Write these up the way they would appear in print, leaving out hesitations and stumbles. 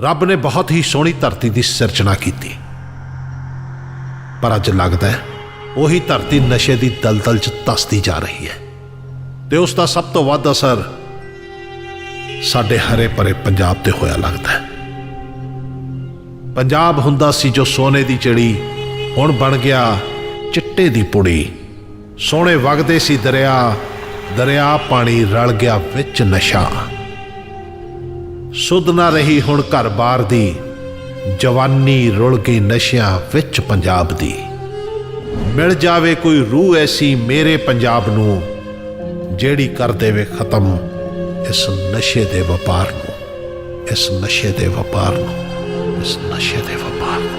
रब ने बहुत ही सोहनी धरती की सिरचना की, पर अज लगता है उही धरती नशे की दलदल च धसदी जा रही है ते उसका सब तो वध असर साडे हरे भरे पंजाब ते होया लगता है। पंजाब हुंदा सी जो सोने की चिड़ी, हुण बन गया चिट्टे की पुड़ी। सोने वगदे सी दरिया, दरिया पानी रल गया विच नशा। सुध ना रही हुण घर बार दी, जवानी रुल गई नशियां विच पंजाब दी। मिल जावे कोई रूह ऐसी मेरे पंजाब नूं, जेड़ी कर देवे खत्म इस नशे दे वपार नूं, इस नशे दे वपार नूं, इस नशे दे वपार नूं।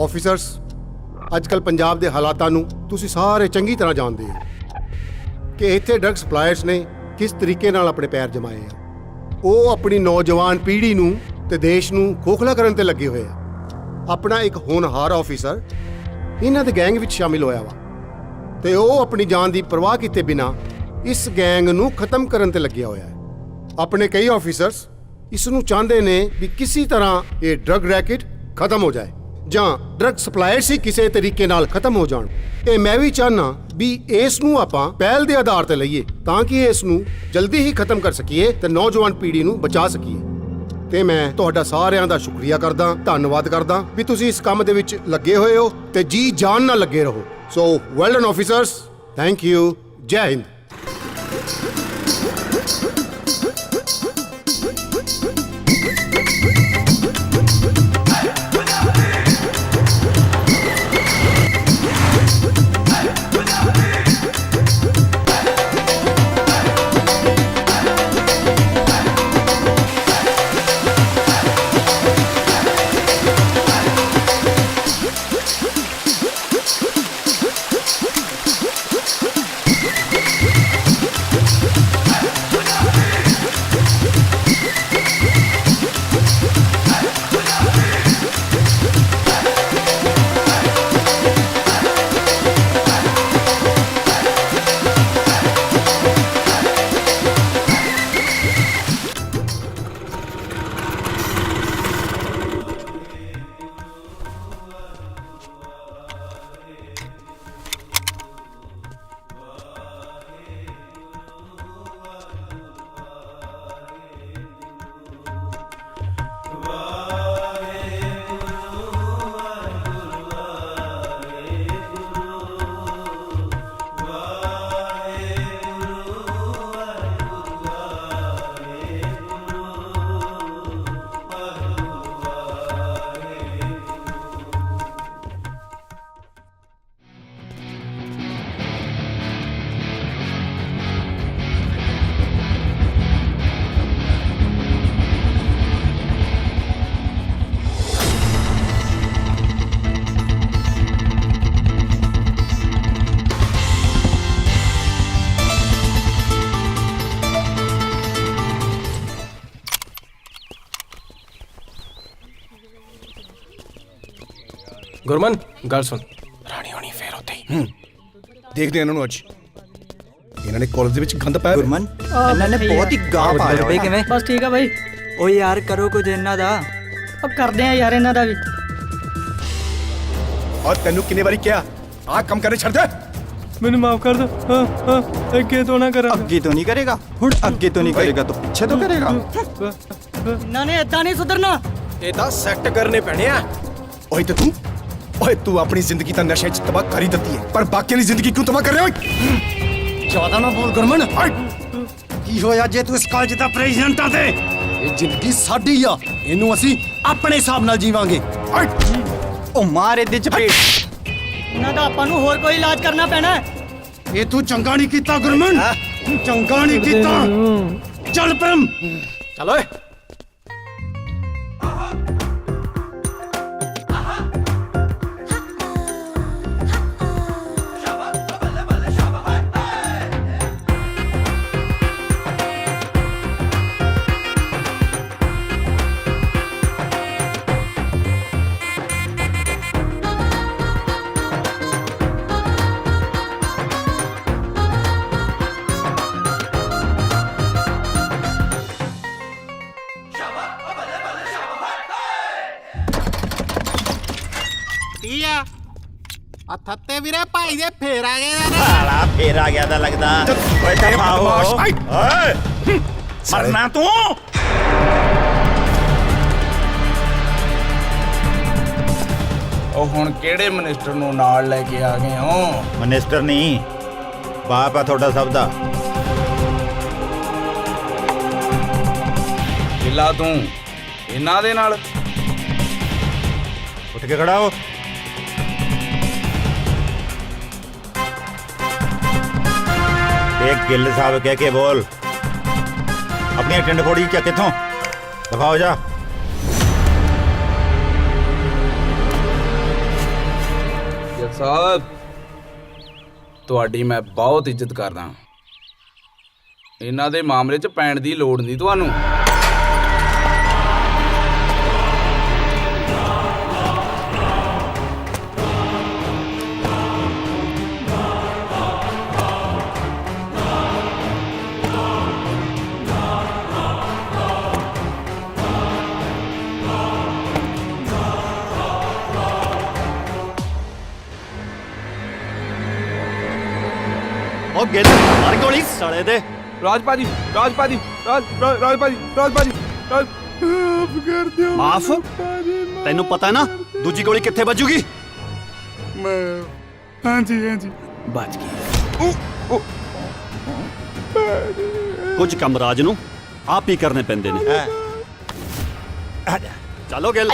ऑफिसर्स, अजकल पंजाब के हालातों नूं तुसीं सारे चंगी तरह जानते हो कि इत्थे ड्रग सप्लायर्स ने किस तरीके नाल अपने पैर जमाए हैं। वो अपनी नौजवान पीढ़ी नूं ते देश नूं खोखला करन ते लगे हुए हैं। अपना एक होनहार ऑफिसर इन्हां दे गैंग विच शामिल होया वा ते वो अपनी जान की परवाह किए बिना इस गैंग नूं खत्म करन ते लग्या होया है। अपने कई ऑफिसर्स इस नूं चाहते ने भी किसी तरह ये ड्रग रैकेट खत्म हो जाए ਜਾਂ ਡਰਗ ਸਪਲਾਇਰਸ ਹੀ ਕਿਸੇ ਤਰੀਕੇ ਨਾਲ ਖਤਮ ਹੋ ਜਾਣ। ਇਹ ਮੈਂ ਵੀ ਚਾਹਨਾ ਵੀ ਇਸ ਨੂੰ ਆਪਾਂ ਪਹਿਲ ਦੇ ਆਧਾਰ ਤੇ ਲਈਏ ਤਾਂ ਕਿ ਇਸ ਨੂੰ ਜਲਦੀ ਹੀ ਖਤਮ ਕਰ ਸਕੀਏ ਤੇ ਨੌਜਵਾਨ ਪੀੜ੍ਹੀ ਨੂੰ ਬਚਾ ਸਕੀਏ। ਤੇ ਮੈਂ ਤੁਹਾਡਾ ਸਾਰਿਆਂ ਦਾ ਸ਼ੁਕਰੀਆ ਕਰਦਾ, ਧੰਨਵਾਦ ਕਰਦਾ ਵੀ ਤੁਸੀਂ ਇਸ ਕੰਮ ਦੇ ਵਿੱਚ ਲੱਗੇ ਹੋਏ ਹੋ ਤੇ ਜੀ ਜਾਨ ਨਾਲ ਲੱਗੇ ਰਹੋ। So well done officers, thank you, ਜੈ ਹਿੰਦ। ਗੁਰਮਨ ਗੱਲ ਸੁਣ, ਰਾਣੀ ਹੋਣੀ ਫੇਰ ਉੱਥੇ ਹੀ। ਦੇਖਦੇ ਇਹਨਾਂ ਨੂੰ ਅੱਜ ਇਹਨਾਂ ਨੇ ਕਾਲਜ ਦੇ ਵਿੱਚ ਗੰਦ ਪਾਇਆ ਹੋਇਆ। ਗੁਰਮਨ ਇਹਨਾਂ ਨੇ ਬਹੁਤ ਹੀ ਗਾਹ ਪਾਇਆ ਬਈ ਕਿਵੇਂ? ਬਸ ਠੀਕ ਆ ਬਾਈ। ਓ ਯਾਰ ਕਰੋ ਕੁਝ ਇਹਨਾਂ ਦਾ। ਉਹ ਕਰਦੇ ਆ ਯਾਰ ਇਹਨਾਂ ਦਾ ਵੀ। ਔਰ ਤੈਨੂੰ ਕਿੰਨੇ ਵਾਰੀ ਕਿਹਾ ਆਹ ਕੰਮ ਕਰਨੇ ਛੱਡ ਦੇ। ਮੈਨੂੰ ਮਾਫ ਕਰ ਦੋ। ਹਾਂ ਅੱਗੇ ਤੋਂ ਨਾ ਕਰਾਂ। ਅੱਗੇ ਤੋਂ ਨਹੀਂ ਕਰੇਗਾ, ਹੁਣ ਅੱਗੇ ਤੋਂ ਨਹੀਂ ਕਰੇਗਾ ਤਾਂ ਪਿੱਛੇ ਤੋਂ ਕਰੇਗਾ। ਇਹਨਾਂ ਨੇ ਏਦਾਂ ਨਹੀਂ ਸੁਧਰਨਾ। ਇਹ ਤਾਂ ਸੈੱਟ ਕਰਨੇ ਪੈਣੇ ਆ। ਓਏ ਤੇ ਤੂੰ ਓਏ ਤੂੰ ਆਪਣੀ ਜ਼ਿੰਦਗੀ ਤਾਂ ਨਸ਼ੇ 'ਚ ਤਬਾਹ ਕਰ ਹੀ ਦਿੱਤੀ ਹੈ, ਪਰ ਬਾਕੀਆਂ ਦੀ ਜ਼ਿੰਦਗੀ ਕਿਉਂ ਤਬਾਹ ਕਰ ਰਿਹਾ ਓਏ? ਜ਼ਿਆਦਾ ਨਾ ਬੋਲ ਗੁਰਮਨ। ਕੀ ਹੋਇਆ ਜੇ ਤੂੰ ਇਸ ਕਾਲਜ ਦਾ ਪ੍ਰੈਜ਼ੀਡੈਂਟ ਆ ਤੇ? ਇਹ ਜ਼ਿੰਦਗੀ ਸਾਡੀ ਆ, ਇਹਨੂੰ ਅਸੀਂ ਆਪਣੇ ਹਿਸਾਬ ਨਾਲ ਜੀਵਾਂਗੇ। ਉਹ ਮਾਰ ਇਹਦੇ ਚਪੇੜ। ਇਹਨਾਂ ਦਾ ਆਪਾਂ ਨੂੰ ਹੋਰ ਕੋਈ ਇਲਾਜ ਕਰਨਾ ਪੈਣਾ ਹੈ। ਇਹ ਤੂੰ ਚੰਗਾ ਨਹੀਂ ਕੀਤਾ ਗੁਰਮਨ, ਚੰਗਾ ਨਹੀਂ ਕੀਤਾ। ਚੱਲ ਪਰਮ ਚੱਲ ਓਏ। ਆ ਥੱਤੇ ਵੀਰੇ ਭਾਈ ਦੇ ਫੇਰ ਆ ਗਏ ਨਾ। ਸਾਲਾ ਫੇਰ ਆ ਗਿਆ ਤਾਂ ਲੱਗਦਾ। ਓਏ ਦਫਾਓ ਓਏ ਮਰਨਾ ਤੂੰ। ਉਹ ਹੁਣ ਕਿਹੜੇ ਮਿਨਿਸਟਰ ਨੂੰ ਨਾਲ ਲੈ ਕੇ ਆ ਗਏ ਹੋ? ਮਿਨਿਸਟਰ ਨਹੀਂ, ਬਾਪ ਆ ਤੁਹਾਡਾ ਸਭ ਦਾ। ਕਿਲਾ ਤੂੰ ਇਹਨਾਂ ਦੇ ਨਾਲ। ਉੱਠ ਕੇ ਖੜਾ ਹੋ। एक गिल साहब कह के बोल, अपनी टिंड फोड़ी क्या किथों दफा हो जा। ਜੱਜ ਸਾਹਿਬ ਤੁਹਾਡੀ ਮੈਂ ਬਹੁਤ ਇੱਜ਼ਤ ਕਰਦਾ। ਇਹਨਾਂ ਦੇ ਮਾਮਲੇ 'ਚ ਪੈਣ ਦੀ ਲੋੜ ਨਹੀਂ ਤੁਹਾਨੂੰ। ਉਹ ਗਿੱਲ ਮਾਰ ਗੋਲੀ ਸਾਲੇ ਦੇ। ਰਾਜ ਭਾਜੀ ਰਾਜ ਭਾਜੀ ਰਾਜ ਭਾਜੀ ਰਾਜ ਮਾਫ? ਤੈਨੂੰ ਪਤਾ ਨਾ ਦੂਜੀ ਗੋਲੀ ਕਿੱਥੇ ਵੱਜੂਗੀ? ਹਾਂਜੀ ਬਚ ਗਈ। ਕੁਝ ਕੰਮ ਰਾਜ ਨੂੰ ਆਪ ਹੀ ਕਰਨੇ ਪੈਂਦੇ ਨੇ। ਚਲੋ ਗਿੱਲ।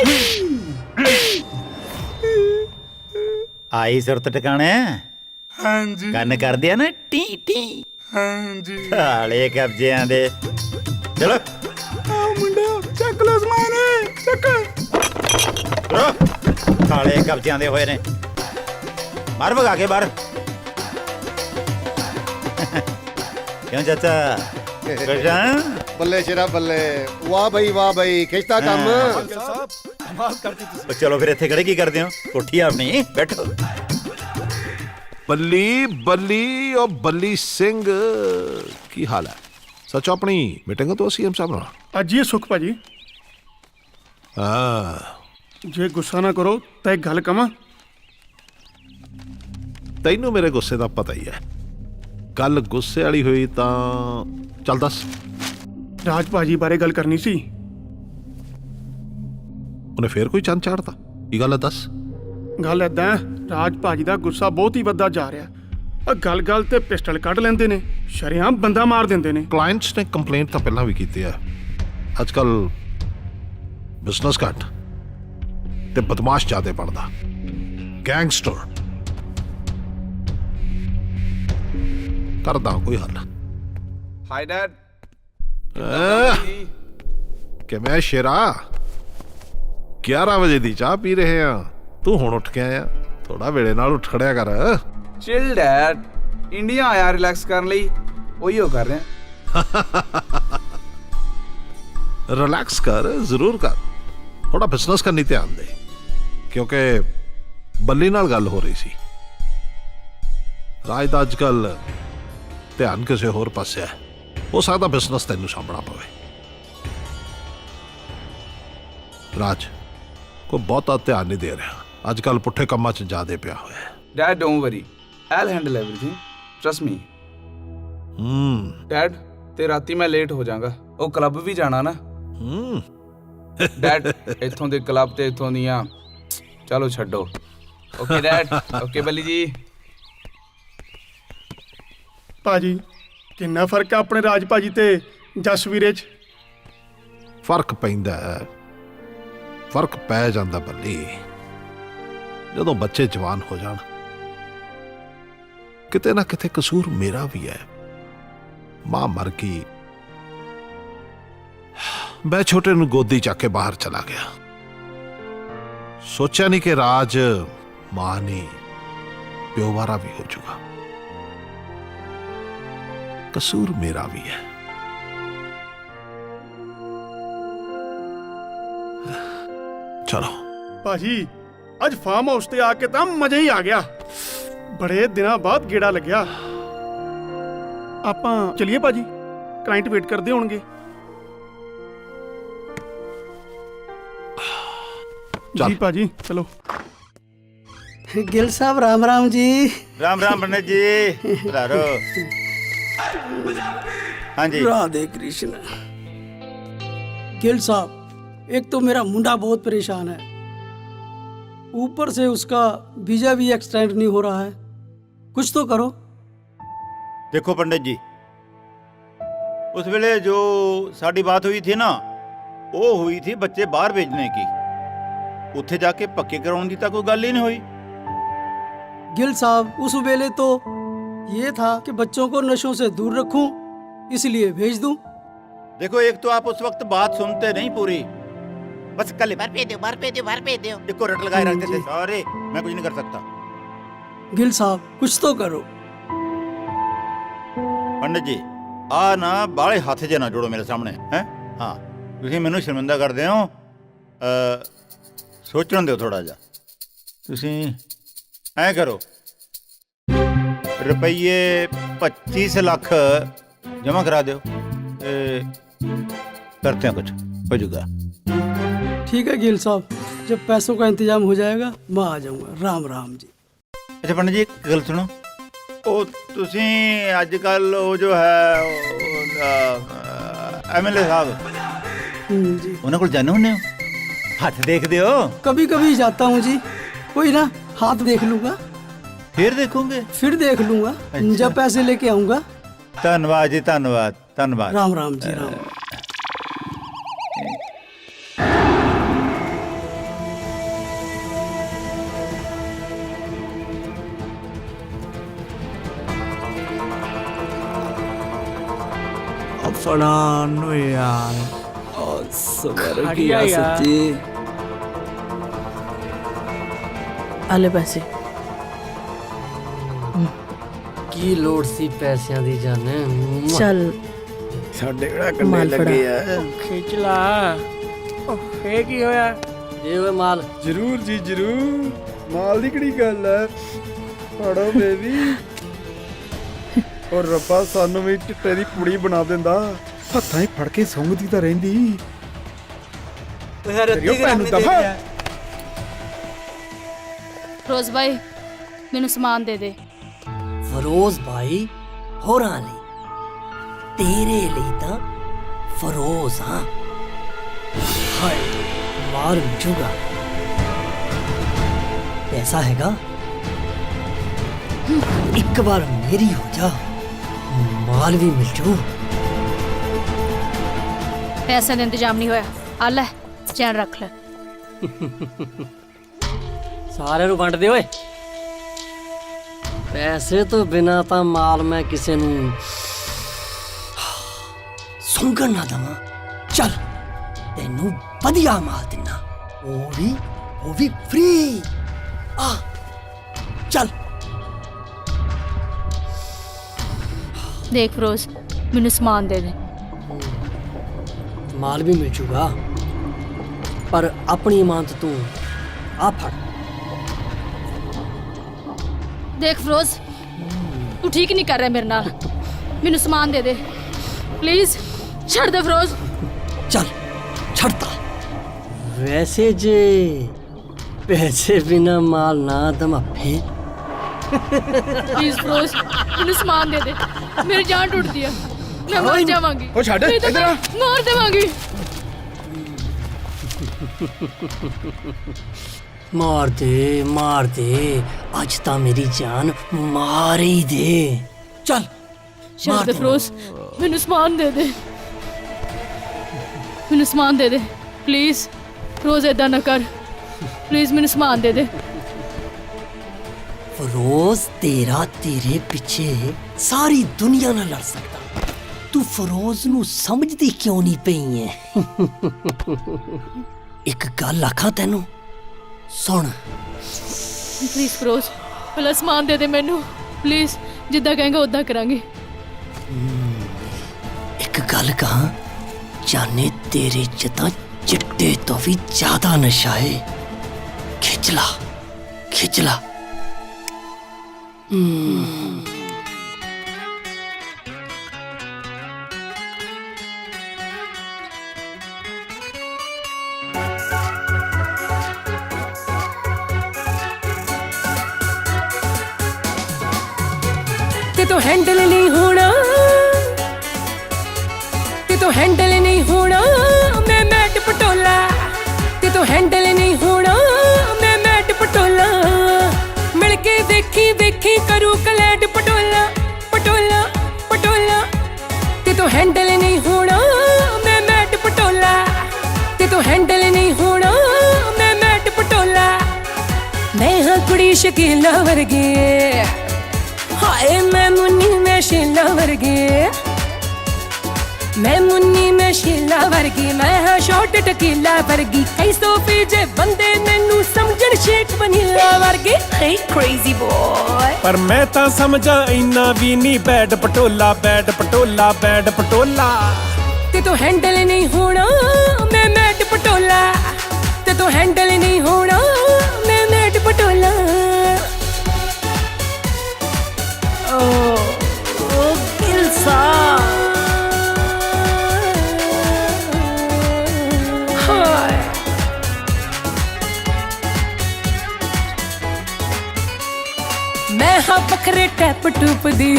आई सुरत ठिकाने। हाँ जी ਕੰਨ ਕਰਦੇ ਆ ਨਾ ਟੀ ਟੀ। हाँ जी ਸਾਲੇ ਕਬਜ਼ਿਆਂ ਦੇ। ਚਲੋ ਮੁੰਡਾ ਚੱਕ ਲੋ ਸਮਾਨ ਚੱਕ। ਸਾਲੇ ਕਬਜ਼ਿਆਂ ਦੇ ਹੋਏ ਨੇ। ਮਾਰ ਭਗਾ ਕੇ ਬਾਹਰ। ਕਿਉਂ ਚਾਚਾ ਕਸ਼ਾਂ? ਬੱਲੇ ਸ਼ੇਰਾ ਬੱਲੇ। ਵਾਹ ਬਈ ਖਿੱਚਦਾ ਕੰਮ। ਉਹ ਚਲੋ ਫਿਰ ਇੱਥੇ ਖੜੇ ਕੀ ਕਰਦੇ ਹੋ? ਕੋਠੀ ਆਪਣੀ ਬੈਠੋ। ਬੱਲੀ ਬੱਲੀ ਉਹ ਬੱਲੀ ਸਿੰਘ ਕੀ ਹਾਲ ਹੈ? ਸੱਚ ਆਪਣੀ ਮੀਟਿੰਗ ਤੋਂ ਸੀਐਮ ਸਾਹਿਬ ਨਾਲ। ਅੱਜ ਹੀ ਹੈ ਸੁਖ ਭਾਜੀ। ਹਾਂ ਜੇ ਗੁੱਸਾ ਨਾ ਕਰੋ ਤਾਂ ਇੱਕ ਗੱਲ ਕਵਾਂ। ਤੈਨੂੰ ਮੇਰੇ ਗੁੱਸੇ ਦਾ ਪਤਾ ਹੀ ਹੈ। ਗੱਲ ਗੁੱਸੇ ਵਾਲੀ ਹੋਈ ਤਾਂ ਚੱਲ ਦੱਸ। ਰਾਜ ਭਾਜੀ ਬਾਰੇ ਗੱਲ ਕਰਨੀ ਸੀ। ਉਹਨੇ ਫੇਰ ਕੋਈ ਚੰਨ ਚਾੜਤਾ? ਕੀ ਗੱਲ ਹੈ ਦੱਸ। ਗੱਲ ਏਦਾਂ ਹੈ, ਰਾਜ ਭਾਜੀ ਦਾ ਗੁੱਸਾ ਬਹੁਤ ਹੀ ਵੱਧਦਾ ਜਾ ਰਿਹਾ। ਆ ਗੱਲ ਤੇ ਪਿਸਟਲ ਕੱਢ ਲੈਂਦੇ ਨੇ, ਸ਼ਰੇਆਮ ਬੰਦਾ ਮਾਰ ਦਿੰਦੇ ਨੇ। ਕਲਾਇੰਟਸ ਨੇ ਕੰਪਲੇਂਟ ਤਾਂ ਪਹਿਲਾਂ ਵੀ ਕੀਤੀ ਹੈ। ਅੱਜ ਕੱਲ ਬਿਜ਼ਨਸ ਘੱਟ ਤੇ ਬਦਮਾਸ਼ ਜ਼ਿਆਦਾ ਬਣਦਾ। ਗੈਂਗਸਟਰ ਕਰਦਾ ਕੋਈ ਹੱਲ। ਹਾਈ ਡੈਡ ਕਿਵੇਂ ਸ਼ੇਰਾ? 11 ਵਜੇ ਦੀ ਚਾਹ ਪੀ ਰਹੇ ਆ, ਤੂੰ ਹੁਣ ਉੱਠ ਕੇ ਆਇਆ। ਥੋੜਾ ਵੇਲੇ ਨਾਲ ਉੱਠ ਖੜਿਆ ਕਰ। ਚਿਲ ਡੈਡ, ਇੰਡੀਆ ਆਇਆ ਰਿਲੈਕਸ ਕਰਨ ਲਈ, ਉਹੀ ਉਹ ਕਰ ਰਿਹਾ। ਰਿਲੈਕਸ ਕਰ, ਜ਼ਰੂਰ ਕਰ। ਥੋੜਾ ਬਿਜ਼ਨਸ ਕਰਨੀ ਧਿਆਨ ਦੇ, ਕਿਉਂਕਿ ਬੱਲੀ ਨਾਲ ਗੱਲ ਹੋ ਰਹੀ ਸੀ। ਰਾਜ ਦਾ ਅੱਜ ਕੱਲ ਧਿਆਨ ਕਿਸੇ ਹੋਰ ਪਾਸੇ ਹੈ। ਹੋ ਸਕਦਾ ਬਿਜ਼ਨਸ ਤੈਨੂੰ ਸਾਂਭਣਾ ਪਵੇ। ਰਾਜ ਕੋਈ ਬਹੁਤਾ ਧਿਆਨ ਨਹੀਂ ਦੇ ਰਿਹਾ ਅੱਜ ਕੱਲ, ਪੁੱਠੇ ਕੰਮਾਂ 'ਚ ਜ਼ਿਆਦੇ ਪਿਆ ਹੋਇਆ ਹੈ। Dad don't worry, I'll handle everything, trust me। Dad ਤੇ ਰਾਤੀ ਮੈਂ ਲੇਟ ਹੋ ਜਾਵਾਂਗਾ, ਉਹ ਕਲੱਬ ਵੀ ਜਾਣਾ ਨਾ। ਡੈਡ ਇੱਥੋਂ ਦੇ ਕਲੱਬ ਤੇ ਇੱਥੋਂ ਦੀਆਂ ਚਲੋ ਛੱਡੋ। ਓਕੇ ਡੈਡ, ਓਕੇ ਬੱਲੀ ਜੀ। ਭਾਜੀ ਕਿੰਨਾ ਫਰਕ ਆ ਆਪਣੇ ਰਾਜ ਭਾਜੀ ਤੇ ਜਸਵੀਰੇ 'ਚ। ਫਰਕ ਪੈਂਦਾ ਹੈ, ਫਰਕ ਪੈ ਜਾਂਦਾ ਬੱਲੀ ਜਦੋਂ ਬੱਚੇ ਜਵਾਨ ਹੋ ਜਾਣ। ਕਿਤੇ ਨਾ ਕਿਤੇ ਕਸੂਰ ਮੇਰਾ ਵੀ ਹੈ। ਮਾਂ ਮਰ ਗਈ, ਮੈਂ ਛੋਟੇ ਨੂੰ ਗੋਦੀ ਚੱਕ ਕੇ ਬਾਹਰ ਚਲਾ ਗਿਆ। ਸੋਚਿਆ ਨਹੀਂ ਕਿ ਰਾਜ ਮਾਂ ਨਹੀਂ ਪਿਓ ਵਾਰਾ ਵੀ ਹੋ ਜਾਊਗਾ। ਕਸੂਰ ਮੇਰਾ ਵੀ ਹੈ। ਚਲੋ ਭਾਜੀ ਅੱਜ ਫਾਰਮ ਹਾਊਸ ਤੇ ਆ ਕੇ ਤਾਂ ਮਜ਼ਾ ਹੀ ਆ ਗਿਆ। ਬੜੇ ਦਿਨਾਂ ਬਾਅਦ ਗੇੜਾ ਲੱਗਿਆ। ਆਪਾਂ ਚਲੀਏ ਭਾਜੀ, ਕਲਾਇੰਟ ਵੇਟ ਕਰਦੇ ਹੋਣਗੇ। ਚੱਲ। ਜੀ ਭਾਜੀ ਚਲੋ। गिल साहब राम राम जी। राम राम पंडित जी, पधारो। हाँ जी। राधे कृष्ण। गिल साहब, एक तो मेरा मुंडा बहुत परेशान है, ऊपर से उसका वीजा भी एक्सटेंड नहीं हो रहा है। कुछ तो करो। देखो पंडित जी, उस वेले जो साड़ी बात हुई थी ना, वो हुई थी बच्चे बाहर भेजने की। उत्थे जाके पक्के कराने की तो कोई गल ही नहीं हुई। गिल साहब, उस वेले तो ये था कि बच्चों को नशों से दूर रखूं, इसलिए भेज दूं। देखो, एक तो आप उस वक्त बात सुनते नहीं पूरी, बस कल भर पे दो, भर पे दो, भर पे दो। एक को रट लगाए रखते थे सारे। मैं कुछ नहीं कर सकता। गिल साहब, कुछ तो करो। पंडित जी, आ ना बाले हाथ जे ना जोड़ो मेरे सामने हैं। हाँ, तुसीं मैनूं शर्मिंदा करदे हो। सोचण दिओ थोड़ा जिहा। तुसीं ऐ करो, रुपये 25 लाख जमा करा दो, करते हैं कुछ हो जाएगा। ठीक है गिल साहब, जब पैसों का इंतजाम हो जाएगा मैं आ जाऊंगा। राम राम जी। अच्छा पंडित जी, एक गल सुनो, तुसीं अज कल वो जो है MLA साहब जी, उन्होंने को जाने होने हो? हाथ देखते हो? कभी कभी जाता हूँ जी। कोई ना, हाथ देख लूंगा, फिर देखोगे? फिर देख लूंगा जब पैसे लेके आऊंगा। धन्यवाद जी, धन्यवाद धन्यवाद। राम राम जी, राम। अपना नो यार सबर गया सच्ची। आले पैसे की लोड़ सी पैसों की जाने। चल ਸਾਡੇ ਕਿਹੜਾ ਕੰਨੇ ਮਾਲ ਲੱਗੇ ਫੜਾ। ਆ। ਖਿੱਚ ਲਾ। ਇਹ ਕੀ ਹੋਇਆ? ये वे माल। ਜ਼ਰੂਰ ਜੀ ਜ਼ਰੂਰ, ਮਾਲ ਦੀ ਕਿਹੜੀ ਗੱਲ ਹੈ। ਫੜੋ ਬੇਬੀ। ਔਰ ਰੱਬਾ ਸਾਨੂੰ ਵੀ ਚਿੱਟੇ ਦੀ ਪੁੜੀ ਬਣਾ ਦਿੰਦਾ। ਹੱਥਾਂ 'ਚ ਫੜ ਕੇ ਸੁੰਘਦੀ ਤਾਂ ਰਹਿੰਦੀ। ਤੇਰੀ ਭੈਣ ਨੂੰ ਦਫਾ। फिरोज भाई मैनू समान दे दे। फरोज भाई होरां लई, तेरे लिए तो फरोज। हाँ हाय, मार मिलूगा। पैसा हैगा, एक बार मेरी हो जा, माल भी मिल जू। पैसे का इंतजाम नहीं होया, आ ले चैन रख ले। सारे नूं वंड दे ओए। पैसे तो बिना तो माल मैं किसी नूं सुंगन ना दवा। चल तेनू वधिया माल दिना, वो भी फ्री। आ चल। देख फिरोज, मैनू समान दे दे। माल भी मिल जूगा, पर अपनी इमानत तू आ फड़। ਦੇਖ ਫਿਰੋਜ਼, ਤੂੰ ਠੀਕ ਨਹੀਂ ਕਰ ਰਿਹਾ ਮੇਰੇ ਨਾਲ। ਮੈਨੂੰ ਸਮਾਨ ਦੇ ਦੇ ਪਲੀਜ਼। ਛੱਡ ਦੇ ਫਿਰੋਜ਼। चल छड़ता। वैसे जे पैसे बिना माल ना दमा फिर ਪਲੀਜ਼ ਫਿਰੋਜ਼, ਮੈਨੂੰ ਸਮਾਨ ਦੇ ਦੇ। ਮੇਰੀ ਜਾਨ ਟੁੱਟਦੀ ਆ, ਮੈਂ ਮਰ ਜਾਵਾਂਗੀ। ਉਹ ਛੱਡ, ਨਹੀਂ ਤਾਂ ਇੱਧਰ ਆ। ਮੈਂ ਮਾਰ ਦੇਵਾਂਗੀ। मार दे आज ता मेरी जान मार ही दे। चल ਛੱਡ ਦੇ ਫਿਰੋਜ਼, ਮੈਨੂੰ ਸਮਾਨ ਦੇ ਦੇ। ਮੈਨੂੰ ਸਮਾਨ ਦੇ ਦੇ ਪਲੀਜ਼। ਫਿਰੋਜ਼ ਏਦਾਂ ਨਾ ਕਰ ਪਲੀਜ਼, ਮੈਨੂੰ ਸਮਾਨ ਦੇ ਦੇ। फरोज तेरा तेरे पीछे सारी दुनिया ना लड़ सकता, तू फरोज नू समझदी क्यों नहीं पई है? एक गल आखा तेनू सुन। ਪਲੀਜ਼ ਫਿਰੋਜ਼, ਪਹਿਲਾਂ ਸਮਾਨ ਦੇ ਦੇ ਮੈਨੂੰ ਪਲੀਜ਼। ਜਿੱਦਾਂ ਕਹੇਂਗਾ ਉਦਾਂ ਕਰਾਂਗੇ। एक गल कहा, जाने तेरे जता चिट्टे तो भी ज्यादा नशा है। खिचला खिचला। ते तो हैंडल नहीं होना, ते तो हैंडल नहीं होना मैं मैट पटोला। ते तो हैंडल नहीं होना मैं मैट पटोला। मिलके देखी देखी करूँ कलैट पटोला पटोला पटोला। ते तो हैंडल नहीं होना मैं मैट पटोला। ते तो हैंडल नहीं होना मैं मैट पटोला। मैं हाँ कुड़ी शकीला वर्गी, हाय मैं मुन्नी मैं शीला वर्गी। मैं मुन्नी मैं शीला वर्गी, मैं हाँ शॉर्ट टकीला वर्गी। कई सौ जे बंदे मैनू समझण शेक वनीला वर्गी। Hey crazy boy, पर मैं तां समझा इन्ना भी नहीं bad Patola bad Patola bad Patola. ते तो हैंडल नहीं होना मैं मैट पटोला। ते तो हैंडल नहीं होना मैं मैट पटोला। ओ दिल सा हाय। मैं हाँ बखरे टैप टूप दी,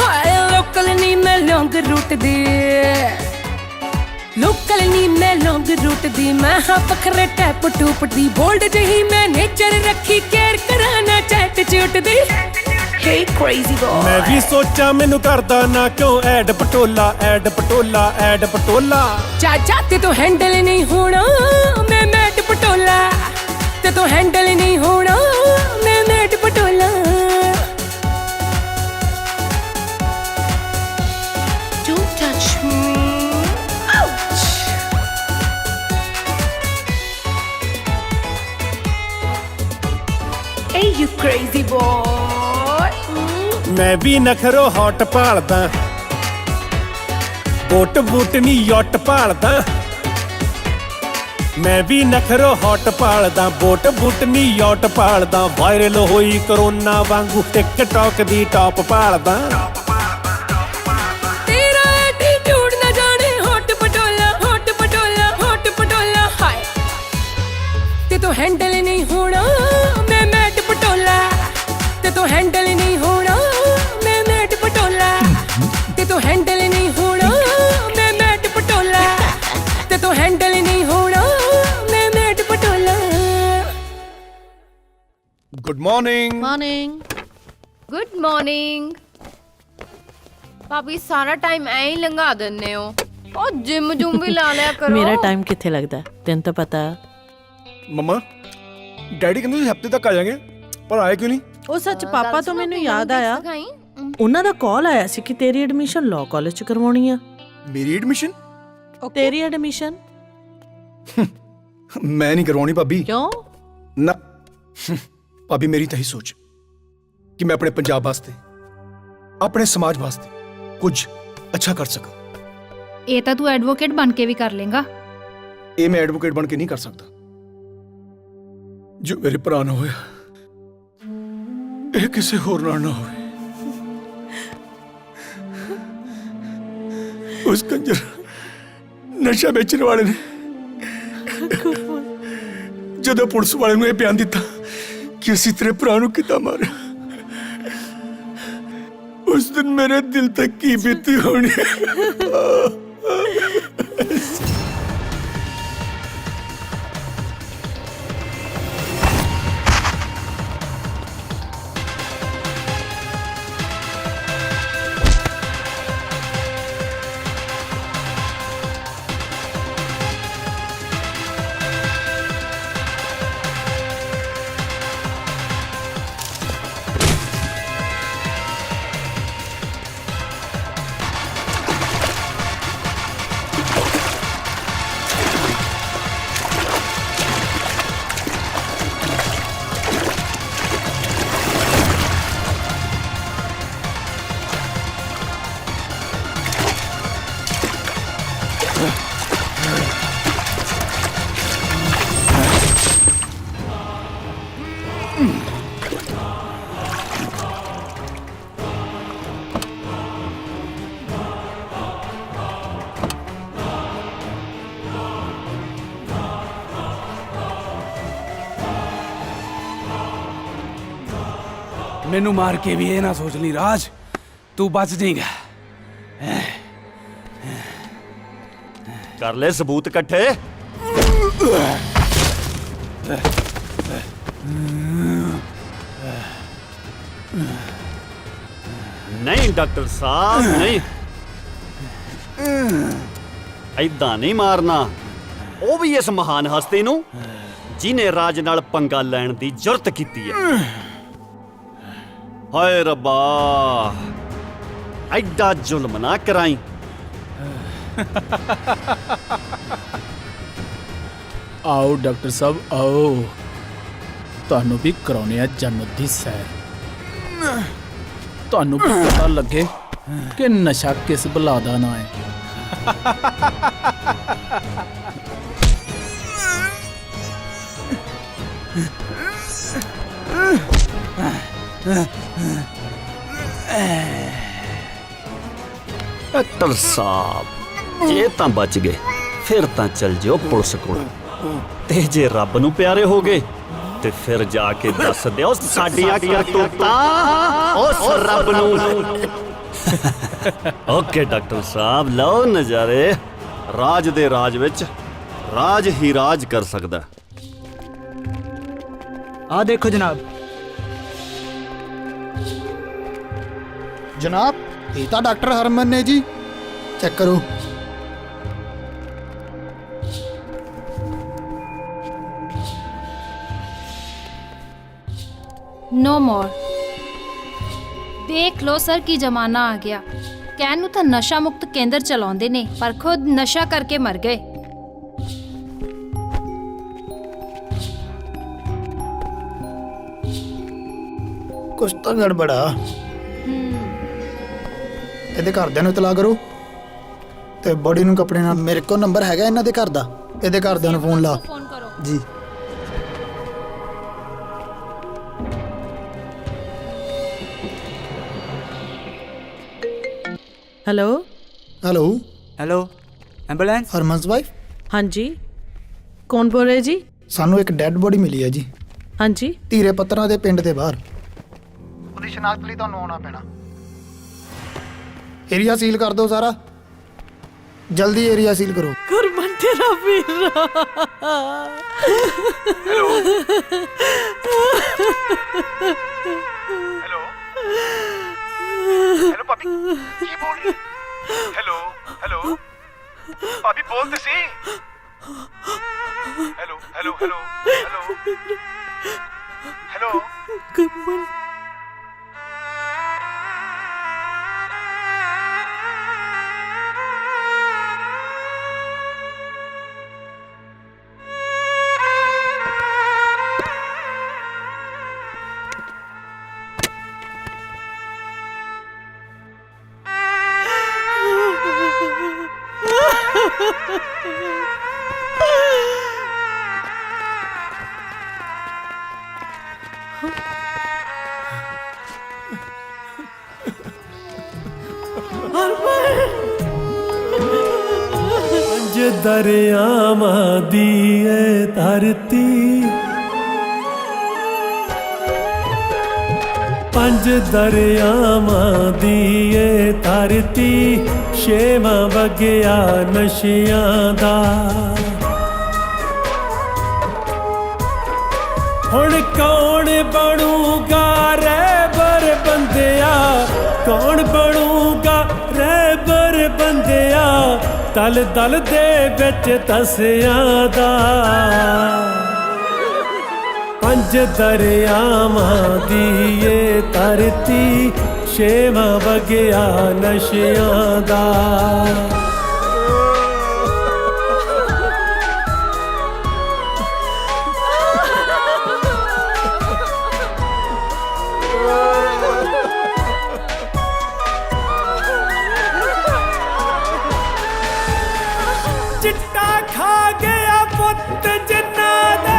हाय लोकल नहीं मैं लॉन्ग रूट दी। लोकल नहीं मैं लॉन्ग रूट दी, मैं हाँ बखरे टैप टूप दी। बोल्ड जही मैं नेचर रखी, केयर कराना चैट चूट दी। Hey crazy boy, मैं भी सोचा मैनू करदा ना क्यों add Patola add Patola add Patola. चाचा ते तो हैंडल नहीं होना मैं मैट पटोला। ते तो हैंडल नहीं होना मैं मैट पटोला। Don't touch me, ouch। Hey you crazy boy, मैं भी नखरो हॉट भालदा, बोट बूट नी यॉट भालदा। मैं भी नखरो हॉट भालदा, बोट बूट नी यॉट भालदा। वायरल होई कोरोना वांगू टिकटॉक दी टॉप भालदा। तेरा एटीट्यूड न जाने हॉट पटोला हॉट पटोला हॉट पटोला। हाय ते तो हैंडल नहीं होना मैं मैट पटोला। ते तो हैंडल नहीं होना मैं मैट पटोला। ते तो हैंडल नहीं होना मैं मैट पटोला। ते तो हैंडल नहीं होना मैं मैट पटोला। Good morning. Morning. Good morning. ਭਾਬੀ ਸਾਰਾ ਟਾਈਮ ਐਂ ਹੀ ਲੰਘਾ ਦਿੰਦੇ ਹੋ। ਉਹ ਜਿਮ ਜੂਮ ਵੀ ਲਾ ਲਿਆ ਕਰੋ। ਮੇਰਾ ਟਾਈਮ ਕਿੱਥੇ ਲੱਗਦਾ, ਤੈਨੂੰ ਤਾਂ ਪਤਾ। मम्मा डैडी कहते थे हफ्ते तक आ जाएंगे, पर आए क्यों नहीं? ਉਹ ਸੱਚ ਪਾਪਾ ਤੋਂ ਮੈਨੂੰ ਯਾਦ ਆਇਆ, ਉਹਨਾਂ ਦਾ ਕਾਲ ਆਇਆ ਸੀ ਕਿ ਤੇਰੀ ਐਡਮਿਸ਼ਨ ਲਾਅ ਕਾਲਜ ਚ ਕਰਵਾਉਣੀ ਆ। मेरी एडमिशन? ਤੇਰੀ ਐਡਮਿਸ਼ਨ मैं नहीं करवानी भाभी। ਕਿਉਂ? ना भाभी मेरी तो ही सोच कि मैं अपने पंजाब वास्ते अपने समाज वास्ते कुछ अच्छा कर सका। ਇਹ ਤਾਂ ਤੂੰ ਐਡਵੋਕੇਟ ਬਣ ਕੇ ਵੀ ਕਰ ਲੇਗਾ। ये मैं एडवोकेट बन के नहीं कर सकता जो मेरे भरा ना होया। ਇਹ ਕਿਸੇ ਹੋਰ ਨਾਲ ਨਾ ਹੋਵੇ। ਉਸ ਕੰਜਰ ਨਸ਼ਾ ਵੇਚਣ ਵਾਲੇ ਨੇ ਜਦੋਂ ਪੁਲਿਸ ਵਾਲੇ ਨੂੰ ਇਹ ਬਿਆਨ ਦਿੱਤਾ ਕਿ ਅਸੀਂ ਤੇਰੇ ਭਰਾ ਨੂੰ ਕਿੱਦਾਂ ਮਾਰਿਆ, ਉਸ ਦਿਨ ਮੇਰੇ ਦਿਲ ਤੇ ਕੀ ਬੀਤੀ ਹੋਣੀ। ਮੈਨੂੰ ਮਾਰ ਕੇ ਵੀ ਇਹ ਨਾ ਸੋਚ ਲਈ ਰਾਜ ਤੂੰ ਬਚ ਜਾਏਗਾ। ਕਰ ਲੈ ਸਬੂਤ ਇਕੱਠੇ। ਨਹੀਂ ਡਾਕਟਰ ਸਾਹਿਬ ਨਹੀਂ, ਐਦਾਂ ਨਹੀਂ ਮਾਰਨਾ। ਉਹ ਵੀ ਇਸ ਮਹਾਨ ਹਸਤੀ ਨੂੰ ਜਿਨੇ ਰਾਜ ਨਾਲ ਪੰਗਾ ਲੈਣ ਦੀ ਜੁਰਤ ਕੀਤੀ ਹੈ। ਹਾਏ ਰੱਬਾ, ਐਡਾ ਜ਼ੁਲਮ ਨਾ ਕਰਾਈ। ਆਓ ਡਾਕਟਰ ਸਾਹਿਬ ਆਓ, ਤੁਹਾਨੂੰ ਵੀ ਕਰਾਉਣੇ ਆ ਜੰਨਤ ਦੀ ਸੈਰ। ਤੁਹਾਨੂੰ ਵੀ ਪਤਾ ਲੱਗੇ ਕਿ ਨਸ਼ਾ ਕਿਸ ਬਲਾ ਦਾ ਨਾਂ ਹੈ। ਡਾਕਟਰ ਸਾਹਿਬ ਜੇ ਤਾਂ ਬਚ ਗਏ ਫਿਰ ਤਾਂ ਚੱਲ ਜਿਓ ਪੁਲਿਸ ਕੋਲ, ਤੇ ਜੇ ਰੱਬ ਨੂੰ ਪਿਆਰੇ ਹੋ ਗਏ ਤੇ ਫਿਰ ਜਾ ਕੇ ਦੱਸ ਦਿਓ ਸਾਡੀਆਂ ਕਰਤੂਤਾਂ ਉਸ ਰੱਬ ਨੂੰ। ਓਕੇ ਡਾਕਟਰ ਸਾਹਿਬ, ਲਓ ਨਜ਼ਾਰੇ। ਰਾਜ ਦੇ ਰਾਜ ਵਿੱਚ ਰਾਜ ਹੀ ਰਾਜ ਕਰ ਸਕਦਾ। ਆ ਦੇਖੋ ਜਨਾਬ। ਜਨਾਬ ਇਹ ਤਾਂ ਡਾਕਟਰ ਹਰਮਨ ਨੇ ਜੀ, ਚੈੱਕ ਕਰੋ। नो मोर। देख लो सर की जमाना आ गया। कहन नूं तां नशा मुक्त केंद्र चलाउंदे ने पर खुद नशा करके मर गए। ਕੁਛ ਤਾਂ ਗੜਬੜਾ। ਇਹਦੇ ਘਰਦਿਆਂ ਨੂੰ ਇਤਲਾਹ ਕਰੋ ਤੇ ਬੋਡੀ ਨੂੰ ਕੱਪੜੇ ਨਾਲ। ਮੇਰੇ ਕੋਲ ਨੰਬਰ ਹੈਗਾ ਇਹਨਾਂ ਦੇ ਘਰ ਦਾ, ਇਹਦੇ ਘਰਦਿਆਂ ਨੂੰ ਫੋਨ ਲਾ ਜੀ। Hello hello hello ambulance Harman's wife. हाँ जी, कौन बोल रहे जी? ਸਾਨੂੰ ਇੱਕ ਡੈੱਡ ਬੋਡੀ ਮਿਲੀ ਹੈ ਜੀ। हाँ जी, ਧੀਰੇ ਪੱਤਰਾਂ ਦੇ ਪਿੰਡ ਦੇ ਬਾਹਰ। ਉਹਦੀ ਸ਼ਨਾਖਤ ਲਈ ਤੁਹਾਨੂੰ ਆਉਣਾ ਪੈਣਾ। ਏਰੀਆ ਸੀਲ ਕਰ ਦਿਓ ਸਾਰਾ, ਜਲਦੀ ਏਰੀਆ ਸੀਲ ਕਰੋ। गुरमन तेरा वीर। हेलो हेलो हेलो भाभी की बोल रही है? हेलो हेलो भाभी बोलते सी। Hello hello hello hello hello Gurman ਦਰਿਆਵਾਂ ਦੀ ਏ ਧਰਤੀ, 5 ਦਰਿਆਵਾਂ ਦੀ ਏ ਧਰਤੀ, 6ਵਾਂ ਵਗਿਆ ਨਸ਼ਿਆਂ ਦਾ। ਹੁਣ ਕੌਣ ਬਣੂਗਾ ਰਹਿਬਰ ਬੰਦਿਆ, ਕੌਣ ਬਣੂਗਾ ਰਹਿਬਰ ਬੰਦਿਆ, ਦਲ ਦਲ ਦੇ ਵਿੱਚ ਤਸਿਆਂ ਦਾ। 5 ਦਰਿਆਵਾਂ ਦੀ ਏ ਧਰਤੀ, 6ਵਾਂ ਵਗਿਆ ਨਸ਼ਿਆਂ ਦਾ। ਚਿੱਟਾ ਖਾ ਗਿਆ ਪੁੱਤ ਜਿਨ੍ਹਾਂ ਦੇ,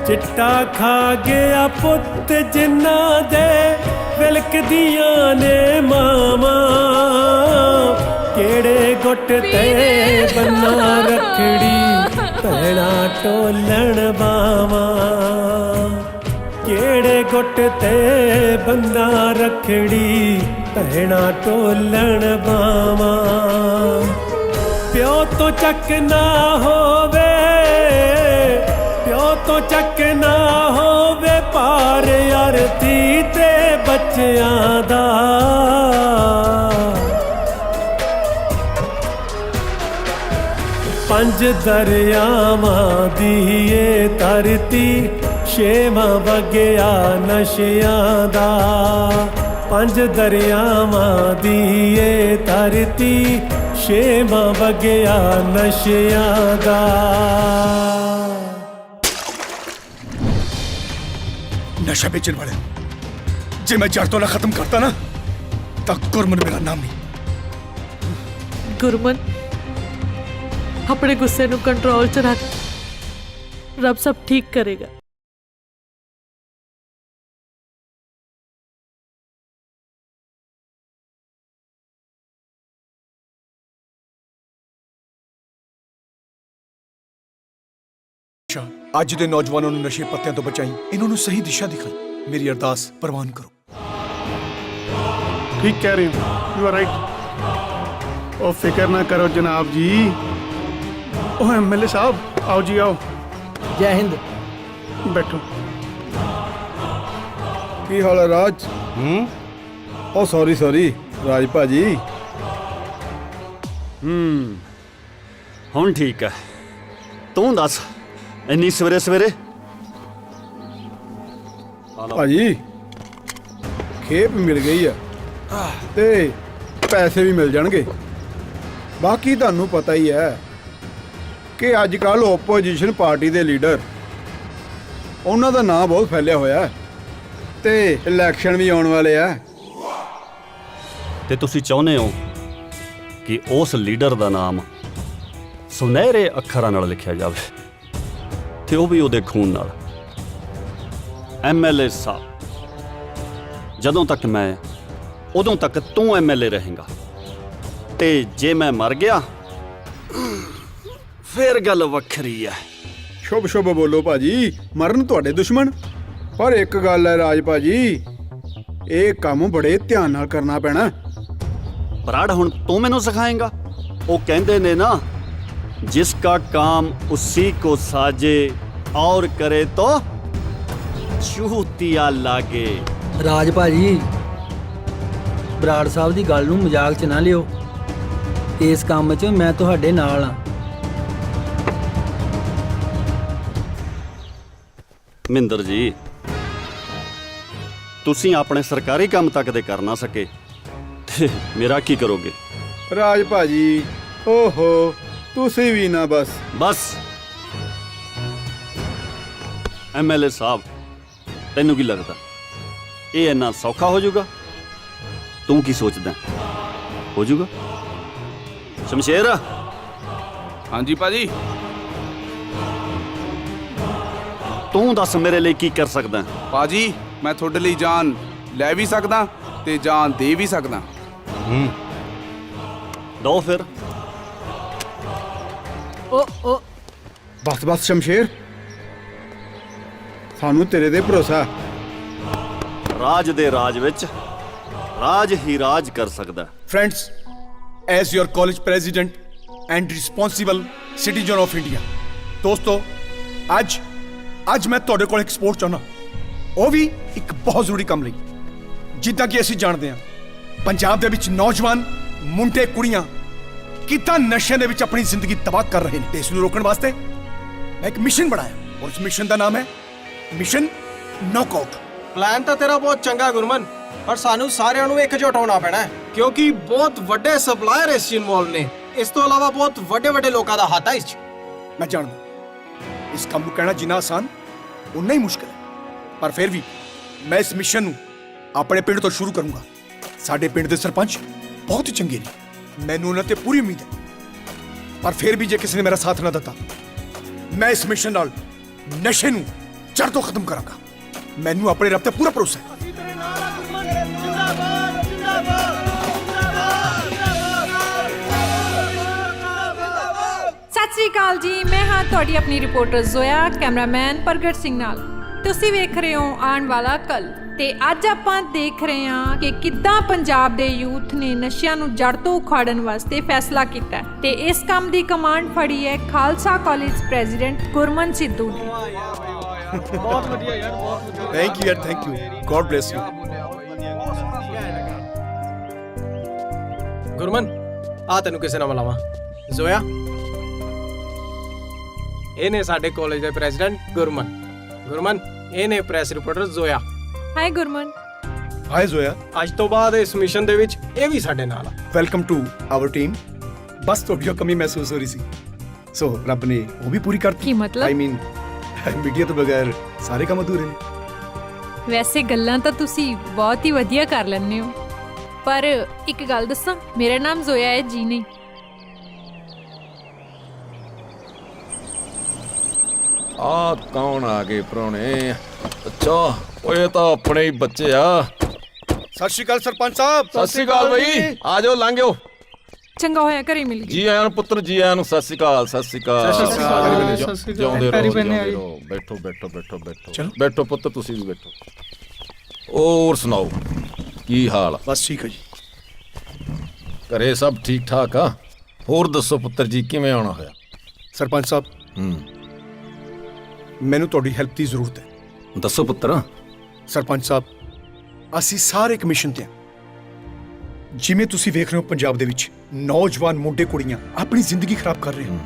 ਚਿੱਟਾ ਖਾ ਗਿਆ ਪੁੱਤ ਜਿਨ੍ਹਾਂ ਦੇ, ਵਿਲਕਦੀਆਂ ਨੇ ਮਾਵਾਂ, ਕਿਹੜੇ ਗੁੱਟ ਤੇ ਬੰਨਾ ਰੱਖੜੀ, ਭੈਣਾ ਟੋਲਣ ਬਾਵਾਂ, ਕਿਹੜੇ ਗੁੱਟ ਤੇ ਬੰਨਾ ਰੱਖੜੀ, ਭੈਣਾ ਟੋਲਣ ਬਾਵਾਂ। ਪਿਓ ਤੋਂ ਚੱਕ ਨਾ ਹੋਵੇ, ਪਿਓ ਤੋਂ ਚੱਕ ਨਾ ਹੋਵੇ, ਭਾਰ ਅਰਥੀ ਤੇ ਬੱਚਿਆਂ ਦਾ। 5 ਦਰਿਆਵਾਂ ਦੀ ਏ ਧਰਤੀ, 6ਵਾਂ ਵਗਿਆ ਨਸ਼ਿਆਂ ਦਾ। 5 ਦਰਿਆਵਾਂ ਦੀ ਏ ਧਰਤੀ, 6ਵਾਂ ਵਗਿਆ ਨਸ਼ਿਆਂ ਦਾ। ਨਸ਼ਾ ਵੇਚਣ ਵਾਲੇ ਜੇ ਮੈਂ ਜੜ ਤੋਂ ਨਾ ਖਤਮ ਕਰਤਾ ਨਾ, ਤਾਂ ਗੁਰਮਨ ਮੇਰਾ ਨਾਮ ਨਹੀਂ। ਗੁਰਮਨ, ਆਪਣੇ ਗੁੱਸੇ ਨੂੰ ਕੰਟਰੋਲ 'ਚ ਰੱਖ, ਰੱਬ ਸਭ ਠੀਕ ਕਰੇਗਾ। ਅੱਜ ਦੇ ਨੌਜਵਾਨਾਂ ਨੂੰ ਨਸ਼ੇ ਪੱਤਿਆਂ ਤੋਂ ਬਚਾਈ, ਇਹਨਾਂ ਨੂੰ ਸਹੀ ਦਿਸ਼ਾ ਦਿਖਾਈ। ਮੇਰੀ ਅਰਦਾਸ ਪ੍ਰਵਾਨ ਕਰੋ। ਠੀਕ ਕਹਿ ਰਹੇ ਹੋ, ਯੂ ਆਰ ਰਾਈਟ। ਉਹ ਫਿਕਰ ਨਾ ਕਰੋ ਜਨਾਬ ਜੀ। ਉਹ ਐਮਐਲਏ ਸਾਹਿਬ, ਆਓ ਜੀ ਆਓ। ਜੈ ਹਿੰਦ। ਬੈਠੋ। ਕੀ ਹਾਲ ਹੈ ਰਾਜ? ਉਹ ਸੌਰੀ ਰਾਜ ਭਾਜੀ। ਹੁਣ ਠੀਕ ਹੈ, ਤੂੰ ਦੱਸ ਇੰਨੀ ਸਵੇਰੇ ਸਵੇਰੇ? ਭਾਜੀ ਖੇਪ ਮਿਲ ਗਈ ਆ ਤੇ ਪੈਸੇ ਵੀ ਮਿਲ ਜਾਣਗੇ। ਬਾਕੀ ਤੁਹਾਨੂੰ ਪਤਾ ਹੀ ਹੈ ਕਿ ਅੱਜ ਕੱਲ ਓਪੋਜੀਸ਼ਨ ਪਾਰਟੀ ਦੇ ਲੀਡਰ, ਉਹਨਾਂ ਦਾ ਨਾਂ ਬਹੁਤ ਫੈਲਿਆ ਹੋਇਆ ਹੈ ਤੇ ਇਲੈਕਸ਼ਨ ਵੀ ਆਉਣ ਵਾਲੇ ਆ। ਤੇ ਤੁਸੀਂ ਚਾਹੁੰਦੇ ਹੋ ਕਿ ਉਸ ਲੀਡਰ ਦਾ ਨਾਮ ਸੁਨਹਿਰੇ ਅੱਖਰਾਂ ਨਾਲ ਲਿਖਿਆ ਜਾਵੇ, ਤੇ ਉਹ ਵੀ ਉਹਦੇ ਖੂਨ ਨਾਲ। ਐਮਐਲਏ ਸਾਹਿਬ, ਜਦੋਂ ਤੱਕ ਮੈਂ ਉਦੋਂ ਤੱਕ ਤੂੰ ਐਮਐਲਏ ਰਹੇਗਾ, ਤੇ ਜੇ ਮੈਂ ਮਰ ਗਿਆ ਫਿਰ ਗੱਲ ਵੱਖਰੀ ਹੈ। ਸ਼ੁਭ ਸ਼ੁਭ ਬੋਲੋ ਭਾਜੀ, ਮਰਨ ਤੁਹਾਡੇ ਦੁਸ਼ਮਣ। ਪਰ ਇੱਕ ਗੱਲ ਹੈ ਰਾਜ ਭਾਜੀ, ਇਹ ਕੰਮ ਬੜੇ ਧਿਆਨ ਨਾਲ ਕਰਨਾ ਪੈਣਾ। ਬਰਾੜ, ਹੁਣ ਤੂੰ ਮੈਨੂੰ ਸਿਖਾਏਂਗਾ? ਉਹ ਕਹਿੰਦੇ ਨੇ ਨਾ, जिसका काम उसी को साजे और करे तो ਚੂਤੀਆ ਲਾਗੇ। ਰਾਜ ਭਾਜੀ, ਬਰਾੜ ਸਾਹਿਬ ਦੀ ਗੱਲ ਨੂੰ ਮਜ਼ਾਕ 'ਚ ਨਾ ਲਿਓ। ਇਸ ਕੰਮ 'ਚ ਮੈਂ ਤੁਹਾਡੇ ਨਾਲ ਹਾਂ। ਮਹਿੰਦਰ ਜੀ, ਤੁਸੀਂ ਆਪਣੇ ਸਰਕਾਰੀ ਕੰਮ ਤੱਕ ਦੇ ਕਰ ਨਾ ਸਕੇ ਤੇ ਮੇਰਾ ਕੀ ਕਰੋਗੇ? ਰਾਜ ਭਾਜੀ, ਓਹੋ ਤੁਸੀਂ ਵੀ ਨਾ ਬਸ ਐਮਐਲਏ ਸਾਹਿਬ, ਤੈਨੂੰ ਕੀ ਲੱਗਦਾ ਇਹ ਇੰਨਾ ਸੌਖਾ ਹੋ ਜਾਊਗਾ? ਤੂੰ ਕੀ ਸੋਚਦਾ? ਹੋ ਜਾਊਗਾ? ਸ਼ਮਸ਼ੇਰ। ਹਾਂਜੀ ਭਾਜੀ। ਤੂੰ ਦੱਸ ਮੇਰੇ ਲਈ ਕੀ ਕਰ ਸਕਦਾ? ਭਾਜੀ, ਮੈਂ ਤੁਹਾਡੇ ਲਈ ਜਾਨ ਲੈ ਵੀ ਸਕਦਾ ਤੇ ਜਾਂ ਦੇ ਵੀ ਸਕਦਾ। ਦੋ ਫਿਰ। ਓ ਬਸ ਸ਼ਮਸ਼ੇਰ, ਸਾਨੂੰ ਤੇਰੇ ਤੇ ਭਰੋਸਾ। ਰਾਜ ਦੇ ਰਾਜ ਵਿੱਚ ਰਾਜ ਹੀ ਰਾਜ ਕਰ ਸਕਦਾ। Friends, as your college president and responsible citizen of India, ਦੋਸਤੋ ਅੱਜ ਮੈਂ ਤੁਹਾਡੇ ਕੋਲ ਇੱਕ ਸਪੋਰਟ ਚਾਹੁੰਦਾ, ਉਹ ਵੀ ਇੱਕ ਬਹੁਤ ਜ਼ਰੂਰੀ ਕੰਮ ਲਈ। ਜਿੱਦਾਂ ਕਿ ਅਸੀਂ ਜਾਣਦੇ ਹਾਂ, ਪੰਜਾਬ ਦੇ ਵਿੱਚ ਨੌਜਵਾਨ ਮੁੰਡੇ ਕੁੜੀਆਂ ਕਿੱਦਾਂ ਨਸ਼ਿਆਂ ਦੇ ਵਿੱਚ ਆਪਣੀ ਜ਼ਿੰਦਗੀ ਤਬਾਹ ਕਰ ਰਹੇ ਨੇ, ਤੇ ਇਸ ਨੂੰ ਰੋਕਣ ਵਾਸਤੇ ਮੈਂ ਇੱਕ ਮਿਸ਼ਨ ਬਣਾਇਆ ਔਰ ਉਸ ਮਿਸ਼ਨ ਦਾ ਨਾਮ ਹੈ ਮਿਸ਼ਨ ਨੌਕਆਊਟ। ਪਲਾਨ ਤਾਂ ਤੇਰਾ ਬਹੁਤ ਚੰਗਾ ਗੁਰਮਨ, ਪਰ ਸਾਨੂੰ ਸਾਰਿਆਂ ਨੂੰ ਇਕਜੁੱਟ ਹੋਣਾ ਪੈਣਾ ਹੈ, ਕਿਉਂਕਿ ਬਹੁਤ ਵੱਡੇ ਸਪਲਾਇਰ ਇਸ 'ਚ ਇਨਵੋਲਵ ਨੇ। ਇਸ ਤੋਂ ਇਲਾਵਾ ਬਹੁਤ ਵੱਡੇ ਲੋਕਾਂ ਦਾ ਹੱਥ ਹੈ ਇਸ 'ਚ। ਮੈਂ ਜਾਣਦਾ ਇਸ ਕੰਮ ਨੂੰ ਕਹਿਣਾ ਜਿੰਨਾ ਆਸਾਨ ਉਨਾ ਹੀ ਮੁਸ਼ਕਲ ਹੈ, ਪਰ ਫਿਰ ਵੀ ਮੈਂ ਇਸ ਮਿਸ਼ਨ ਨੂੰ ਆਪਣੇ ਪਿੰਡ ਤੋਂ ਸ਼ੁਰੂ ਕਰੂੰਗਾ। ਸਾਡੇ ਪਿੰਡ ਦੇ ਸਰਪੰਚ ਬਹੁਤ ਹੀ ਚੰਗੇ ਨੇ, ਮੈਨੂੰ ਉਹਨਾਂ ਤੇ ਪੂਰੀ ਉਮੀਦ ਹੈ। ਪਰ ਫਿਰ ਵੀ ਜੇ ਕਿਸੇ ਨੇ ਮੇਰਾ ਸਾਥ ਨਾ ਦਿੱਤਾ, ਮੈਂ ਇਸ ਮਿਸ਼ਨ ਨਾਲ ਨਸ਼ੇ ਨੂੰ ਜੜ ਤੋਂ ਖਤਮ ਕਰਾਂਗਾ। ਮੈਨੂੰ ਆਪਣੇ ਰੱਬ ਤੇ ਪੂਰਾ ਭਰੋਸਾ ਹੈ। ਸਤਿ ਸ੍ਰੀ ਅਕਾਲ ਜੀ, ਮੈਂ ਹਾਂ ਤੁਹਾਡੀ ਆਪਣੀ ਰਿਪੋਰਟਰ ਜ਼ੋਇਆ, ਕੈਮਰਾਮੈਨ ਪ੍ਰਗਟ ਸਿੰਘ ਨਾਲ। ਤੁਸੀਂ ਵੇਖ ਰਹੇ ਹੋ ਆਉਣ ਵਾਲਾ ਕੱਲ, ਤੇ ਅੱਜ ਆਪਾਂ ਦੇਖ ਰਹੇ ਹਾਂ ਕਿ ਕਿੱਦਾਂ ਪੰਜਾਬ ਦੇ ਯੂਥ ਨੇ ਨਸ਼ਿਆਂ ਨੂੰ ਜੜ ਤੋਂ ਉਖਾੜਨ ਵਾਸਤੇ ਫੈਸਲਾ ਕੀਤਾ ਤੇ ਇਸ ਕੰਮ ਦੀ ਕਮਾਂਡ ਫੜੀ ਹੈ ਖਾਲਸਾ ਕਾਲਜ ਪ੍ਰੈਜ਼ੀਡੈਂਟ ਗੁਰਮਨ ਸਿੱਧੂ ਨੇ। ਬਹੁਤ ਵਧੀਆ ਯਾਰ, ਬਹੁਤ ਵਧੀਆ। ਥੈਂਕ ਯੂ ਯਾਰ, thank you, God bless you. Gurman, ਆ ਤੈਨੂੰ ਕਿਸੇ ਨਾਲ ਮਿਲਾਵਾਂ। ਜ਼ੋਇਆ, ਇਹ ਨੇ ਸਾਡੇ ਕਾਲਜ ਦੇ ਪ੍ਰੈਜ਼ੀਡੈਂਟ ਗੁਰਮਨ, ਇਹ ਨੇ press reporter Zoya. High Gurman. High Zoya. ਅੱਜ ਤੋਂ ਬਾਅਦ ਇਸ ਮਿਸ਼ਨ ਦੇ ਵਿੱਚ ਇਹ ਵੀ ਸਾਡੇ ਨਾਲ ਆ। Welcome to our team. ਬਸ ਤੁਹਾਡੀ ਕਮੀ ਮਹਿਸੂਸ ਹੋ ਰਹੀ ਸੀ, ਸੋ ਰੱਬ ਨੇ ਉਹ ਵੀ ਪੂਰੀ ਕਰਤੀ। ਕੀ ਮਤਲਬ? ਆਈ ਮੀਨ ਮੀਡੀਆ ਤੋਂ ਬਗੈਰ ਸਾਰੇ ਕੰਮ ਅਧੂਰੇ ਨੇ। ਵੈਸੇ ਗੱਲਾਂ ਤਾਂ ਤੁਸੀਂ ਬਹੁਤ ਹੀ ਵਧੀਆ ਕਰ ਲੈਂਦੇ ਹੋ, ਪਰ ਇੱਕ ਗੱਲ ਦੱਸਾਂ, ਮੇਰਾ ਨਾਮ ਜ਼ੋਇਆ ਹੈ ਜੀ ਨਹੀਂ। ਆ ਕੌਣ ਆ ਗਏ ਪ੍ਰਾਹੁਣੇ? ਅੱਛਾ, ਓਏ ਤਾਂ ਆਪਣੇ ਹੀ ਬੱਚੇ ਆ। ਸਤਿ ਸ਼੍ਰੀ ਅਕਾਲ ਸਰਪੰਚ ਸਾਹਿਬ। ਸਤਿ ਸ਼੍ਰੀ ਅਕਾਲ ਬਈ, ਆ ਜਾਓ, ਲੰਘ ਜਾਓ। ਚੰਗਾ ਹੋਇਆ ਘਰੇ ਮਿਲ ਗਈ। ਜੀ ਆਇਆਂ ਨੂੰ ਪੁੱਤਰ, ਜੀ ਆਇਆਂ ਨੂੰ। ਸਤਿ ਸ਼੍ਰੀ ਅਕਾਲ, ਸਤਿ ਸ਼੍ਰੀ ਅਕਾਲ। ਜਿਉਂਦੇ ਰਹੋ, ਜਿਉਂਦੇ ਰਹੋ। ਬੈਠੋ ਬੈਠੋ ਬੈਠੋ ਬੈਠੋ ਬੈਠੋ ਪੁੱਤਰ, ਤੁਸੀਂ ਵੀ ਬੈਠੋ। ਹੋਰ ਸੁਣਾਓ, ਕੀ ਹਾਲ? ਬਸ ਠੀਕ ਹੈ ਜੀ। ਘਰੇ ਸਭ ਠੀਕ ਠਾਕ ਆ? ਹੋਰ ਦੱਸੋ ਪੁੱਤਰ ਜੀ, ਕਿਵੇਂ ਆਉਣਾ ਹੋਇਆ? ਸਰਪੰਚ ਸਾਹਿਬ, ਮੈਨੂੰ ਤੁਹਾਡੀ ਹੈਲਪ ਦੀ ਜ਼ਰੂਰਤ ਹੈ। ਦੱਸੋ ਪੁੱਤਰ। ਸਰਪੰਚ ਸਾਹਿਬ, ਅਸੀਂ ਸਾਰੇ ਇੱਕ ਮਿਸ਼ਨ ਤੇ ਹਾਂ। ਜਿਵੇਂ ਤੁਸੀਂ ਵੇਖ ਰਹੇ ਹੋ, ਪੰਜਾਬ ਦੇ ਵਿੱਚ ਨੌਜਵਾਨ ਮੁੰਡੇ ਕੁੜੀਆਂ ਆਪਣੀ ਜ਼ਿੰਦਗੀ ਖਰਾਬ ਕਰ ਰਹੇ ਹਨ,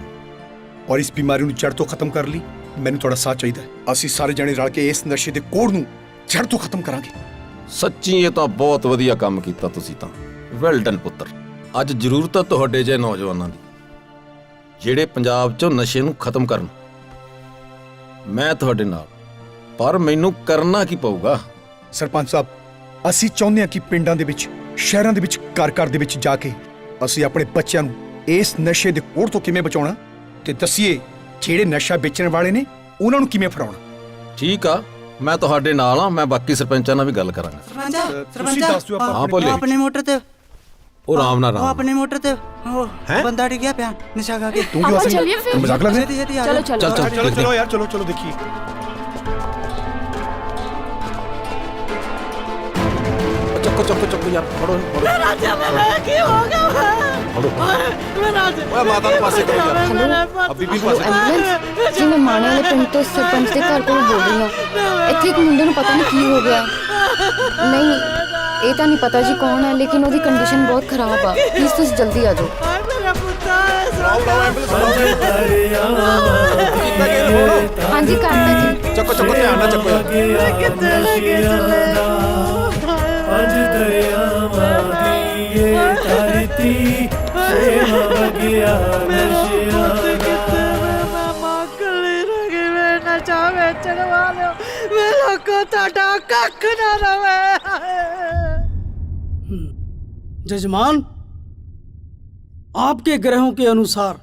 ਔਰ ਇਸ ਬਿਮਾਰੀ ਨੂੰ ਜੜ ਤੋਂ ਖਤਮ ਕਰਨ ਲਈ ਮੈਨੂੰ ਤੁਹਾਡਾ ਸਾਥ ਚਾਹੀਦਾ ਹੈ। ਅਸੀਂ ਸਾਰੇ ਜਣੇ ਰਲ ਕੇ ਇਸ ਨਸ਼ੇ ਦੇ ਕੋੜ ਨੂੰ ਜੜ ਤੋਂ ਖਤਮ ਕਰਾਂਗੇ। ਸੱਚੀ ਇਹ ਤਾਂ ਬਹੁਤ ਵਧੀਆ ਕੰਮ ਕੀਤਾ ਤੁਸੀਂ ਤਾਂ। ਵੈਲ ਡਨ ਪੁੱਤਰ। ਅੱਜ ਜ਼ਰੂਰਤ ਹੈ ਤੁਹਾਡੇ ਜਿਹੇ ਨੌਜਵਾਨਾਂ ਦੀ, ਜਿਹੜੇ ਪੰਜਾਬ 'ਚੋਂ ਨਸ਼ੇ ਨੂੰ ਖਤਮ ਕਰਨ। ਮੈਂ ਤੁਹਾਡੇ ਨਾਲ, ਪਰ ਮੈਨੂੰ ਕਰਨਾ ਕੀ ਪਊਗਾ? ਸਰਪੰਚ ਸਾਹਿਬ, ਅਸੀਂ ਚਾਹੁੰਦੇ ਹਾਂ ਕਿ ਪਿੰਡਾਂ ਦੇ ਵਿੱਚ, ਸ਼ਹਿਰਾਂ ਦੇ ਵਿੱਚ, ਘਰ ਦੇ ਵਿੱਚ ਜਾ ਕੇ ਅਸੀਂ ਆਪਣੇ ਬੱਚਿਆਂ ਨੂੰ ਇਸ ਨਸ਼ੇ ਦੇ ਕੋੜ ਤੋਂ ਕਿਵੇਂ ਬਚਾਉਣਾ, ਤੇ ਦੱਸੀਏ ਜਿਹੜੇ ਨਸ਼ਾ ਵੇਚਣ ਵਾਲੇ ਨੇ ਉਹਨਾਂ ਨੂੰ ਕਿਵੇਂ ਫੜਾਉਣਾ। ਠੀਕ ਆ, ਮੈਂ ਤੁਹਾਡੇ ਨਾਲ ਆ। ਮੈਂ ਬਾਕੀ ਸਰਪੰਚਾਂ ਨਾਲ ਵੀ ਗੱਲ ਕਰਾਂਗਾ। ਤੁਸੀਂ ਦੱਸ ਦਿਓ। ਹਾਂ ਭੋਲੇ, ਆਪਣੇ ਮੋਟਰ ਤੇ ਉਹ ਰਾਮ ਨਾਲ ਉਹ ਰਾਮ। ਆਪਣੇ ਮੋਟਰ ਤੇ ਉਹ ਬੰਦਾ ਡਿੱਗਿਆ ਪਿਆ ਨਸ਼ਾ ਖਾ ਕੇ। ਤੂੰ ਕਿਉਂ ਹੱਸ? ਮਜ਼ਾਕ ਲੱਗ ਰਿਹਾ? ਚਲੋ ਯਾਰ, ਚਲੋ ਦੇਖੀਏ। ਚੱਕੋ ਯਾਰ, ਫੜੋ। ਰਾਜਾ ਮੇਰਾ ਕੀ ਹੋ ਗਿਆ? ਓਏ ਮਾਤਾ ਨੂੰ ਪਾਸੇ ਕਰੋ ਯਾਰ। ਬੀਬੀ ਨੂੰ ਪਾਸੇ ਐਂਬੂਲੈਂਸ ਜੀ, ਮੈਂ ਮਾਣੇ ਵਾਲੇ ਪਿੰਡ ਤੋਂ ਸਰਪੰਚ ਦੇ ਘਰ ਕੋਲ ਬੋਲ ਰਹੀ ਹਾਂ। ਇੱਥੇ ਇੱਕ ਮੁੰਡੇ ਨੂੰ ਪਤਾ ਨਹੀਂ ਕੀ ਹੋ ਗਿਆ। ਨਹੀਂ, ਇਹ ਤਾਂ ਨਹੀਂ ਪਤਾ ਜੀ ਕੌਣ ਹੈ, ਲੇਕਿਨ ਉਹਦੀ ਕੰਡੀਸ਼ਨ ਬਹੁਤ ਖਰਾਬ ਆ। ਪਲੀਜ਼ ਤੁਸੀਂ ਜਲਦੀ ਆ ਜਾਓ। ਹਾਂਜੀ ਕਰਦਾ ਜੀ। ਚੱਕੋ ਧਿਆਨ ਨਾਲ ਚੱਕੋ ਯਾਰ। ਪੰਜ ਦਰਿਆਵਾਂ ਦੀ ਇਹ ਧਰਤੀ ਸੇਵਾ ਬਗਿਆ ਨਸ਼ਿਆਂ ਨਸ਼ਾ ਵੇਚਣ ਵਾਲਿਓ, ਵੇ ਲੋਕੋ ਤੁਹਾਡਾ ਕੱਖ ਨਾ ਰਵੇ। जजमान, आपके ग्रहों के अनुसार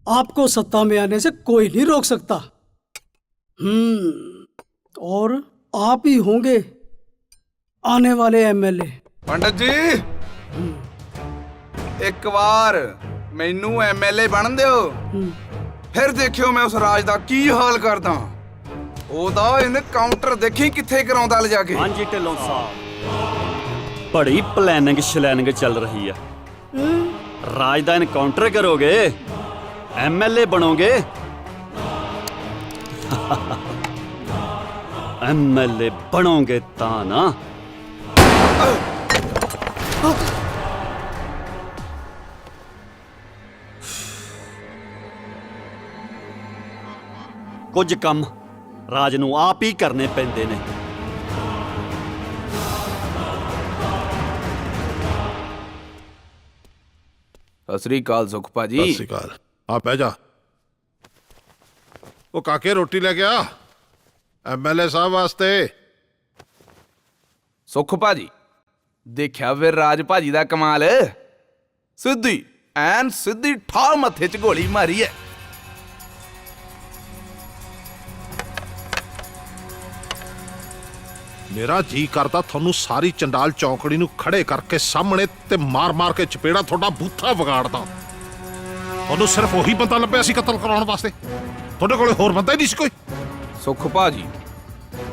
आपको सत्ता में आने से कोई नहीं रोक सकता। और आप ही होंगे आने वाले एमएलए। ਪੰਡਤ ਜੀ ਇੱਕ ਵਾਰ ਮੈਨੂੰ ਐਮਐਲਏ ਬਣ ਦਿਓ, ਫਿਰ ਦੇਖਿਓ ਮੈਂ ਉਸ ਰਾਜ ਦਾ ਕੀ ਹਾਲ ਕਰਦਾ। ਉਹਦਾ ਇਨਕਾਊਂਟਰ ਦੇਖੀ ਕਿੱਥੇ ਕਰਾਉਂਦਾ ਲਿਜਾ ਕੇ। ਹਾਂਜੀ ਢਿੱਲੋਂ ਸਾਹਿਬ, ਬੜੀ ਪਲੈਨਿੰਗ ਸ਼ਲੈਨਿੰਗ ਚੱਲ ਰਹੀ ਆ। ਰਾਜ ਦਾ ਇਨਕਾਊਂਟਰ ਕਰੋਗੇ, ਐਮਐਲਏ ਬਣੋਗੇ। ਐਮਐਲਏ ਬਣੋਗੇ ਤਾਂ ਨਾ। ਕੁਝ ਕੰਮ ਰਾਜ ਨੂੰ ਆਪ ਹੀ ਕਰਨੇ ਪੈਂਦੇ ਨੇ। ਸਤਿ ਸ੍ਰੀ ਅਕਾਲ ਸੁਖ ਭਾਜੀ। ਸਤਿ ਸ਼੍ਰੀ ਅਕਾਲ। ਆ ਬਹਿ ਜਾ। ਉਹ ਕਾਕੇ ਰੋਟੀ ਲੈ ਕੇ ਆ ਐਮਐਲਏ ਸਾਹਿਬ ਵਾਸਤੇ। ਸੁਖ ਭਾਜੀ ਦੇਖਿਆ ਫਿਰ ਰਾਜ ਭਾਜੀ ਦਾ ਕਮਾਲ। ਸਿੱਧੀ ਐਨ ਸਿੱਧੀ ਠਾ ਮੱਥੇ 'ਚ ਗੋਲੀ ਮਾਰੀ ਐ। ਮੇਰਾ ਜੀ ਕਰਦਾ ਤੁਹਾਨੂੰ ਸਾਰੀ ਚੰਡਾਲ ਚੌਕੜੀ ਨੂੰ ਖੜੇ ਕਰਕੇ ਸਾਹਮਣੇ ਤੇ ਮਾਰ-ਮਾਰ ਕੇ ਚਪੇੜਾ ਤੁਹਾਡਾ ਬੂਥਾ ਵਿਗਾੜਦਾ। ਤੁਹਾਨੂੰ ਸਿਰਫ ਉਹੀ ਬੰਦਾ ਲੱਭਿਆ ਸੀ ਕਤਲ ਕਰਾਉਣ ਵਾਸਤੇ, ਤੁਹਾਡੇ ਕੋਲੇ ਹੋਰ ਬੰਦਾ ਹੀ ਨਹੀਂ ਸੀ ਕੋਈ। ਸੁਖ ਭਾਜੀ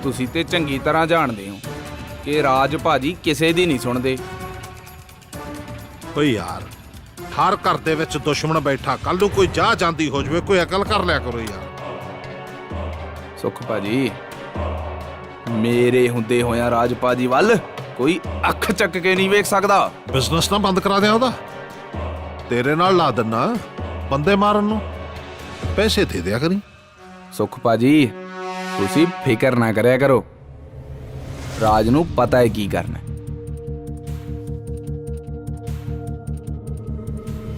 ਤੁਸੀਂ ਤੇ ਚੰਗੀ ਤਰ੍ਹਾਂ ਜਾਣਦੇ ਹੋ ਕਿ ਰਾਜ ਭਾਜੀ ਕਿਸੇ ਦੀ ਨਹੀਂ ਸੁਣਦੇ। ਓਏ ਯਾਰ, ਹਰ ਘਰ ਦੇ ਵਿੱਚ ਦੁਸ਼ਮਣ ਬੈਠਾ, ਕੱਲ ਨੂੰ ਕੋਈ ਜਾ ਜਾਂਦੀ ਹੋ ਜਵੇ, ਕੋਈ ਅਕਲ ਕਰ ਲਿਆ ਕਰੋ ਯਾਰ। ਸੁਖ ਭਾਜੀ ਮੇਰੇ ਹੁੰਦੇ ਹੋਇਆ ਰਾਜ ਭਾਜੀ ਵੱਲ ਕੋਈ ਅੱਖ ਚੱਕ ਕੇ ਨਹੀਂ ਵੇਖ ਸਕਦਾ। ਬਿਜ਼ਨਸ ਨਾ ਬੰਦ ਕਰਾ ਦਿਆਂ ਉਹਦਾ, ਤੇਰੇ ਨਾਲ ਲਾ ਦਿੰਨਾ ਬੰਦੇ ਮਾਰਨ ਨੂੰ, ਪੈਸੇ ਦੇ ਦਿਆ ਕਰੀ। ਸੁਖ ਭਾਜੀ ਤੁਸੀਂ ਫਿਕਰ ਨਾ ਕਰਿਆ ਕਰੋ, ਰਾਜ ਨੂੰ ਪਤਾ ਹੈ ਕੀ ਕਰਨਾ।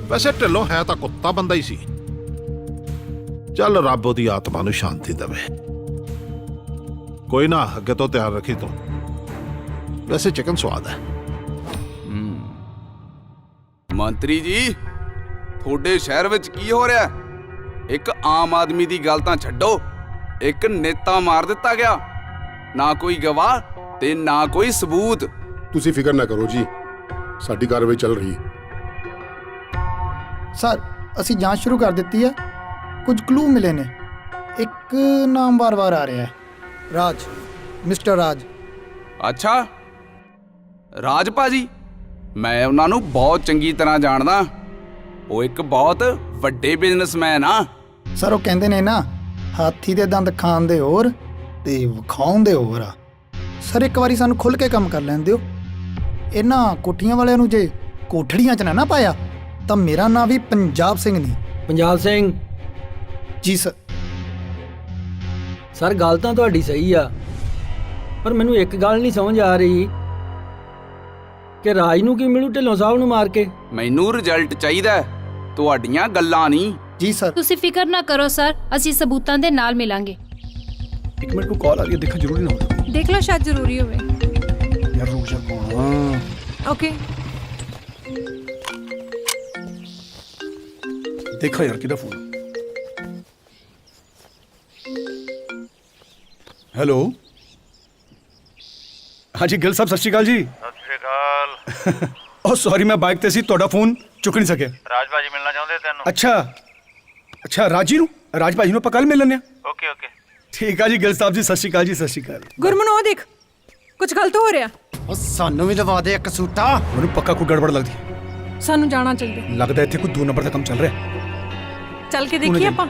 ਵੈਸੇ ਢਿੱਲੋਂ ਹੈ ਤਾਂ ਕੁੱਤਾ ਬੰਦਾ ਹੀ ਸੀ। ਚੱਲ ਰੱਬ ਉਹਦੀ ਆਤਮਾ ਨੂੰ ਸ਼ਾਂਤੀ ਦੇਵੇ। ਕੋਈ ਨਾ, ਅੱਗੇ ਤੋਂ ਧਿਆਨ ਰੱਖੀ ਤੂੰ। ਵੈਸੇ ਚਿਕਨ ਸਵਾਦ ਹੈ। ਮੰਤਰੀ ਜੀ ਤੁਹਾਡੇ ਸ਼ਹਿਰ ਵਿੱਚ ਕੀ ਹੋ ਰਿਹਾ? ਇੱਕ ਆਮ ਆਦਮੀ ਦੀ ਗੱਲ ਤਾਂ ਛੱਡੋ, ਇੱਕ ਨੇਤਾ ਮਾਰ ਦਿੱਤਾ ਗਿਆ, ਨਾ ਕੋਈ ਗਵਾਹ ਤੇ ਨਾ ਕੋਈ ਸਬੂਤ। ਤੁਸੀਂ ਫਿਕਰ ਨਾ ਕਰੋ ਜੀ, ਸਾਡੀ ਕਾਰਵਾਈ ਚੱਲ ਰਹੀ ਹੈ। ਸਰ ਅਸੀਂ ਜਾਂਚ ਸ਼ੁਰੂ ਕਰ ਦਿੱਤੀ ਹੈ, ਕੁਝ ਕਲੂ ਮਿਲੇ ਨੇ। ਇੱਕ ਨਾਮ ਵਾਰ-ਵਾਰ ਆ ਰਿਹਾ ਹੈ, ਰਾਜ, ਮਿਸਟਰ ਰਾਜ। ਅੱਛਾ ਰਾਜ ਭਾਜੀ, ਮੈਂ ਉਹਨਾਂ ਨੂੰ ਬਹੁਤ ਚੰਗੀ ਤਰ੍ਹਾਂ ਜਾਣਦਾ। ਉਹ ਇੱਕ ਬਹੁਤ ਵੱਡੇ ਬਿਜ਼ਨਸਮੈਨ ਆ। ਸਰ ਉਹ ਕਹਿੰਦੇ ਨੇ ਨਾ, ਹਾਥੀ ਦੇ ਦੰਦ ਖਾਣ ਦੇ ਹੋਰ ਤੇ ਵਿਖਾਉਣ ਦੇ ਹੋਰ ਆ। ਸਰ ਇੱਕ ਵਾਰੀ ਸਾਨੂੰ ਖੁੱਲ ਕੇ ਕੰਮ ਕਰ ਲੈਣ ਦਿਓ। ਇਹਨਾਂ ਕੋਠੀਆਂ ਵਾਲਿਆਂ ਨੂੰ ਜੇ ਕੋਠੜੀਆਂ 'ਚ ਨਾ ਪਾਇਆ ਤਾਂ ਮੇਰਾ ਨਾਂ ਵੀ ਪੰਜਾਬ ਸਿੰਘ ਨਹੀਂ। ਪੰਜਾਬ ਸਿੰਘ ਜੀ ਸਰ। ਸਰ ਗੱਲ ਤਾਂ ਤੁਹਾਡੀ ਸਹੀ ਆ, ਪਰ ਮੈਨੂੰ ਇੱਕ ਗੱਲ ਨਹੀਂ ਸਮਝ ਆ ਰਹੀ ਕਿ ਰਾਜ ਨੂੰ ਕੀ ਮਿਲੂ ਢਿੱਲੋਂ ਸਾਹਿਬ ਨੂੰ ਮਾਰ ਕੇ। ਮੈਨੂੰ ਰਿਜ਼ਲਟ ਚਾਹੀਦਾ, ਤੁਹਾਡੀਆਂ ਗੱਲਾਂ ਨਹੀਂ। ਜੀ ਸਰ। ਤੁਸੀਂ ਫਿਕਰ ਨਾ ਕਰੋ ਸਰ, ਅਸੀਂ ਸਬੂਤਾਂ ਦੇ ਨਾਲ ਮਿਲਾਂਗੇ। ਇੱਕ ਮਿੰਟ ਨੂੰ ਕਾਲ ਆ ਰਹੀ ਹੈ, ਦੇਖਾ ਜ਼ਰੂਰੀ ਨਾ ਹੋਵੇ। ਦੇਖ ਲਓ ਸ਼ਾਇਦ ਜ਼ਰੂਰੀ ਹੋਵੇ। ਯਾਰ ਰੁਕ ਜਾ ਕੌਣ? ਓਕੇ ਦੇਖਾ ਯਾਰ ਕਿਹਦਾ ਫੋਨ। ਹੈਲੋ ਹਾਂਜੀ ਗਿੱਲ ਸਾਹਿਬ, ਸਤਿ ਸ਼੍ਰੀ ਅਕਾਲ ਜੀ। ਸਤਿ ਸ਼੍ਰੀ ਅਕਾਲ। ਓ ਸੌਰੀ, ਮੈਂ ਬਾਈਕ ਤੇ ਸੀ, ਤੁਹਾਡਾ ਫੋਨ ਚੁੱਕ ਨਹੀਂ ਸਕਿਆ। ਰਾਜ ਭਾਜੀ ਮਿਲਣਾ ਚਾਹੁੰਦੇ ਤੈਨੂੰ। ਅੱਛਾ ਰਾਜੀ ਨੂੰ, ਰਾਜ ਭਾਜੀ ਨੂੰ ਆਪਾਂ ਕੱਲ ਮਿਲ ਲੈਂਦੇ ਹਾਂ। ਓਕੇ ਓਕੇ ਠੀਕ ਆ ਜੀ ਗਿੱਲ ਸਾਹਿਬ ਜੀ, ਸਤਿ ਸ਼੍ਰੀ ਅਕਾਲ ਜੀ। ਸਤਿ ਸ਼੍ਰੀ ਅਕਾਲ। ਗੁਰਮਨ ਉਹ ਦੇਖ, ਕੁਝ ਗਲਤ ਹੋ ਰਿਹਾ। ਉਹ ਸਾਨੂੰ ਵੀ ਲਵਾ ਦੇ ਇੱਕ ਸੂਟਾ। ਮੈਨੂੰ ਪੱਕਾ ਕੋਈ ਗੜਬੜ ਲੱਗਦੀ। ਸਾਨੂੰ ਜਾਣਾ ਚਾਹੀਦਾ। ਲੱਗਦਾ ਇੱਥੇ ਕੋਈ 2 ਨੰਬਰ ਦਾ ਕੰਮ ਚੱਲ ਰਿਹਾ। ਚੱਲ ਕੇ ਦੇਖੀਏ ਆਪਾਂ।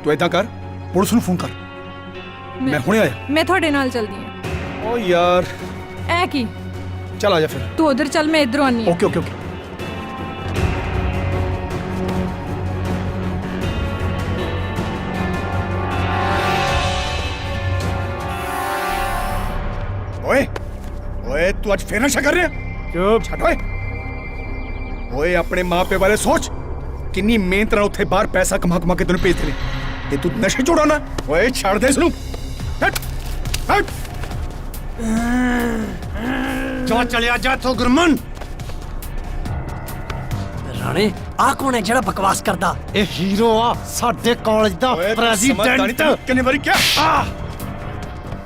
ਤੂੰ ਏਦਾਂ ਕਰ, ਪੁਲਿਸ ਨੂੰ ਫੋਨ ਕਰ, ਮੈਂ ਹੁਣੇ ਆਇਆ। ਮੈਂ ਤੁਹਾਡੇ ਨਾਲ ਚੱਲਦੀ ਹਾਂ। ਓ ਯਾਰ ਐ ਕੀ? ਚੱਲ ਆ ਜਾ ਫਿਰ। ਤੂੰ ਉਧਰ ਚੱਲ, ਮੈਂ ਇਧਰੋਂ ਆਨੀ ਹਾਂ। Okay okay okay. ਓਏ ਓਏ ਤੂੰ ਅੱਜ ਫੇਰ ਨਸ਼ਾ ਕਰ ਰਿਹਾ? ਚੁੱਪ ਛੱਡ ਓਏ। ਓਏ ਆਪਣੇ ਮਾਪੇ ਬਾਰੇ ਸੋਚ, ਕਿੰਨੀ ਮਿਹਨਤ ਨਾਲ ਉੱਥੇ ਬਾਹਰ ਪੈਸਾ ਕਮਾ ਕੇ ਤੈਨੂੰ ਭੇਜਦੇ ਨੇ, ਤੇ ਤੂੰ ਨਸ਼ੇ ਚੋੜਾਣਾ। ਓਏ ਛੱਡ ਦੇ ਇਸ ਨੂੰ। ਹਟ ਹਟ ਜਾ ਚਲਿਆ ਜਾ ਇੱਥੋਂ ਗੁਰਮਨ। ਰਾਣੇ ਆ ਕੌਣ ਹੈ ਜਿਹੜਾ ਬਕਵਾਸ ਕਰਦਾ? ਇਹ ਹੀਰੋ ਆ, ਸਾਡੇ ਕਾਲਜ ਦਾ ਪ੍ਰੈਜ਼ੀਡੈਂਟ। ਕਿੰਨੇ ਵਾਰੀ ਕਿਹਾ?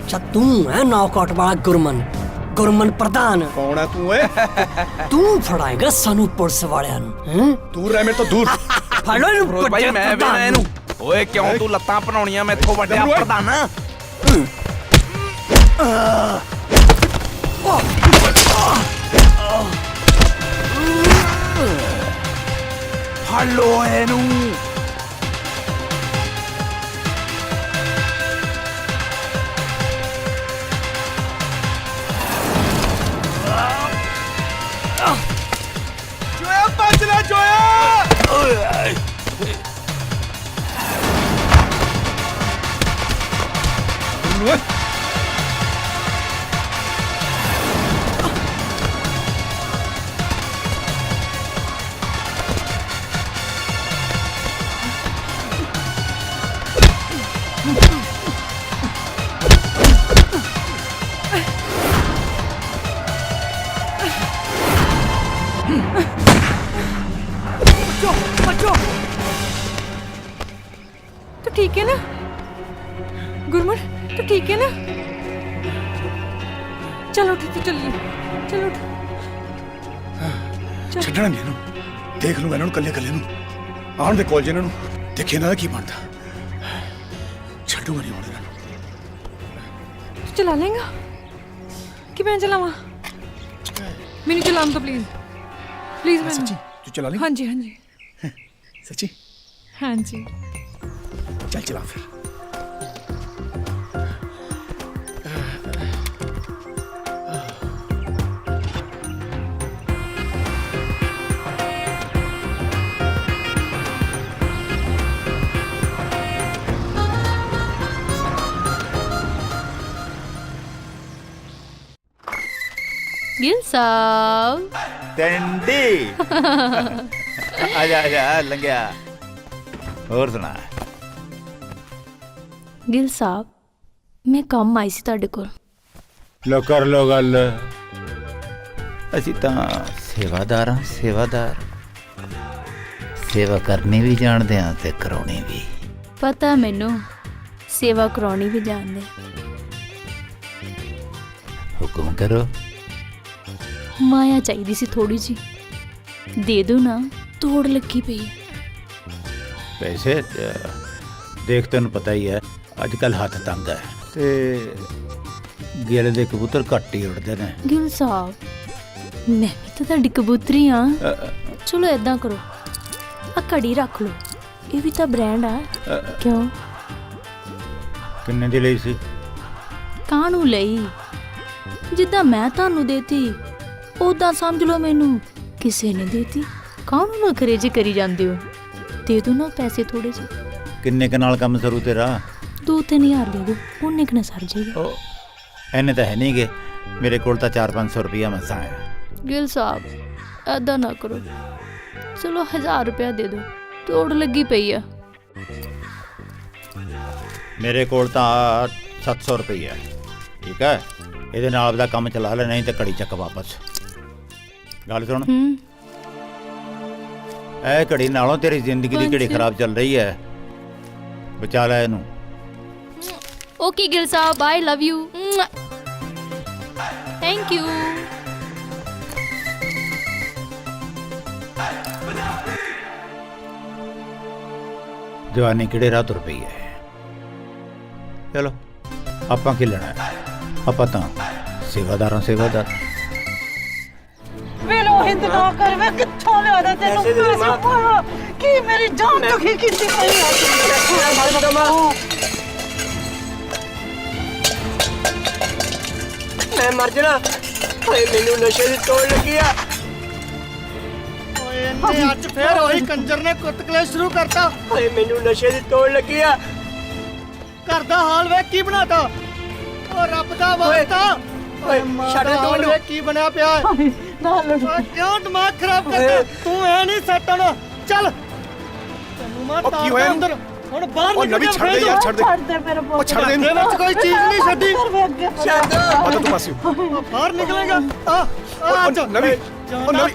ਅੱਛਾ ਤੂੰ ਹੈ ਨੌਕਆਊਟ ਵਾਲਾ ਗੁਰਮਨ। ਗੁਰਮਨ ਪ੍ਰਧਾਨ। ਕੌਣ ਹੈ ਤੂੰ ਓਏ? ਤੂੰ ਫੜਾਏਗਾ ਸਾਨੂੰ ਪੁਲਿਸ ਵਾਲਿਆਂ ਨੂੰ, ਹੈਂ? ਦੂਰ ਰਹਿ ਮੇਰੇ ਤੋਂ ਦੂਰ। ਫੜ ਲੋ ਇਹਨੂੰ ਫਿਰੋਜ਼ ਭਾਈ, ਮੈਂ ਵੇਣਾ ਇਹਨੂੰ। ਓਏ ਕਿਉਂ ਤੂੰ ਲੱਤਾਂ ਭਨਾਉਣੀਆਂ ਮੈਥੋਂ ਵੱਡਿਆ ਪ੍ਰਧਾਨ? ਫੜ ਲੋ ਇਹਨੂੰ। ਜੋਇਆ ਬਚ ਲੈ ਜੋਇਆ। तू ठीक है ना गुरमन? तू ठीक है ना? चलो उठ, चलिए चलो उठ। ਛੱਡਣਾ ਨਹੀਂ ਇਹਨੂੰ। ਦੇਖ ਲੂੰਗਾ ਇਹਨਾਂ ਨੂੰ ਕੱਲੇ ਨੂੰ। ਆਉਣ ਦੇ ਕਾਲਜ ਇਹਨਾਂ ਨੂੰ, ਦੇਖੇ ਇਹਨਾਂ ਦਾ ਕੀ ਬਣਦਾ। ਛੱਡੂਗਾ ਨਹੀਂ ਹੁਣ ਇਹਨਾਂ ਨੂੰ। तू चला लेगा कि मैं चलावा? मैंने चलान तो प्लीज प्लीज। मैं सच्ची तू चला ले? हाँ जी हाँ जी सच्ची? हाँ जी। चल चला फिर। गिल साहब। ਟੰਡੀ ਆ ਜਾ ਲੰਘਿਆ। ਹੋਰ ਸੁਣਾ। गिल साहब, मैं काम आई सी ਤੁਹਾਡੇ ਕੋਲ। ਲੋ ਕਰ ਲੋ ਗੱਲ। ਅਸੀਂ ਤਾਂ ਸੇਵਾਦਾਰ ਹਾਂ, ਸੇਵਾਦਾਰ। ਸੇਵਾ ਕਰਨੀ ਵੀ ਜਾਣਦੇ ਹਾਂ ਤੇ ਕਰਾਉਣੀ ਵੀ। ਪਤਾ ਮੈਨੂੰ, ਸੇਵਾ ਕਰਾਉਣੀ ਵੀ ਜਾਣਦੇ। ਹੁਕਮ ਕਰੋ। ਮਾਇਆ ਚਾਹੀਦੀ ਸੀ ਥੋੜੀ ਜੀ, ਦੇ ਦੋ ਨਾ, ਤੋੜ ਲੱਗੀ ਪਈ ਹੈ। ਪੈਸੇ ਦੇਖ ਤੈਨੂੰ ਪਤਾ ਹੀ ਹੈ ਅੱਜ ਕੱਲ ਹੱਥ ਤੰਗ ਹੈ ਤੇ ਗਿੱਲ ਦੇ ਕਬੂਤਰ ਘੱਟ ਹੀ ਉੜਦੇ ਨੇ। ਗਿਲ ਸਾਹਿਬ, ਮੈਂ ਵੀ ਤਾਂ ਤੁਹਾਡੀ ਕਬੂਤਰੀ ਹਾਂ। ਚਲੋ ਏਦਾਂ ਕਰੋ, ਆ ਘੜੀ ਰੱਖ ਲਓ, ਇਹ ਵੀ ਤਾਂ ਬ੍ਰਾਂਡ ਆ। ਕਿਉਂ? ਕਿੰਨੇ ਦੀ ਲਈ ਸੀ? ਕਾਹਨੂੰ ਲਈ? ਜਿੱਦਾਂ ਮੈਂ ਤੁਹਾਨੂੰ ਦੇਤੀ ਉਦਾਂ ਸਮਝ ਲਓ ਮੈਨੂੰ ਕਿਸੇ ਨੇ ਦੇਤੀ। ਕਾਹਨੂੰ ਨਖਰੇ ਜੇ ਕਰੀ ਜਾਂਦੇ ਹੋ? ਦੇ ਦੋ ਨਾ ਪੈਸੇ ਥੋੜੇ ਜਿਹੇ। ਕਿੰਨੇ ਕ ਨਾਲ ਕੰਮ ਸਰੂ ਤੇਰਾ? 2-3 ਹਜ਼ਾਰ ਦੇ ਦੋ, ਉਹਨੇ ਕਿੰਨਾ ਸਰ ਜਾਏਗਾ। ਐਨੇ ਤਾਂ ਹੈ ਨਹੀਂਗੇ ਮੇਰੇ ਕੋਲ ਤਾਂ 400-500 ਰੁਪਇਆ ਮਸਾਂ ਹੈ। ਗਿਲ ਸਾਹਿਬ, ਐਦਾਂ ਨਾ ਕਰੋ। ਚਲੋ 1000 ਰੁਪਇਆ ਦੇ ਦਿਓ, ਤੋੜ ਲੱਗੀ ਪਈ ਆ। ਮੇਰੇ ਕੋਲ ਤਾਂ 700 ਰੁਪਇਆ। ਠੀਕ ਹੈ, ਇਹਦੇ ਨਾਲ ਆਪਦਾ ਕੰਮ ਚਲਾ ਲੈ, ਨਹੀਂ ਤਾਂ ਘੜੀ ਚੱਕ ਵਾਪਸ। ਗੱਲ ਸੁਣ, ਇਹ ਘੜੀ ਨਾਲੋਂ ਤੇਰੀ ਜ਼ਿੰਦਗੀ ਦੀ ਘੜੀ ਖਰਾਬ ਚੱਲ ਰਹੀ ਹੈ, ਬਚਾ ਲੈ ਇਹਨੂੰ। Okay Gill Sahib, I love you. Thank you. ਜਵਾਨੀ ਕਿਹੜੇ ਰਾਹ ਤੁਰ ਪਈ ਹੈ। ਚਲੋ ਆਪਾਂ ਕੀ ਲੈਣਾ ਹੈ, ਆਪਾਂ ਤਾਂ ਸੇਵਾਦਾਰਾਂ ਸੇਵਾਦਾਰ। ਵੇ ਲੋ ਹਿੰਦ ਨਾ ਕਰ, ਵੇ ਕਿੱਥੋਂ ਲਿਆਦਾ ਤੈਨੂੰ ਪੈਸੇ ਪਾਇਆ ਕੀ ਮੇਰੀ ਜਾਨ ਦੁਖੀ ਕੀਤੀ ਪਈ ਮੈਂ ਮਰ ਜਾਣਾ। ਓਏ ਮੈਨੂੰ ਨਸ਼ੇ ਦੀ ਤੋੜ ਲੱਗੀ ਆ। ਓਏ ਇਹਨੇ ਅੱਜ ਫੇਰ ਉਹੀ ਕੰਜਰ ਨੇ ਕੁੱਤਕਲੇ ਸ਼ੁਰੂ ਕਰਤਾ। ਓਏ ਮੈਨੂੰ ਨਸ਼ੇ ਦੀ ਤੋੜ ਲੱਗੀ ਆ। ਘਰ ਦਾ ਹਾਲ ਵੇਖ ਕੀ ਬਣਾਤਾ। ਓ ਰੱਬ ਦਾ ਵਾਸਤਾ। ਓਏ ਛੱਡ ਤੂੰ ਮੈਨੂੰ। ਕੀ ਬਣਿਆ ਪਿਆ ਹੈ? ਕਿਉਂ ਦਿਮਾਗ ਖਰਾਬ ਕਰਦਾ? ਤੂੰ ਐ ਨਹੀਂ ਸੈੱਟ ਹੋਣਾ। ਚੱਲ ਤੈਨੂੰ ਮੈਂ ਕੀ ਹੋਇਆ ਅੰਦਰ ਹੁਣ ਬਾਹਰ ਉਹ ਨਵੀਂ ਛੱਡ ਦੇ ਯਾਰ, ਛੱਡ ਦੇ। ਉਹ ਛੱਡ ਦੇ ਇਹਨੂੰ। ਇਹਦੇ ਵਿੱਚ ਕੋਈ ਚੀਜ਼ ਨਹੀਂ ਛੱਡੀ। ਛੱਡ। ਆ ਤੂੰ ਪਾਸਿਓ। ਬਾਹਰ ਨਿਕਲੇਗਾ। ਆ ਨਵੀਂ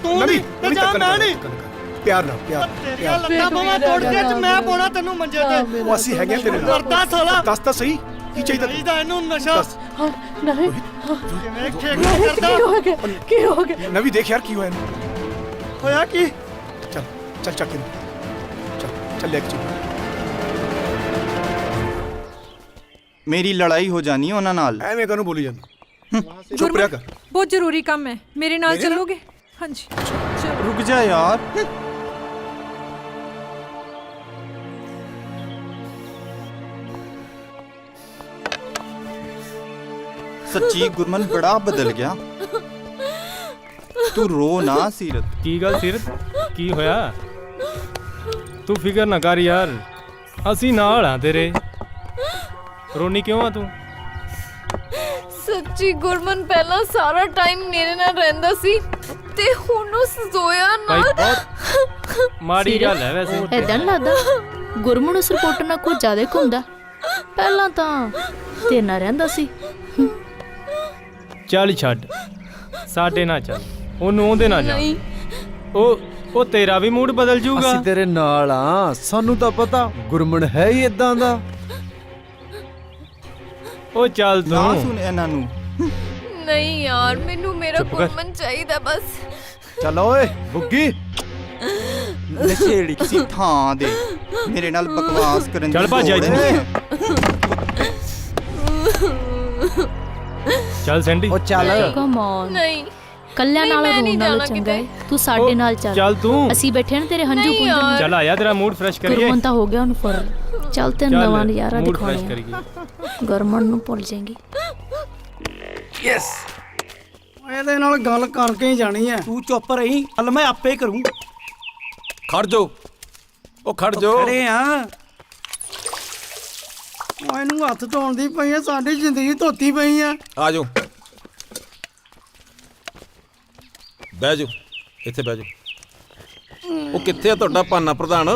ਤੂੰ ਨਹੀਂ ਤੇ ਜਾ ਮੈਂ ਨਹੀਂ। ਪਿਆਰ ਨਾਲ ਪਿਆਰ। ਤੇਰੀਆਂ ਲੱਤਾਂ ਬਾਹਾਂ ਤੋੜ ਕੇ ਤੇ ਮੈਂ ਪਾਉਣਾ ਤੈਨੂੰ ਮੰਜੇ ਤੇ। ਉਹ ਅਸੀਂ ਹੈਗੇ ਤੇਰੇ ਨਾਲ। ਮਰਦਾ ਸਾਲਾ। ਦੱਸ ਤਾਂ ਸਹੀ ਕੀ ਚਾਹੀਦਾ ਚਾਹੀਦਾ ਇਹਨੂੰ ਨਸ਼ਾ। नहीं की हो गया नवी देख यार की हुआ है ਹੋਇਆ ਕੀ चल चल चल चल चल लेके चल ਮੇਰੀ ਲੜਾਈ ਹੋ ਜਾਣੀ ਹੈ ਉਹਨਾਂ ਨਾਲ ਐਵੇਂ ਕਾਹਨੂੰ ਬੋਲੀ ਜਾਂਦਾ ਚੁੱਪ ਰਿਹਾ ਕਰ ਬਹੁਤ ਜ਼ਰੂਰੀ ਕੰਮ ਹੈ ਮੇਰੇ ਨਾਲ ਚੱਲੋਗੇ ਹਾਂਜੀ ਰੁਕ ਜਾ ਯਾਰ ਸੱਚੀ ਗੁਰਮਨ ਬੜਾ ਬਦਲ ਗਿਆ ਤੂੰ ਰੋ ਨਾ ਸੀਰਤ ਕੀ ਗੱਲ ਸੀਰਤ ਕੀ ਹੋਇਆ ਤੂੰ ਫਿਕਰ ਨਾ ਕਰ ਯਾਰ ਅਸੀਂ ਨਾਲ ਆ ਤੇਰੇ ਰੋਣੀ ਕਿਉਂ ਆ ਤੂੰ ਸੱਚੀ ਗੁਰਮਨ ਪਹਿਲਾਂ ਸਾਰਾ ਟਾਈਮ ਮੇਰੇ ਨਾਲ ਰਹਿੰਦਾ ਸੀ ਤੇ ਹੁਣ ਉਸ ਜ਼ੋਇਆ ਭਾਈ ਨਾਲ ਬਹੁਤ ਮਾੜੀ ਗੱਲ ਹੈ ਵੈਸੇ ਏਦਾਂ ਨੀ ਲੱਗਦਾ ਗੁਰਮਨ ਉਸ ਰਿਪੋਰਟਰ ਨਾਲ ਕੁਝ ਜ਼ਿਆਦਾ ਘੁੰਮਦਾ ਪਹਿਲਾਂ ਤਾਂ ਤੇਰੇ ਨਾਲ ਰਹਿੰਦਾ ਸੀ ਚੱਲ ਛੱਡ ਸਾਡੇ ਨਾਲ ਚੱਲ ਉਹਨੂੰ ਉਹਦੇ ਨਾਲ ਜਾ ਨਹੀਂ ਉਹ ਤੇਰਾ ਵੀ ਮੂਡ ਬਦਲ ਜਾਊਗਾ ਅਸੀਂ ਤੇਰੇ ਨਾਲ ਆ ਸਾਨੂੰ ਤਾਂ ਪਤਾ ਗੁਰਮਨ ਹੈ ਹੀ ਇਦਾਂ ਦਾ ਉਹ ਚੱਲ ਨਾ ਤੂੰ ਸੁਣ ਇਹਨਾਂ ਨੂੰ ਨਹੀਂ ਯਾਰ ਮੈਨੂੰ ਮੇਰਾ ਚੁੱਪ ਕਰ। ਗੁਰਮਨ ਚਾਹੀਦਾ ਬਸ ਚੱਲ ਓਏ ਬੁੱਗੀ ਨਸ਼ੇੜੀ ਕਿਸੇ ਥਾਂ ਦੇ ਮੇਰੇ ਨਾਲ ਬਕਵਾਸ ਕਰਨ ਚੱਲ ਭੱਜ ਲੋੜ ਇੱਥੋਂ। ਨਹੀਂ। ਚੱਲ ਸੈਂਡੀ ਉਹ ਚੱਲ ਕਮ ਔਨ ਨਹੀਂ ਕੱਲਿਆਂ ਨਾਲ ਮੈਂ ਨਹੀਂ ਰੋਣ ਨਾਲੋਂ ਜਾਣਾ ਚੰਗਾ ਹੈ ਕਿਤੇ। ਤੂੰ ਸਾਡੇ ਨਾਲ ਚੱਲ ਚੱਲ ਤੂੰ ਅਸੀਂ ਬੈਠੇ ਨਾ ਤੇਰੇ ਹੰਝੂ ਨਹੀਂ ਪੁੰਝਣ ਯਾਰ। ਚੱਲ ਆਇਆ ਤੇਰਾ ਮੂਡ ਫਰੈਸ਼ ਕਰੀਏ ਗੁਰਮਨ ਤਾਂ ਹੋ ਗਿਆ ਉਹਨੂੰ ਫੁਰ ਚੱਲ ਤੇ ਚੱਲ, ਨਵਾਂ ਨਜ਼ਾਰਾ ਮੂਡ ਫਰੈਸ਼ ਦਿਖਾਉਣਾ ਕਰੀਏ ਗੁਰਮਨ ਨੂੰ ਭੁੱਲ ਜਾਏਗੀ ਇਹਦੇ ਨਾਲ ਗੱਲ ਕਰਕੇ ਹੀ ਜਾਣੀ ਹੈ ਤੂੰ ਚੁੱਪ ਰਹੀ ਹਲ ਮੈਂ ਆਪੇ ਕਰੂੰ ਖੜ ਜੋ ਉਹ ਖੜ ਜੋ ਖੜੇ ਆ ਉਹ ਇਹਨੂੰ ਹੱਥ ਧੋਣ ਦੀ ਪਈ ਆ ਸਾਡੀ ਜ਼ਿੰਦਗੀ ਧੋਤੀ ਪਈ ਆ ਆ ਜਾਓ ਬਹਿ ਜਾਓ ਇੱਥੇ ਬਹਿ ਜਾਓ ਉਹ ਕਿੱਥੇ ਆ ਤੁਹਾਡਾ ਪਾਨਾ ਪ੍ਰਧਾਨ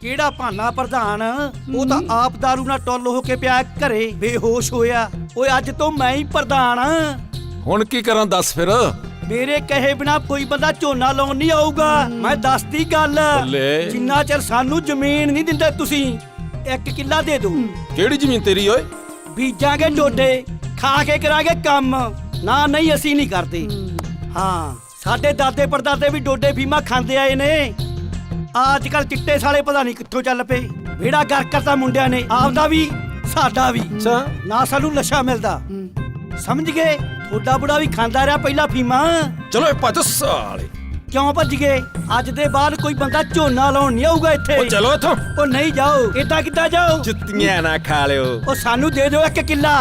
ਕਿਹੜਾ ਭਾਨਾ ਪ੍ਰਧਾਨ ਉਹ ਤਾਂ ਆਪ ਦਾਰੂ ਨਾਲ ਟੁੱਲ ਹੋ ਕੇ ਪਿਆ ਘਰੇ ਬੇਹੋਸ਼ ਹੋਇਆ ਓਏ ਅੱਜ ਤੋਂ ਮੈਂ ਹੀ ਪ੍ਰਧਾਨ ਆ ਹੁਣ ਕੀ ਕਰਾਂ ਦੱਸ ਫਿਰ ਮੇਰੇ ਕਹੇ ਬਿਨਾ ਕੋਈ ਬੰਦਾ ਝੋਨਾ ਲਾਉਣ ਨਹੀਂ ਆਊਗਾ ਮੈਂ ਦੱਸਦੀ ਗੱਲ ਬੱਲੇ। ਜਿੰਨਾ ਚਿਰ ਸਾਨੂੰ ਜ਼ਮੀਨ ਨਹੀਂ ਦਿੰਦੇ ਤੁਸੀਂ 1 ਕਿੱਲਾ ਦੇ ਦਿਓ ਕਿਹੜੀ ਜ਼ਮੀਨ ਤੇਰੀ ਓਏ ਬੀਜਾਂਗੇ ਡੋਡੇ ਖਾ ਕੇ ਕਰਾਂਗੇ ਕੰਮ ਨਾ ਨਹੀਂ ਅਸੀਂ ਨਹੀਂ ਕਰਦੇ ਹਾਂ ਸਾਡੇ ਦਾਦੇ ਪੜਦਾਦੇ ਵੀ ਡੋਡੇ ਫੀਮਾ ਖਾਂਦੇ ਆਏ ਨੇ ਅੱਜ ਕੱਲ ਚਿੱਟੇ ਸਾਲੇ ਪਤਾ ਨਹੀਂ ਕਿੱਥੋਂ ਚੱਲ ਪਏ ਵਿਹੜਾ ਗਰ ਕਰਤਾ ਮੁੰਡਿਆਂ ਨੇ ਆਪਦਾ ਵੀ ਸਾਡਾ ਵੀ ਨਾ ਸਾਨੂੰ ਨਸ਼ਾ ਮਿਲਦਾ ਸਮਝ ਗਏ ਤੁਹਾਡਾ ਬੁੜਾ ਵੀ ਖਾਂਦਾ ਰਿਹਾ ਪਹਿਲਾਂ ਫੀਮਾ ਚਲੋ ਇਹ ਭੱਜ ਸਾਲੇ ਕਿਉਂ ਭੱਜ ਗਏ ਅੱਜ ਦੇ ਬਾਅਦ ਕੋਈ ਬੰਦਾ ਝੋਨਾ ਲਾਉਣ ਨਹੀਂ ਆਊਗਾ ਇੱਥੇ ਉਹ ਚਲੋ ਇੱਥੋਂ ਉਹ ਨਹੀਂ ਜਾਓ ਏਦਾਂ ਕਿੱਦਾਂ ਜਾਓ ਜੁੱਤੀਆਂ ਨਾ ਖਾ ਲਿਓ ਉਹ ਸਾਨੂੰ ਦੇ ਦਿਓ 1 ਕਿੱਲਾ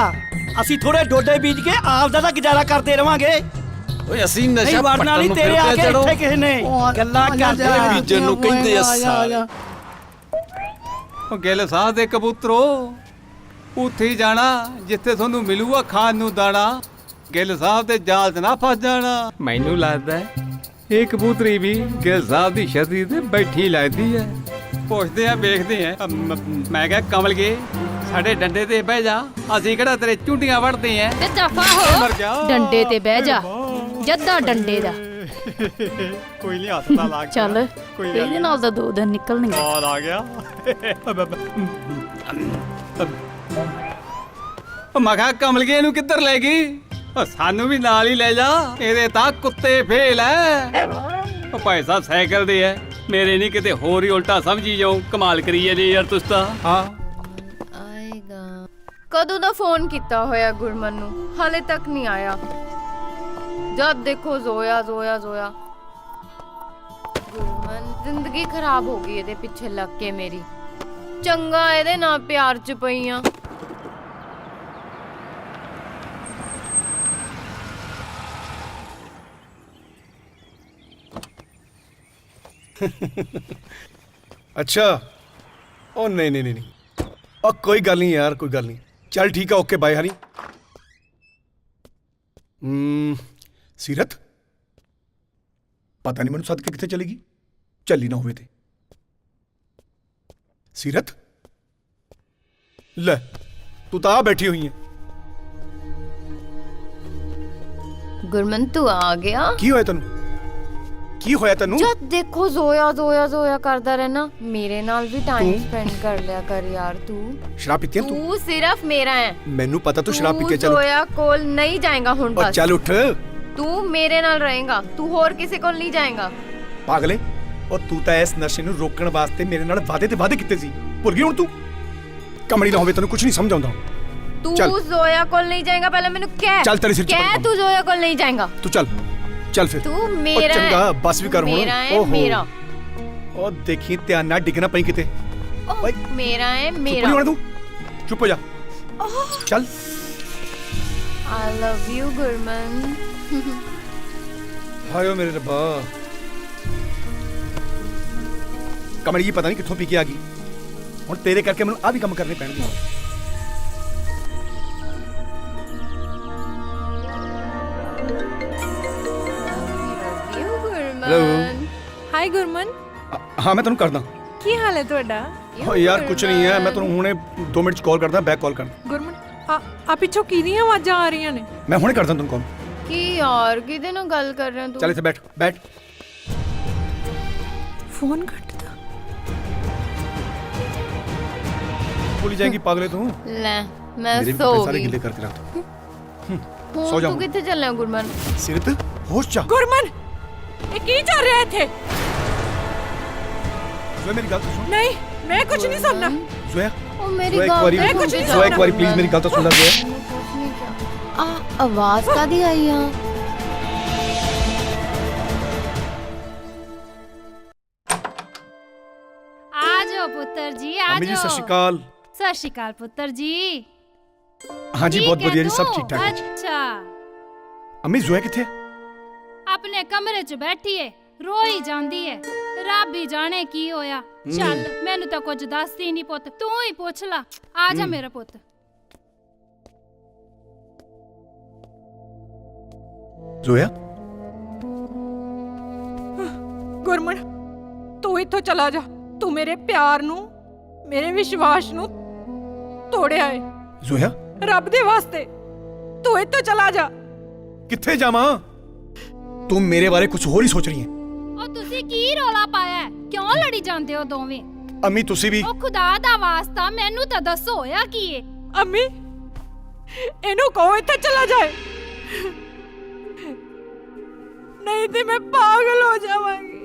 ਅਸੀਂ ਥੋੜੇ ਡੋਡੇ ਬੀਜ ਕੇ ਆਪਦਾ ਤਾਂ ਗੁਜ਼ਾਰਾ ਕਰਦੇ ਰਵਾਂਗੇ ਓਏ ਅਸੀਂ ਨਹੀਂ ਨਸ਼ਾ ਵੜਨਾ ਪੱਟਣ ਨਹੀਂ ਨੂੰ ਤੇਰੇ ਆ ਫਿਰਦੇ ਕੇ ਚੜੋ ਇੱਥੇ ਕਿਸੇ ਨੇ ਗੱਲਾਂ ਕਰਦੇ ਆ ਬੀਜਣ ਨੂੰ ਕਹਿੰਦੇ ਆ ਸਾਲੇ ਉਹ ਗਿੱਲ ਸਾਹਿਬ ਦੇ ਕਬੂਤਰੋ ਉੱਥੇ ਹੀ ਜਾਣਾ ਜਿੱਥੇ ਤੁਹਾਨੂੰ ਮਿਲੂਗਾ ਖਾਣ ਨੂੰ ਦਾਣਾ ਗਿੱਲ ਸਾਹਿਬ ਦੇ ਜਾਲ 'ਚ ਨਾ ਫਸ ਜਾਣਾ ਮੈਨੂੰ ਲੱਗਦਾ ਇਹ ਕਬੂਤਰੀ ਵੀ ਗਿੱਲ ਸਾਹਿਬ ਦੀ ਛਤਰੀ ਤੇ ਬੈਠੀ ਲੱਗਦੀ ਹੈ ਪੁੱਛਦੇ ਆ ਵੇਖਦੇ ਆ ਮੈਂ ਕਿਹਾ ਕਮਲ ਕੇ ਸਾਡੇ ਡੰਡੇ ਤੇ ਬਹਿ ਜਾ ਅਸੀਂ ਕਿਹੜਾ ਤੇਰੇ ਝੁੰਡੀਆਂ ਵੜਦੇ ਆ ਤੇ ਦਫਾ ਮਰ ਜਾ। ਹੋ ਡੰਡੇ ਤੇ ਬਹਿ ਜਾ ਜੱਦਾ ਡੰਡੇ ਦਾ ਕੋਈ ਨਹੀਂ ਹੱਥ ਤਾਂ ਲਾ ਚੱਲ ਇਹਦੇ ਨਾਲ ਤਾਂ 2 ਦਿਨ ਨਿਕਲਣਗੇ ਬਾਲ ਆ ਗਿਆ ਮੈਂ ਕਿਹਾ ਕਮਲ ਕੇ ਇਹਨੂੰ ਕਿੱਧਰ ਲੈ ਗਈ ਉਹ ਸਾਨੂੰ ਵੀ ਨਾਲ ਹੀ ਲੈ ਜਾ ਇਹਦੇ ਤਾਂ ਕੁੱਤੇ ਫੇਲ ਐ ਉਹ ਭਾਈ ਸਾਹਿਬ ਸਾਈਕਲ ਦੇ ਐ ਮੇਰੇ ਨਹੀਂ ਕਿਤੇ ਹੋਰ ਹੀ ਉਲਟਾ ਸਮਝੀ ਜਾਓ ਕਮਾਲ ਕਰੀ ਜਾਂਦੇ ਯਾਰ ਤੁਸੀਂ ਤਾਂ ਹਾਂ ਆਏਗਾ ਕਦੋਂ ਦਾ ਫੋਨ ਕੀਤਾ ਹੋਇਆ ਗੁਰਮਨ ਨੂੰ ਹਾਲੇ ਤੱਕ ਨਹੀਂ ਆਇਆ ਜਦ ਦੇਖੋ ਜ਼ੋਇਆ ਜ਼ੋਇਆ ਜ਼ੋਇਆ ਗੁਰਮਨ ਜ਼ਿੰਦਗੀ ਖਰਾਬ ਹੋ ਗਈ ਇਹਦੇ ਪਿੱਛੇ ਲੱਗ ਕੇ ਮੇਰੀ ਚੰਗਾ ਇਹਦੇ ਨਾਲ ਪਿਆਰ ਚ ਪਈਆਂ अच्छा ओ नहीं नहीं नहीं नहीं और कोई गल नहीं यार कोई गल नहीं चल ठीक है ओके बाय हनी सीरत पता नहीं मैनू सद के कितने चलेगी चली ना होवे ते सीरत ले तू तो आ बैठी हुई है गुरमन तू आ गया की होया तेनू ਕੀ ਹੋਇਆ ਤੈਨੂੰ? ਜਦ ਦੇਖੋ ਜ਼ੋਇਆ ਜ਼ੋਇਆ ਜ਼ੋਇਆ ਕਰਦਾ ਰਹਿਣਾ, ਮੇਰੇ ਨਾਲ ਵੀ ਟਾਈਮ ਤੂੰ? ਸਪੈਂਡ ਕਰ ਲਿਆ ਕਰ ਯਾਰ ਤੂੰ। ਸ਼ਰਾਬ ਪੀਤੀ ਹੈ ਤੂੰ? ਤੂੰ ਸਿਰਫ ਮੇਰਾ ਹੈ। ਮੈਨੂੰ ਪਤਾ ਤੂੰ ਸ਼ਰਾਬ ਪੀ ਕੇ ਚੱਲ। ਜ਼ੋਇਆ ਕੋਲ ਨਹੀਂ ਜਾਏਗਾ ਹੁਣ और ਬਸ। चल उठ ਤੂੰ ਮੇਰੇ ਨਾਲ ਰਹੇਗਾ, ਤੂੰ ਹੋਰ ਕਿਸੇ ਕੋਲ ਨਹੀਂ ਜਾਏਗਾ। ਪਾਗਲੇ, और तू ਤਾਂ ਇਸ ਨਸ਼ੇ ਨੂੰ ਰੋਕਣ ਵਾਸਤੇ ਮੇਰੇ ਨਾਲ ਵਾਅਦੇ ਤੇ ਵਾਅਦੇ ਕੀਤੇ ਸੀ, ਭੁੱਲ ਗਈ ਹੁਣ ਤੂੰ? ਕਮਲੀ ਨਾ ਹੋਵੇ ਤੈਨੂੰ ਕੁਝ ਨਹੀਂ ਸਮਝ ਆਉਂਦਾ। ਤੂੰ ਚੱਲ। ਜ਼ੋਇਆ ਕੋਲ ਨਹੀਂ ਜਾਏਗਾ, ਪਹਿਲੇ ਮੈਨੂੰ ਕਹਿ। ਚੱਲ ਤੇਰੇ ਸਿਰ 'ਚ ਕਹਿ ਪੱਕਾ। ਤੂੰ ਜ਼ੋਇਆ ਕੋਲ ਨਹੀਂ ਜਾਏਗਾ। ਤੂੰ ਚੱਲ ਚੱਲ ਫਿਰ। ਤੂੰ ਮੇਰਾ ਉਹ ਚੰਗਾ ਹੈ। ਬਸ ਵੀ ਕਰ ਹੁਣ। ਮੇਰਾ ਹੈ ਮੇਰਾ। ਉਹ ਦੇਖੀ ਧਿਆਨ ਨਾਲ ਡਿੱਗਣਾ ਪਈ ਕਿਤੇ। ਓਏ ਮੇਰਾ ਹੈ ਚੁੱਪ ਮੇਰਾ। ਨਹੀਂ ਹੋਣਾ ਤੂੰ, ਚੁੱਪ ਹੋ ਜਾ। ਚੱਲ। I love you Gurman. ਹਾਏ ਓ ਮੇਰੇ ਰੱਬਾ, ਕਮਲੀ ਜੀ ਪਤਾ ਨਹੀਂ ਕਿੱਥੋਂ ਪੀ ਕੇ ਆ ਗਈ। ਹੁਣ ਤੇਰੇ ਕਰਕੇ ਮੈਨੂੰ ਆ ਵੀ ਕੰਮ ਕਰਨੇ ਪੈਣਗੇ। ਗੁਰਮਨ। ਹਾਈ ਗੁਰਮਨ। ਹਾਂ ਮੈਂ ਤੈਨੂੰ ਕਰਦਾ। ਕੀ ਹਾਲ ਹੈ ਤੁਹਾਡਾ? ਓ ਯਾਰ ਕੁਝ ਨਹੀਂ ਹੈ, ਮੈਂ ਤੈਨੂੰ ਹੁਣੇ 2 ਮਿੰਟ 'ਚ ਕਾਲ ਕਰਦਾ, ਬੈਕ ਕਾਲ ਕਰ। ਗੁਰਮਨ ਆ ਪਿੱਛੋਂ ਕਿਹਦੀਆਂ ਆਵਾਜ਼ਾਂ ਆ ਰਹੀਆਂ ਨੇ? ਮੈਂ ਹੁਣੇ ਕਰਦਾ ਤੈਨੂੰ ਕਾਲ। ਕੀ ਯਾਰ ਕਿਹਦੇ ਨਾਲ ਗੱਲ ਕਰ ਰਿਹਾ ਤੂੰ? ਚੱਲ ਇੱਥੇ ਬੈਠ ਬੈਠ। ਫੋਨ ਕੱਟਦਾ। ਭੁੱਲ ਜਾਏਗੀ ਪਾਗਲੇ ਤੂੰ। ਲੈ ਮੈਂ ਮੇਰੇ ਵੀ ਸੋ ਕੱਪੜੇ ਸਾਰੇ ਗਈ। ਗਿੱਲੇ ਕਰਕੇ ਰੱਖ। ਹੁਣ ਸੋ ਜਾ। ਤੂੰ ਕਿੱਥੇ ਚੱਲਿਆ ਗੁਰਮਨ? ਸਿਰਤ ਹੋਸ਼ ਜਾ। ਗੁਰਮਨ ਇਹ ਕੀ ਚੱਲ ਰਿਹਾ ਇੱਥੇ? ਜ਼ੋਇਆ ਮੇਰੀ ਗੱਲ ਤਾਂ ਸੁਣ। ਨਹੀਂ ਮੈਂ ਕੁਝ ਨਹੀਂ ਸੁਣਨਾ। ਜ਼ੋਇਆ ਉਹ ਮੇਰੀ ਜ਼ੋਇਆ, ਇੱਕ ਗੱਲ ਵਾਰੀ ਮੈਂ ਕੁਝ ਨਹੀਂ ਜ਼ੋਇਆ, ਇੱਕ ਵਾਰੀ ਪਲੀਜ਼ ਮੇਰੀ ਗੱਲ ਤਾਂ ਸੁਣ ਲੈ ਜ਼ੋਇਆ। ਆ ਆਵਾਜ਼ ਕਾਦੀ ਆਈ ਆ? ਆ ਜਾਓ ਪੁੱਤਰ ਜੀ, ਆ ਅਮੀ ਜੀ ਸਤਿ ਜਾਓ। ਸ਼੍ਰੀ ਅਕਾਲ। ਸਤਿ ਸ਼੍ਰੀ ਅਕਾਲ ਪੁੱਤਰ ਜੀ। ਹਾਂਜੀ ਠੀਕ ਬਹੁਤ ਹੈ ਵਧੀਆ ਜੀ, ਸਭ ਤੂੰ? ਠੀਕ ਠਾਕ ਹੈ ਜੀ। ਅੱਛਾ, ਅਮੀ ਜ਼ੋਇਆ ਕਿੱਥੇ? ਆਪਣੇ ਕਮਰੇ 'ਚ ਬੈਠੀ ਏ, ਰੋਈ ਜਾਂਦੀ ਏ। ਰੱਬ ਹੀ ਜਾਣੇ ਕੀ ਹੋਇਆ। ਚੱਲ ਮੈਨੂੰ ਤਾਂ ਕੁਝ ਦੱਸਦੀ ਨਹੀਂ ਪੁੱਤ, ਤੂੰ ਹੀ ਪੁੱਛ ਲਾ। ਆ ਜਾ ਮੇਰਾ ਪੁੱਤ। ਜ਼ੋਇਆ ਗੁਰਮਨ ਤੂੰ ਇੱਥੋਂ ਚਲਾ ਜਾ। ਤੂੰ ਮੇਰੇ ਪਿਆਰ ਨੂੰ, ਮੇਰੇ ਵਿਸ਼ਵਾਸ ਨੂੰ ਤੋੜਿਆ ਏ। ਜ਼ੋਇਆ ਰੱਬ ਦੇ ਵਾਸਤੇ ਤੂੰ ਇੱਥੋਂ ਚਲਾ ਜਾ। ਕਿੱਥੇ ਜਾਵਾਂ? ਤੂੰ ਮੇਰੇ ਬਾਰੇ ਕੁਝ ਹੋਰ ਹੀ ਸੋਚ ਰਹੀ ਹੈ। ਉਹ ਤੁਸੀਂ ਕੀ ਰੌਲਾ ਪਾਇਆ ਹੈ? ਕਿਉਂ ਲੜੀ ਜਾਂਦੇ ਹੋ ਦੋਵੇਂ? ਅਮੀ ਤੁਸੀਂ ਵੀ। ਉਹ ਖੁਦਾ ਦਾ ਵਾਸਤਾ ਮੈਨੂੰ ਤਾਂ ਦੱਸੋ ਹੋਇਆ ਕੀ ਏ? ਅੰਮੀ ਇਹਨੂੰ ਕਹੋ ਇੱਥੇ ਚਲਾ ਜਾਏ, ਨਹੀਂ ਤੇ ਮੈਂ ਪਾਗਲ ਹੋ ਜਾਵਾਂਗੀ।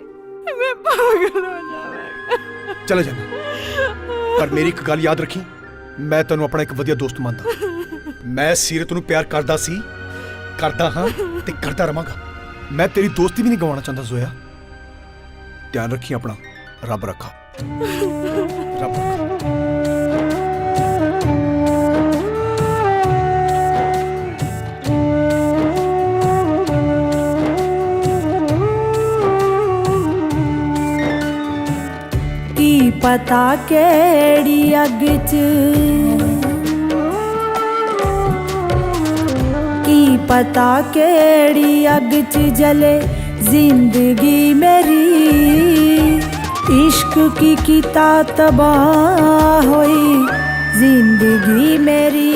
ਮੈਂ ਪਾਗਲ ਹੋ ਜਾਵਾਂਗੀ। ਚਲੇ ਜਾਣਾ, ਪਰ ਮੇਰੀ ਇੱਕ ਗੱਲ ਯਾਦ ਰੱਖੀ, ਮੈਂ ਤੈਨੂੰ ਆਪਣਾ ਇੱਕ ਵਧੀਆ ਦੋਸਤ ਮੰਨਦਾ। ਮੈਂ ਸੀਰਤ ਨੂੰ ਪਿਆਰ ਕਰਦਾ ਸੀ, ਕਰਦਾ ਹਾਂ ਤੇ ਕਰਦਾ ਰਵਾਂਗਾ। ਮੈਂ ਤੇਰੀ ਦੋਸਤੀ ਵੀ ਨਹੀਂ ਗਵਾਉਣਾ ਚਾਹੁੰਦਾ ਜ਼ੋਇਆ। ਧਿਆਨ ਰੱਖੀ ਆਪਣਾ, ਰੱਬ ਰੱਖਾ। ਰੱਬ ਰੱਖਾ। ਕੀ ਪਤਾ ਕਿਹੜੀ ਅੱਗ 'ਚ, ਕੀ ਪਤਾ ਕਿਹੜੀ ਅੱਗ 'ਚ ਜਲੇ ਜ਼ਿੰਦਗੀ ਮੇਰੀ। इश्क की किता तबाह होई जिंदगी मेरी,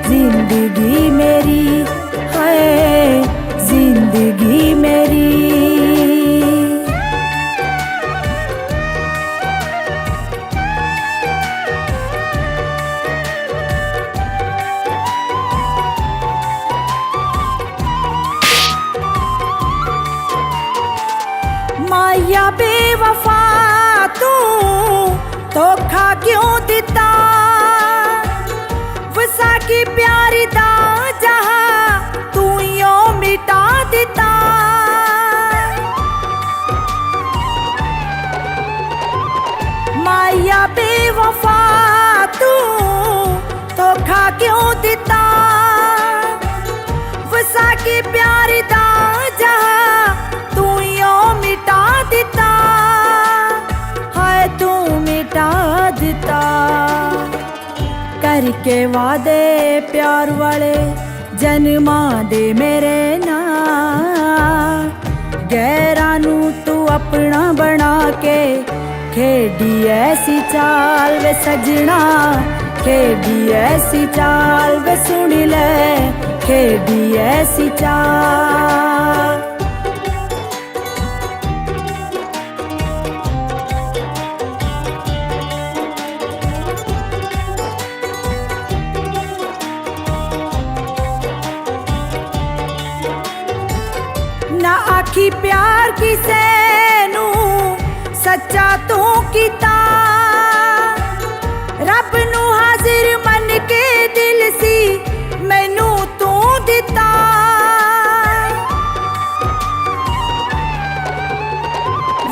जिंदगी मेरी हाय जिंदगी मेरी। माया बेवफा तू धोखा क्यों दिता, वसा की प्यारी दा जहां तू यो मिटा दिता। माया बेवफा तू धोखा क्यों दिता, वसा की प्यारी दा जहां तू यो मिटा दिता। हाय तू मिटा दिता, करके वादे प्यार वाले जन्मा दे मेरे नाल। गैरां नू तू अपना बना के खेडी ऐसी चाल वे सजना, खेडी ऐसी चाल वे सुन ले, खेडी ऐसी चाल। ਆਖੀ ਪਿਆਰ ਕਿਸੇ ਨੂੰ ਸੱਚਾ ਤੂੰ ਕੀਤਾ ਰੱਬ ਨੂੰ ਹਾਜ਼ਰ ਮੰਨ ਕੇ ਦਿਲ ਸੀ ਮੈਨੂੰ ਤੂੰ ਦਿੱਤਾ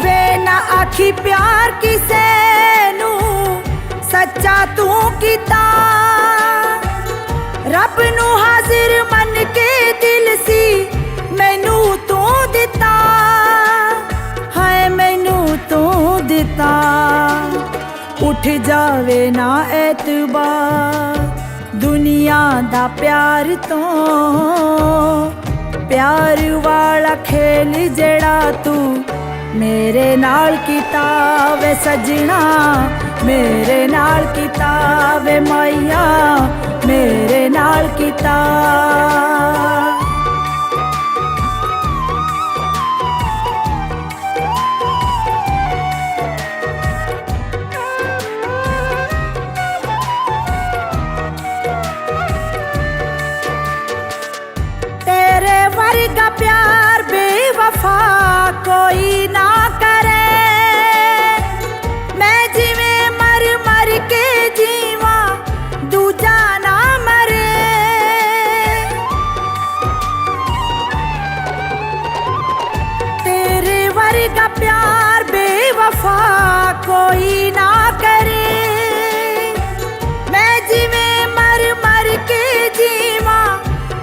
ਵੇ ਨਾ ਆਖੀ ਪਿਆਰ ਕਿਸੇ ਨੂੰ ਸੱਚਾ ਤੂੰ ਕੀਤਾ ਰੱਬ ਨੂੰ ਹਾਜ਼ਰ ਮੰਨ ਕੇ ਦਿਲ ਸੀ ਮੈਨੂੰ ਤੂੰ ਦਿੱਤਾ ਹਾਏ ਮੈਨੂੰ ਤੂੰ ਦਿੱਤਾ ਉੱਠ ਜਾਵੇ ਨਾ ਐਤਬਾਰ ਦੁਨੀਆ ਦਾ ਪਿਆਰ ਤੋਂ ਪਿਆਰ ਵਾਲਾ ਖੇਲ ਜਿਹੜਾ ਤੂੰ ਮੇਰੇ ਨਾਲ ਕੀਤਾ ਵੇ ਸਜਣਾ ਮੇਰੇ ਨਾਲ ਕੀਤਾ ਵੇ ਮਾਇਆ ਮੇਰੇ ਨਾਲ ਕੀਤਾ ਤੇਰੇ ਵਰਗਾ ਪਿਆਰ ਬੇਵਫਾ ਕੋਈ ਨਾ ਕਰੇ ਮੈਂ ਜਿਵੇਂ ਮਰ ਮਰ ਕੇ ਜੀਵਾਂ ਦੂਜਾ ਨਾ ਮਰੇ ਤੇਰੇ ਵਰਗਾ ਪਿਆਰ ਬੇਵਫਾ ਕੋਈ ਨਾ ਕਰੇ ਮੈਂ ਜਿਵੇਂ ਮਰ ਮਰ ਕੇ ਜੀਵਾਂ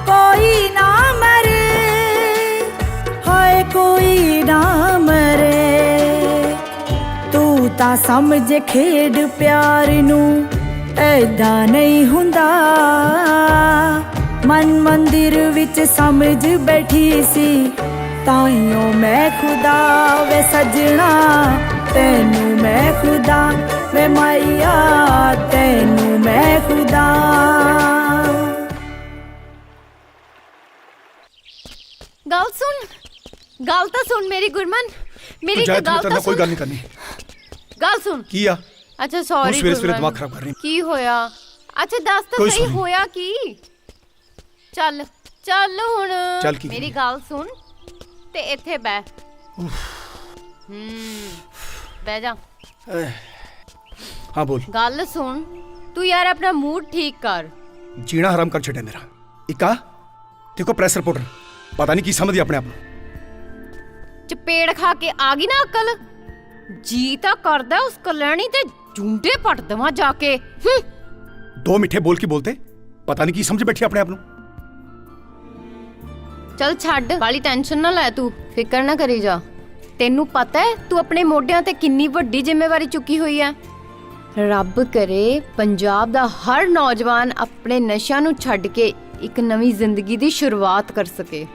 ਕੋਈ ਨਾ ਮਰੇ ਹਾਏ ਕੋਈ ਨਾ ਮਰੇ ਤੂੰ ਤਾਂ ਸਮਝ ਖੇਡ ਪਿਆਰ ਨੂੰ ਐਦਾਂ ਨਹੀਂ ਹੁੰਦਾ ਮਨ ਮੰਦਿਰ ਵਿੱਚ ਸਮਝ ਬੈਠੀ ਸੀ ਤਾਈਓ ਮੈਂ ਖੁਦਾ ਵੇ ਸਜਣਾ ਤੈਨੂੰ ਮੈਂ ਖੁਦਾ ਵੇ ਮਾਇਆ ਤੈਨੂੰ ਮੈਂ ਖੁਦਾ ਗੱਲ ਤਾਂ ਸੁਣ ਮੇਰੀ ਗੁਰਮਨ ਮੇਰੀ ਤੂੰ ਗੱਲ ਤਾਂ ਕੋਈ ਸੁਣ ਗੱਲ ਨਹੀਂ ਕਰਨੀ ਗੱਲ ਸੁਣ ਕੀ ਆ ਅੱਛਾ ਸੌਰੀ ਸਵੇਰੇ ਦਿਮਾਗ ਖਰਾਬ ਕਰ ਰਹੀ ਕੀ ਹੋਇਆ ਅੱਛਾ ਦੱਸ ਤਾਂ ਕੋਈ ਸਹੀ sorry ਹੋਇਆ ਕੀ ਚੱਲ ਹੁਣ ਚੱਲ ਕੀ ਮੇਰੀ ਗੱਲ ਸੁਣ ਤੇ ਇੱਥੇ ਬਹਿ ਬਹਿ ਜਾ ਹਾਂ ਬੋਲ ਗੱਲ ਸੁਣ ਤੂੰ ਯਾਰ ਆਪਣਾ ਮੂਡ ਠੀਕ ਕਰ ਜੀਣਾ ਹਰਾਮ ਕਰ ਛੱਡਿਆ ਮੇਰਾ ਇੱਕਾ ਦੇਖੋ ਪ੍ਰੈਸ ਰਿਪੋਰਟਰ ਪਤਾ ਨਹੀਂ ਕੀ ਸਮਝਦੀ ਆਪਣੇ ਆਪ ਨੂੰ ਚਪੇੜ ਖਾ ਕੇ ਆ ਗਈ ਨਾ ਅਕਲ ਜੀ ਤਾਂ ਕਰਦਾ ਉਸ ਕਲਿਆਣੀ ਤੇ ਜੁੰਡੇ ਪੱਟ ਦੇਵਾਂ ਜਾ ਕੇ ਦੋ ਮਿੱਠੇ ਬੋਲ ਕੇ ਬੋਲਤੇ ਪਤਾ ਨਹੀਂ ਕੀ ਸਮਝ ਬੈਠੀ ਆਪਣੇ ਆਪ ਨੂੰ ਚੱਲ ਛੱਡ ਵਾਲੀ ਟੈਨਸ਼ਨ ਨਾ ਲੈ ਤੂੰ ਫਿਕਰ ਨਾ ਕਰੀ ਜਾ ਤੈਨੂੰ ਪਤਾ ਹੈ ਤੂੰ ਆਪਣੇ ਮੋਢਿਆਂ ਤੇ ਕਿੰਨੀ ਵੱਡੀ ਜ਼ਿੰਮੇਵਾਰੀ ਚੁੱਕੀ ਹੋਈ ਹੈ ਰੱਬ ਕਰੇ ਪੰਜਾਬ ਦਾ ਹਰ ਨੌਜਵਾਨ ਆਪਣੇ ਨਸ਼ਿਆਂ ਨੂੰ ਛੱਡ ਕੇ ਇੱਕ ਨਵੀਂ ਜ਼ਿੰਦਗੀ ਦੀ ਸ਼ੁਰੂਆਤ ਕਰ ਸਕੇ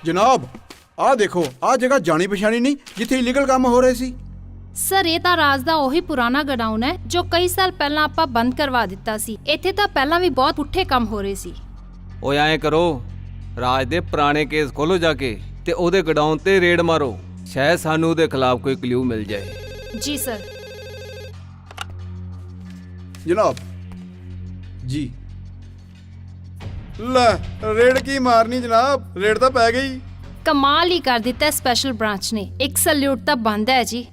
ਜਨਾਬ ਆਹ ਦੇਖੋ ਆਹ ਜਗ੍ਹਾ ਜਾਣੀ ਪਛਾਣੀ ਨਹੀਂ ਜਿੱਥੇ ਇਲੀਗਲ ਕੰਮ ਹੋ ਰਹੇ ਸੀ ਸਰ ਇਹ ਤਾਂ ਰਾਜ ਦਾ ਉਹੀ ਪੁਰਾਣਾ ਗਡਾਊਨ ਹੈ ਜੋ ਕਈ ਸਾਲ ਪਹਿਲਾਂ ਆਪਾਂ ਬੰਦ ਕਰਵਾ ਦਿੱਤਾ ਸੀ ਇੱਥੇ ਤਾਂ ਪਹਿਲਾਂ ਵੀ ਬਹੁਤ ਪੁੱਠੇ ਕੰਮ ਹੋ ਰਹੇ ਸੀ ਓਏ ਐਂ ਕਰੋ ਰਾਜ ਦੇ ਪੁਰਾਣੇ ਕੇਸ ਖੋਲੋ ਜਾ ਕੇ ਤੇ ਉਹਦੇ ਗਡਾਊਨ ਤੇ ਰੇਡ ਮਾਰੋ ਸ਼ਾਇਦ ਸਾਨੂੰ ਉਹਦੇ ਖਿਲਾਫ ਕੋਈ ਕਲੂ ਮਿਲ ਜਾਏ ਜੀ ਸਰ ਜਨਾਬ ਜੀ ਲੈ ਰੇਡ ਕੀ ਮਾਰਨੀ ਜਨਾਬ ਰੇਡ ਤਾਂ ਪੈ ਗਈ ਕਮਾਲ ਹੀ ਕਰ ਦਿੱਤਾ ਸਪੈਸ਼ਲ ਬ੍ਰਾਂਚ ਨੇ ਇੱਕ ਸੈਲੂਟ ਤਾਂ ਬੰਦ ਹੈ ਜੀ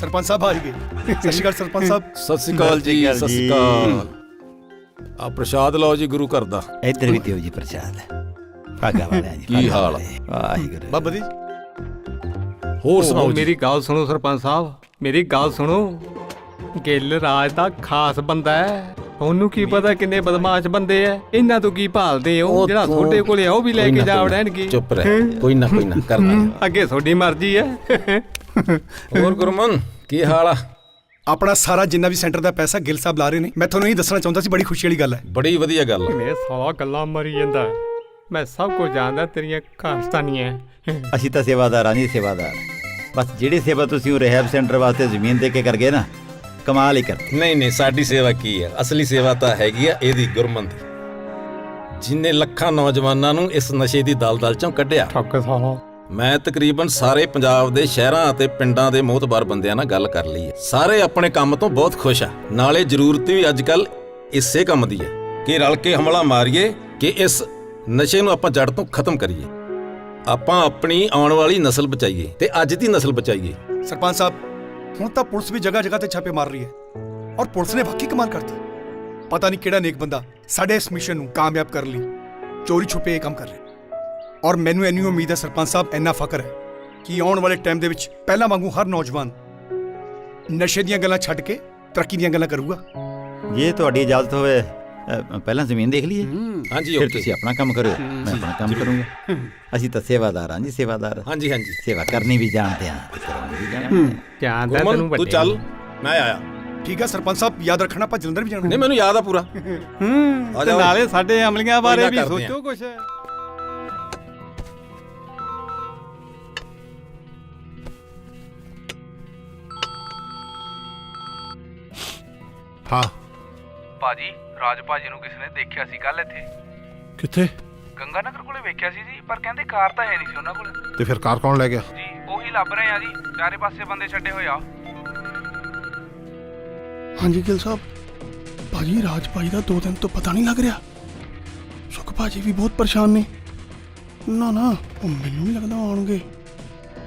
ਸਰਪੰਚ ਸਾਹਿਬ ਆ ਗਏ ਸਤਿ ਸ਼੍ਰੀ ਅਕਾਲ ਸਰਪੰਚ ਸਾਹਿਬ ਸਤਿ ਸ਼੍ਰੀ ਅਕਾਲ ਜੀ ਸਤਿ ਸ਼੍ਰੀ ਅਕਾਲ ਆ ਪ੍ਰਸ਼ਾਦ ਲਓ ਜੀ ਗੁਰੂ ਘਰ ਦਾ ਇੱਧਰ ਵੀ ਦਿਓ ਜੀ ਪ੍ਰਸ਼ਾਦ ਭਾਗਾ ਵਾਲਿਆ ਜੀ ਕੀ ਹਾਲ ਆ ਵਾਹਿਗੁਰੂ ਬਾਬਾ ਜੀ ਹੋਰ ਸੁਣਾਓ ਜੀ ਮੇਰੀ ਗੱਲ ਸੁਣੋ ਸਰਪੰਚ ਸਾਹਿਬ ਮੇਰੀ ਗੱਲ ਸੁਣੋ ਗਿੱਲ ਰਾਜ ਦਾ ਖਾਸ ਬੰਦਾ ਹੈ ਉਹਨੂੰ ਕੀ ਪਤਾ ਕਿੰਨੇ ਬਦਮਾਸ਼ ਬੰਦੇ ਐ, ਇਹਨਾਂ ਤੋਂ ਕੀ ਭਾਲਦੇ ਹੋ? ਜਿਹੜਾ ਤੁਹਾਡੇ ਕੋਲੇ ਆ ਉਹ ਵੀ ਲੈ ਕੇ ਜਾ ਵੜਨਗੇ। ਚੁੱਪ ਰਹਿ, ਕੋਈ ਨਾ ਕਰਨਾ। ਅੱਗੇ ਤੁਹਾਡੀ ਮਰਜ਼ੀ ਐ। ਹੋਰ ਗੁਰਮਨ ਕੀ ਹਾਲ ਆ? ਆਪਣਾ ਸਾਰਾ ਜਿੰਨਾ ਵੀ ਸੈਂਟਰ ਦਾ ਪੈਸਾ ਗਿੱਲ ਸਾਹਿਬ ਲਾ ਰਹੇ ਨੇ, ਮੈਂ ਤੁਹਾਨੂੰ ਇਹ ਦੱਸਣਾ ਚਾਹੁੰਦਾ ਸੀ, ਬੜੀ ਖੁਸ਼ੀ ਵਾਲੀ ਗੱਲ ਹੈ। ਬੜੀ ਵਧੀਆ ਗੱਲ ਮੇਰੇ ਸਾਲਾ ਗੱਲਾਂ ਮਰੀ ਜਾਂਦਾ, ਮੈਂ ਸਭ ਕੁਝ ਜਾਣਦਾ ਤੇਰੀਆਂ ਖਾਸਤਾਨੀਆਂ। ਅਸੀਂ ਤਾਂ ਸੇਵਾਦਾਰਾਂ ਨਹੀਂ ਸੇਵਾਦਾਰ, ਬਸ ਜਿਹੜੀ ਸੇਵਾ ਤੁਸੀਂ ਉਹ ਰਹਿਬ ਸੈਂਟਰ ਵਾਸਤੇ ਜ਼ਮੀਨ ਦੇ ਕੇ ਕਰ ਗਏ ਨਾ, ਕਮਾਲ ਹੀ ਕਰ। ਨਹੀਂ ਸਾਡੀ ਸੇਵਾ ਕੀ ਹੈ? ਅਸਲੀ ਸੇਵਾ ਤਾਂ ਹੈਗੀ ਆ ਇਹਦੀ, ਗੁਰਮਨ ਦੀ, ਜਿਨੇ ਲੱਖਾਂ ਨੌਜਵਾਨਾਂ ਨੂੰ ਇਸ ਨਸ਼ੇ ਦੀ ਦਲਦਲ ਚੋਂ ਕੱਢਿਆ। ਠੱਕ ਸਾਲਾ। ਮੈਂ ਤਕਰੀਬਨ ਸਾਰੇ ਪੰਜਾਬ ਦੇ ਸ਼ਹਿਰਾਂ ਅਤੇ ਪਿੰਡਾਂ ਦੇ ਮੋਹਤਬਾਰ ਬੰਦਿਆਂ ਨਾਲ ਗੱਲ ਕਰ ਲਈ ਹੈ। ਸਾਰੇ ਆਪਣੇ ਕੰਮ ਤੋਂ ਬਹੁਤ ਖੁਸ਼ ਆ, ਨਾਲੇ ਜ਼ਰੂਰਤ ਵੀ ਅੱਜ ਕੱਲ ਇਸੇ ਕੰਮ ਦੀ ਹੈ ਕਿ ਰਲ ਕੇ ਹਮਲਾ ਮਾਰੀਏ ਕਿ ਇਸ ਨਸ਼ੇ ਨੂੰ ਆਪਾਂ ਜੜ ਤੋਂ ਖਤਮ ਕਰੀਏ। ਆਪਾਂ ਆਪਣੀ ਆਉਣ ਵਾਲੀ ਨਸਲ ਬਚਾਈਏ ਤੇ ਅੱਜ ਦੀ ਨਸਲ ਬਚਾਈਏ। ਸਰਪੰਚ ਸਾਹਿਬ, ਹੁਣ ਤਾਂ ਪੁਲਿਸ ਵੀ ਜਗ੍ਹਾ ਜਗ੍ਹਾ ਤੇ ਛਾਪੇ ਮਾਰ ਰਹੀ ਹੈ, ਔਰ ਪੁਲਿਸ ਨੇ ਵਾਕਈ ਕਮਾਲ ਕਰਤੀ। ਪਤਾ ਨਹੀਂ ਕਿਹੜਾ ਨੇਕ ਬੰਦਾ ਸਾਡੇ ਇਸ ਮਿਸ਼ਨ ਨੂੰ ਕਾਮਯਾਬ ਕਰਨ ਲਈ ਚੋਰੀ ਛੁਪੇ ਇਹ ਕੰਮ ਕਰ ਰਿਹਾ। ਔਰ ਮੈਨੂੰ ਇੰਨੀ ਉਮੀਦ ਹੈ ਸਰਪੰਚ ਸਾਹਿਬ, ਇੰਨਾ ਫਖਰ ਹੈ ਕਿ ਆਉਣ ਵਾਲੇ ਟਾਈਮ ਦੇ ਵਿੱਚ ਪਹਿਲਾਂ ਵਾਂਗੂ ਹਰ ਨੌਜਵਾਨ ਨਸ਼ੇ ਦੀਆਂ ਗੱਲਾਂ ਛੱਡ ਕੇ ਤਰੱਕੀ ਦੀਆਂ ਗੱਲਾਂ ਕਰੂਗਾ। ਜੇ ਤੁਹਾਡੀ ਇਜਾਜ਼ਤ ਹੋਵੇ ਪਹਿਲਾਂ ਜ਼ਮੀਨ ਦੇਖ ਲਈਏ। ਹਾਂਜੀ, ਫਿਰ ਤੁਸੀਂ ਆਪਣਾ ਕੰਮ ਕਰੋ, ਮੈਂ ਆਪਣਾ ਕੰਮ ਕਰੂੰਗਾ। ਅਸੀਂ ਤਾਂ ਸੇਵਾਦਾਰ ਹਾਂ ਜੀ, ਸੇਵਾਦਾਰ। ਹਾਂਜੀ ਸੇਵਾ ਕਰਨੀ ਵੀ ਜਾਣਦੇ ਹਾਂ। ਤੂੰ ਚੱਲ, ਮੈਂ ਆਇਆ। ਠੀਕ ਹੈ ਸਰਪੰਚ ਸਾਹਿਬ, ਯਾਦ ਰੱਖਣਾ ਆਪਾਂ ਜਲੰਧਰ ਵੀ ਜਾਣਾ। ਨਹੀਂ ਮੈਨੂੰ ਯਾਦ ਆ ਪੂਰਾ। ਤੇ ਨਾਲੇ ਸਾਡੇ ਅਮਲੀਆਂ ਬਾਰੇ ਵੀ ਸੋਚੋ ਕੁਛ। ਹਾਂ ਭਾਜੀ, ਰਾਜ ਭਾਜੀ ਨੂੰ ਕਿਸੇ ਨੇ ਦੇਖਿਆ ਸੀ ਕੱਲ ਇੱਥੇ। ਕਿੱਥੇ? ਗੰਗਾ ਨਗਰ ਕੋਲੇ ਵੇਖਿਆ ਸੀ ਜੀ, ਪਰ ਕਹਿੰਦੇ ਕਾਰ ਤਾਂ ਹੈ ਨਹੀਂ ਸੀ ਉਹਨਾਂ ਕੋਲ। ਤੇ ਫਿਰ ਕਾਰ ਕੌਣ ਲੈ ਗਿਆ? ਜੀ ਉਹੀ ਲੱਭ ਰਹੇ ਆ ਜੀ, ਚਾਰੇ ਪਾਸੇ ਬੰਦੇ ਛੱਡੇ ਹੋਏ ਆ। ਹਾਂਜੀ ਗਿੱਲ ਸਾਹਿਬ, ਭਾਜੀ ਰਾਜ ਭਾਜੀ ਦਾ 2 ਦਿਨ ਤੋਂ ਪਤਾ ਨਹੀਂ ਲੱਗ ਰਿਹਾ। ਸੁਖ ਭਾਜੀ ਵੀ ਬਹੁਤ ਪਰੇਸ਼ਾਨ ਨੇ। ਨਾ ਉਹ ਮੈਨੂੰ ਨਹੀਂ ਲੱਗਦਾ ਆਉਣਗੇ।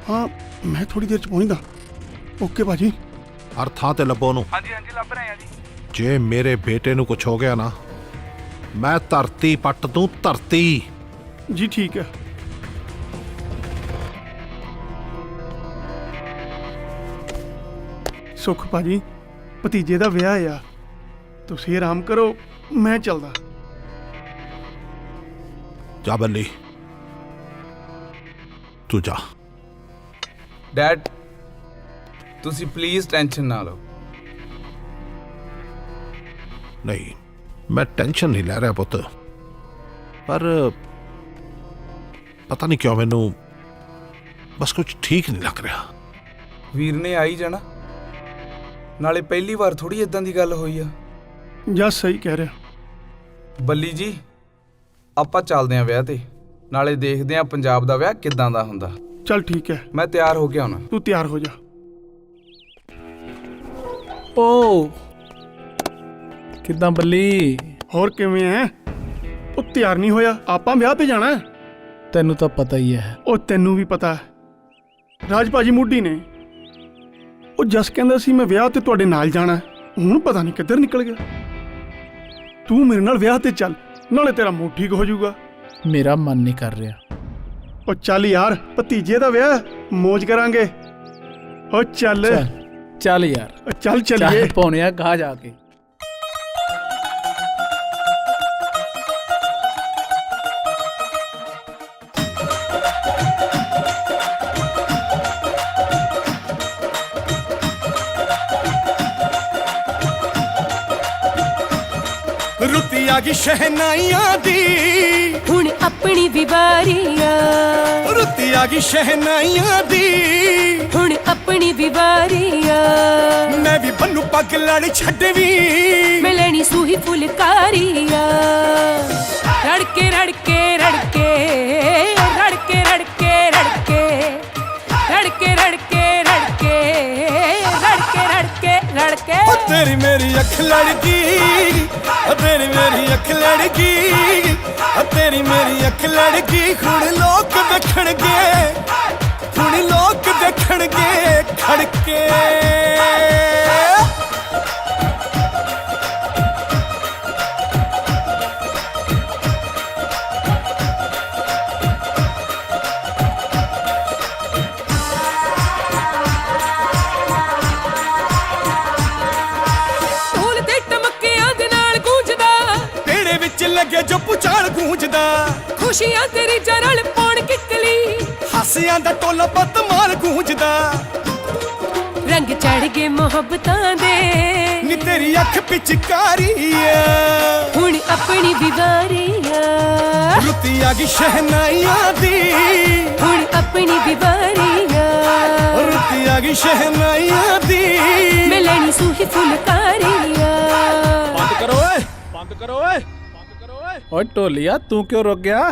ਹਾਂ ਮੈਂ ਥੋੜੀ ਦੇਰ ਚ ਪਹੁੰਚਦਾ। ਓਕੇ ਭਾਜੀ। ਹਰ ਥਾਂ ਤੇ ਲੱਭੋ ਉਹਨੂੰ। ਹਾਂਜੀ ਲੱਭ ਰਹੇ ਆ ਜੀ। ਜੇ ਮੇਰੇ ਬੇਟੇ ਨੂੰ ਕੁਝ ਹੋ ਗਿਆ ਨਾ, ਮੈਂ ਧਰਤੀ ਪੱਟ ਦੂੰ, ਧਰਤੀ। ਜੀ ਠੀਕ ਹੈ। ਸੁਖ ਭਾਜੀ, ਭਤੀਜੇ ਦਾ ਵਿਆਹ ਆ, ਤੁਸੀਂ ਆਰਾਮ ਕਰੋ, ਮੈਂ ਚੱਲਦਾ। ਜਾ ਬੱਲੀ, ਤੂੰ ਜਾ। ਡੈਡ, ਤੁਸੀਂ ਪਲੀਜ਼ ਟੈਨਸ਼ਨ ਨਾ ਲਓ। ਨਹੀਂ, ਮੈਂ ਟੈਨਸ਼ਨ ਨਹੀਂ ਲੈ ਰਿਹਾ ਪੁੱਤ, ਪਰ ਪਤਾ ਨਹੀਂ ਕਿਉਂ ਮੈਨੂੰ ਬਸ ਕੁਝ ਠੀਕ ਨਹੀਂ ਲੱਗ ਰਿਹਾ। ਵੀਰ ਨੇ ਆਈ ਜਾਣਾ, ਨਾਲੇ ਪਹਿਲੀ ਵਾਰ ਥੋੜੀ ਇਦਾਂ ਦੀ ਗੱਲ ਹੋਈ ਆ। ਜਸ ਸਹੀ ਕਹਿ ਰਿਹਾ। ਬੱਲੀ ਜੀ, ਆਪਾਂ ਚੱਲਦੇ ਆਂ ਵਿਆਹ ਤੇ, ਨਾਲੇ ਦੇਖਦੇ ਆਂ ਪੰਜਾਬ ਦਾ ਵਿਆਹ ਕਿੱਦਾਂ ਦਾ ਹੁੰਦਾ। ਚੱਲ ਠੀਕ ਹੈ, ਮੈਂ ਤਿਆਰ ਹੋ ਕੇ ਆਉਣਾ। ਤੂੰ ਤਿਆਰ ਹੋ ਜਾ। ਓ ਕਿੱਦਾਂ ਬੱਲੀ? ਹੋਰ ਕਿਵੇਂ ਐ? ਉਹ ਤਿਆਰ ਨਹੀਂ ਹੋਇਆ, ਆਪਾਂ ਵਿਆਹ ਤੇ ਜਾਣਾ। ਤੈਨੂੰ ਤਾਂ ਪਤਾ ਹੀ ਹੈ। ਉਹ ਤੈਨੂੰ ਵੀ ਪਤਾ। ਰਾਜ ਭਾਜੀ ਮੁੱਢੀ ਨੇ। ਉਹ ਜਸ ਕਹਿੰਦਾ ਸੀ ਮੈਂ ਵਿਆਹ ਤੇ ਤੁਹਾਡੇ ਨਾਲ ਜਾਣਾ, ਹੁਣ ਪਤਾ ਨਹੀਂ ਕਿੱਧਰ ਨਿਕਲ ਗਿਆ। ਤੂੰ ਮੇਰੇ ਨਾਲ ਵਿਆਹ ਤੇ ਚੱਲ, ਨਾਲੇ ਤੇਰਾ ਮੂਡ ਠੀਕ ਹੋ ਜਾਊਗਾ। ਮੇਰਾ ਮਨ ਨਹੀਂ ਕਰ ਰਿਹਾ। ਉਹ ਚੱਲ ਯਾਰ, ਭਤੀਜੇ ਦਾ ਵਿਆਹ, ਮौज ਕਰਾਂਗੇ। ਉਹ ਚੱਲ ਯਾਰ, ਚੱਲ ਚੱਲੀਏ। ਪੌਣਿਆ ਕਹਾ ਜਾ ਕੇ। ਰੁੱਤੀ ਆ ਗਈ ਸ਼ਹਿਨਾਈਆਂ ਦੀ, ਹੁਣ ਆਪਣੀ ਵੀ ਵਾਰੀ ਆ। ਰੁੱਤੀ ਆ ਗਈ ਸ਼ਹਿਨਾਈਆਂ ਦੀ, ਹੁਣ ਆਪਣੀ ਵੀ ਵਾਰੀ ਆ। ਮੈਂ ਵੀ ਬੰਨੂ ਪੱਗ ਲੜ ਛੱਡਵੀਂ, ਮੈਂ ਲੈਣੀ ਸੂਹੀ ਫੁਲਕਾਰੀ ਆ। ਰੜਕੇ ਰੜਕੇ ਰੜਕੇ ਰੜਕੇ ਰੜਕੇ ਰੜਕੇ ਰੜਕੇ ਰੜਕੇ ਰੜਕੇ ਰੜਕੇ ਰੜਕੇ ਰੜਕੇ। ਤੇਰੀ ਮੇਰੀ ਅੱਖ ਲੜ ਗਈ, ਤੇਰੀ ਮੇਰੀ ਅੱਖ ਲੜ ਗਈ, ਤੇਰੀ ਮੇਰੀ ਅੱਖ ਲੜ ਗਈ। ਹੁਣ ਲੋਕ ਦੇਖਣਗੇ, ਹੁਣ ਲੋਕ ਦੇਖਣਗੇ ਖੜ ਕੇ। ਢੋਲ ਤੇ ਟਮਕਿਆਂ ਦੇ ਨਾਲ ਵਿੱਚ ਲੱਗੇ ਜੋ ਪੁਚਾਲ ਗੂੰਜਦਾ ਖੁਸ਼ੀਆਂ ਤੇਰੀ ਜਰਲ ਪਾਉਣ ਕਿਕਲੀ ਹਾਸਿਆਂ ਦਾ ਟੋਲਾ ਬਦਮਾਲ ਗੂੰਜਦਾ ਰੰਗ ਚੜ ਗਏ ਮੁਹੱਬਤਾਂ ਦੇ ਨੀ ਤੇਰੀ ਅੱਖ ਪਿਚਕਾਰੀ ਆ ਹੁਣ ਆਪਣੀ ਵਿਵਾਰੀ ਆ ਰੁੱਤੀ ਆ ਗਈ ਸ਼ਹਿਨਾਈਆਂ ਦੀ ਹੁਣ ਆਪਣੀ ਵਿਵਾਰੀ ਆ ਰੁੱਤੀ ਆ ਗਈ ਸ਼ਹਿਨਾਈਆਂ ਦੀ ਮੈਂ ਲੈਣੀ ਸੂਹੀ ਫੁਲਕਾਰੀ ਆ ਬੰਦ ਕਰੋ ਓਏ ਬੰਦ ਕਰੋ ਓਏ ਬੰਦ ਕਰੋ ਓਏ ਓਏ ਢੋਲੀਆ ਤੂੰ ਕਿਉਂ ਰੁਕ ਗਿਆ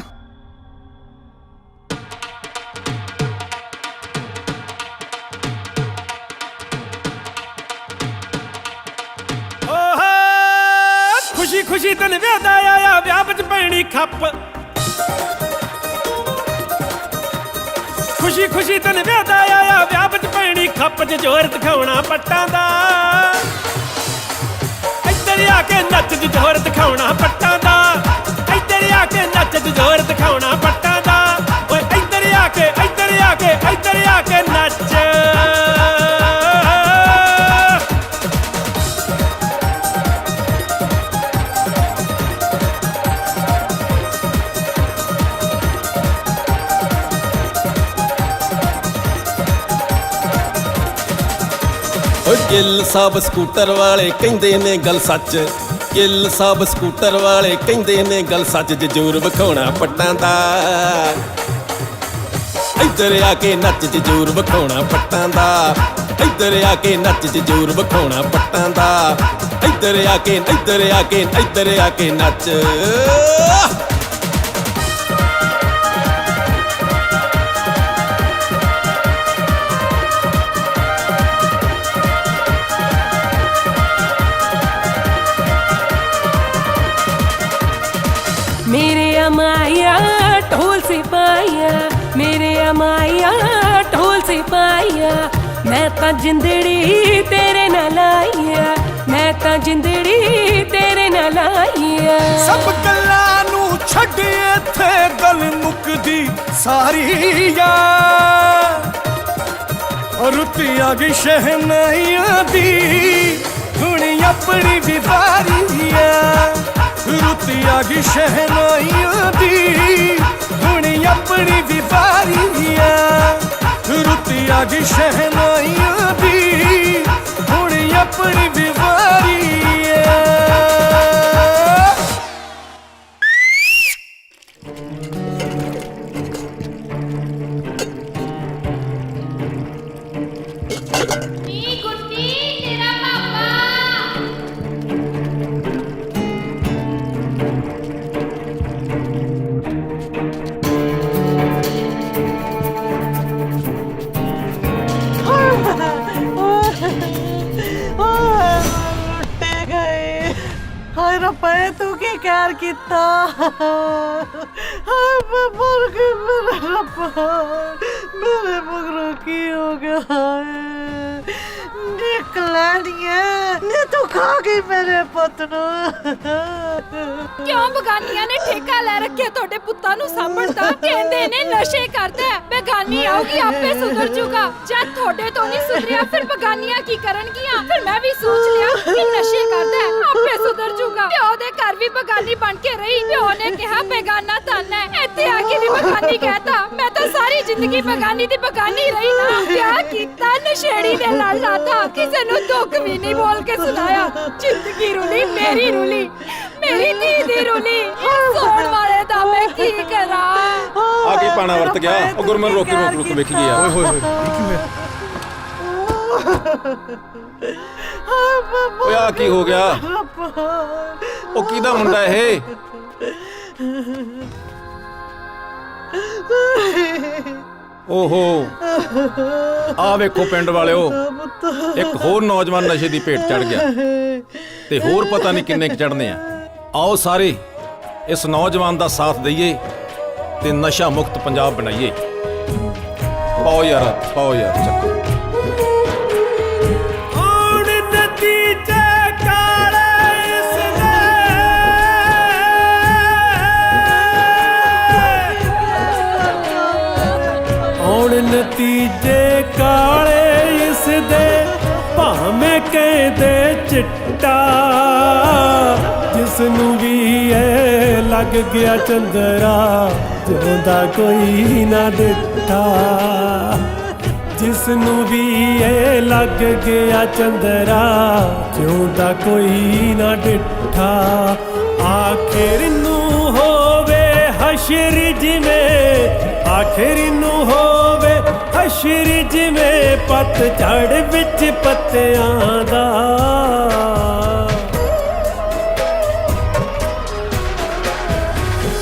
ਖੁਸ਼ੀ ਖੁਸ਼ੀ ਤਨ ਵਿਆਹ ਦਾ ਆਇਆ ਵਿਆਹ ਵਿੱਚ ਪੈਣੀ ਖੱਪ ਖੁਸ਼ੀ ਖੁਸ਼ੀ ਤਨ ਵਿਆਹ ਦਾ ਆਇਆ ਵਿਆਹ ਵਿੱਚ ਪੈਣੀ ਖੱਪ 'ਚ ਜ਼ੋਰ ਦਿਖਾਉਣਾ ਪੱਟਾਂ ਦਾ ਇੱਧਰ ਆ ਕੇ ਨੱਚ ਜ਼ੋਰ ਦਿਖਾਉਣਾ ਪੱਟਾਂ ਦਾ ਇੱਧਰ ਆ ਕੇ ਨੱਚ ਜ਼ੋਰ ਦਿਖਾਉਣਾ ਪੱਟਾਂ ਦਾ ਓਏ ਇੱਧਰ ਆ ਕੇ ਇੱਧਰ ਆ ਕੇ ਇੱਧਰ ਆ ਕੇ ਨੱਚ ਗਿੱਲ ਸਾਹਿਬ ਸਕੂਟਰ ਵਾਲੇ ਕਹਿੰਦੇ ਨੇ ਗੱਲ ਸੱਚ ਗਿੱਲ ਸਾਹਿਬ ਸਕੂਟਰ ਵਾਲੇ ਕਹਿੰਦੇ ਨੇ ਗੱਲ ਸੱਚ ਜਰੂਰ ਵਿਖਾਉਣਾ ਪੱਟਾਂ ਦਾ ਇੱਧਰ ਆ ਕੇ ਨੱਚ ਜਰੂਰ ਵਿਖਾਉਣਾ ਪੱਟਾਂ ਦਾ ਇੱਧਰ ਆ ਕੇ ਨੱਚ ਜਰੂਰ ਵਿਖਾਉਣਾ ਪੱਟਾਂ ਦਾ ਇੱਧਰ ਆ ਕੇ ਇੱਧਰ ਆ ਕੇ ਇੱਧਰ ਆ ਕੇ ਨੱਚ मेरे अमाया ढोल से पाया मेरे अमाया ढोल से पाया मैं तां जिंदड़ी तेरे नाल आईया मैं तां जिंदड़ी तेरे नाल आईया सब गल्लां नू छड्ड इत्थे गल मुकदी सारी रुत्ती आ गई शहनाइयां दी हुण अपनी भी वारी रुत्ती आ गई शहनाइयां दी हुण अपनी भी वारी रुत्ती आ गई शहनाइयां दी हुण अपनी भी वारी ਹਾਏ ਰੱਬਾ ਤੂੰ ਕੀ ਕਹਿਰ ਕੀਤਾ ਹਾਏ ਮਰ ਗਈ ਮੇਰੇ ਰੱਬਾ ਮੇਰੇ ਮਗਰੋਂ ਕੀ ਹੋ ਗਿਆ ਹਾਏ ਨਿਕਲਣੀਏ ਨੀ ਤੂੰ ਖਾ ਗਈ ਮੇਰੇ ਪੁੱਤ ਨੂੰ ਕਿਉਂ ਬਗਾਨੀਆਂ ਨੇ ਠੇਕਾ ਲੈ ਰੱਖਿਆ ਤੁਹਾਡੇ ਪੁੱਤਾਂ ਨੂੰ ਸਾਂਭਣ ਦਾ ਕਹਿੰਦੇ ਨੇ ਨਸ਼ੇ ਕਰਦਾ ਬੇਗਾਨੀ ਆਉਗੀ ਆਪੇ ਸੁਧਰ ਜੂਗਾ ਜਦ ਤੁਹਾਡੇ ਤੋਂ ਨਹੀਂ ਸੁਧਰਿਆ ਫਿਰ ਬਗਾਨੀਆਂ ਕੀ ਕਰਨਗੀਆਂ ਫਿਰ ਮੈਂ ਵੀ ਸੋਚ ਲਿਆ ਕਿ ਨਸ਼ੇ ਕਰਦਾ ਆਪੇ ਸੁਧਰ ਜੂਗਾ ਪਿਓ ਦੇ ਘਰ ਵੀ ਬਗਾਨੀ ਬਣ ਕੇ ਰਹੀ ਪਿਓ ਨੇ ਕਿਹਾ ਬੇਗਾਨਾ ਧਨ ਹੈ ਇੱਥੇ ਆ ਕੇ ਵੀ ਬਗਾਨੀ ਕਹਿਤਾ ਮੈਂ ਤਾਂ ਸਾਰੀ ਜ਼ਿੰਦਗੀ ਬਗਾਨੀ ਦੀ ਬਗਾਨੀ ਰਹੀ ਨਾ ਵਿਆਹ ਕੀਤਾ ਨਸ਼ੇੜੀ ਦੇ ਨਾਲ ਲਾਤਾ ਕਿਸੇ ਨੂੰ ਦੁੱਖ ਵੀ ਨਹੀਂ ਬੋਲ ਕੇ ਸੁਣਾਇਆ ਜ਼ਿੰਦਗੀ ਰੁਲੀ ਮੇਰੀ ਧੀ ਦੀ ਰੁਲੀ ਸੋਣ ਵਾਲੇ ਦਾ ਮੈਂ ਕੀ ਕਰਾਂ ਆ ਕੀ ਪਾਣਾ ਵਰਤ ਗਿਆ ਉਹ ਗੁਰਮਨ ਰੋਕ ਵੇਖੀ ਗਿਆ ਓਏ ਹੋਏ ਹੋਏ ਓਏ ਆ ਕੀ ਹੋ ਗਿਆ ਉਹ ਕਿਹਦਾ ਮੁੰਡਾ ਇਹ ਓਹੋ ਆ ਵੇਖੋ ਪਿੰਡ ਵਾਲਿਓ ਇੱਕ ਹੋਰ ਨੌਜਵਾਨ ਨਸ਼ੇ ਦੀ ਭੇਟ ਚੜ ਗਿਆ ਤੇ ਹੋਰ ਪਤਾ ਨਹੀਂ ਕਿੰਨੇ ਚੜਨੇ ਆ ਆਓ ਸਾਰੇ ਇਸ ਨੌਜਵਾਨ ਦਾ ਸਾਥ ਦਈਏ ਤੇ ਨਸ਼ਾ ਮੁਕਤ ਪੰਜਾਬ ਬਣਾਈਏ ਪਾਓ ਯਾਰ ਚੱਕੋ ਨਤੀਜੇ ਕਾਲੇ ਇਸ ਦੇ ਭਾਵੇਂ ਕਹਿੰਦੇ ਚਿੱਟਾ ਜਿਸ ਨੂੰ ਵੀ ਐ ਲੱਗ ਗਿਆ ਚੰਦਰਾ ਜਿਉਂਦਾ ਕੋਈ ਨਾ ਡਿੱਠਾ ਜਿਸ ਨੂੰ ਵੀ ਇਹ ਲੱਗ ਗਿਆ ਚੰਦਰਾ ਜਿਉਂਦਾ ਕੋਈ ਨਾ ਡਿੱਠਾ ਆਖਿਰ ਨੂੰ ਹੋਵੇ ਹਸ਼ਰ ਜਿਵੇਂ ਆਖਿਰ ਨੂੰ ਹੋਵੇ ਹਸ਼ਰ ਜਿਵੇਂ ਪਤਝੜ ਵਿੱਚ ਪੱਤਿਆਂ ਦਾ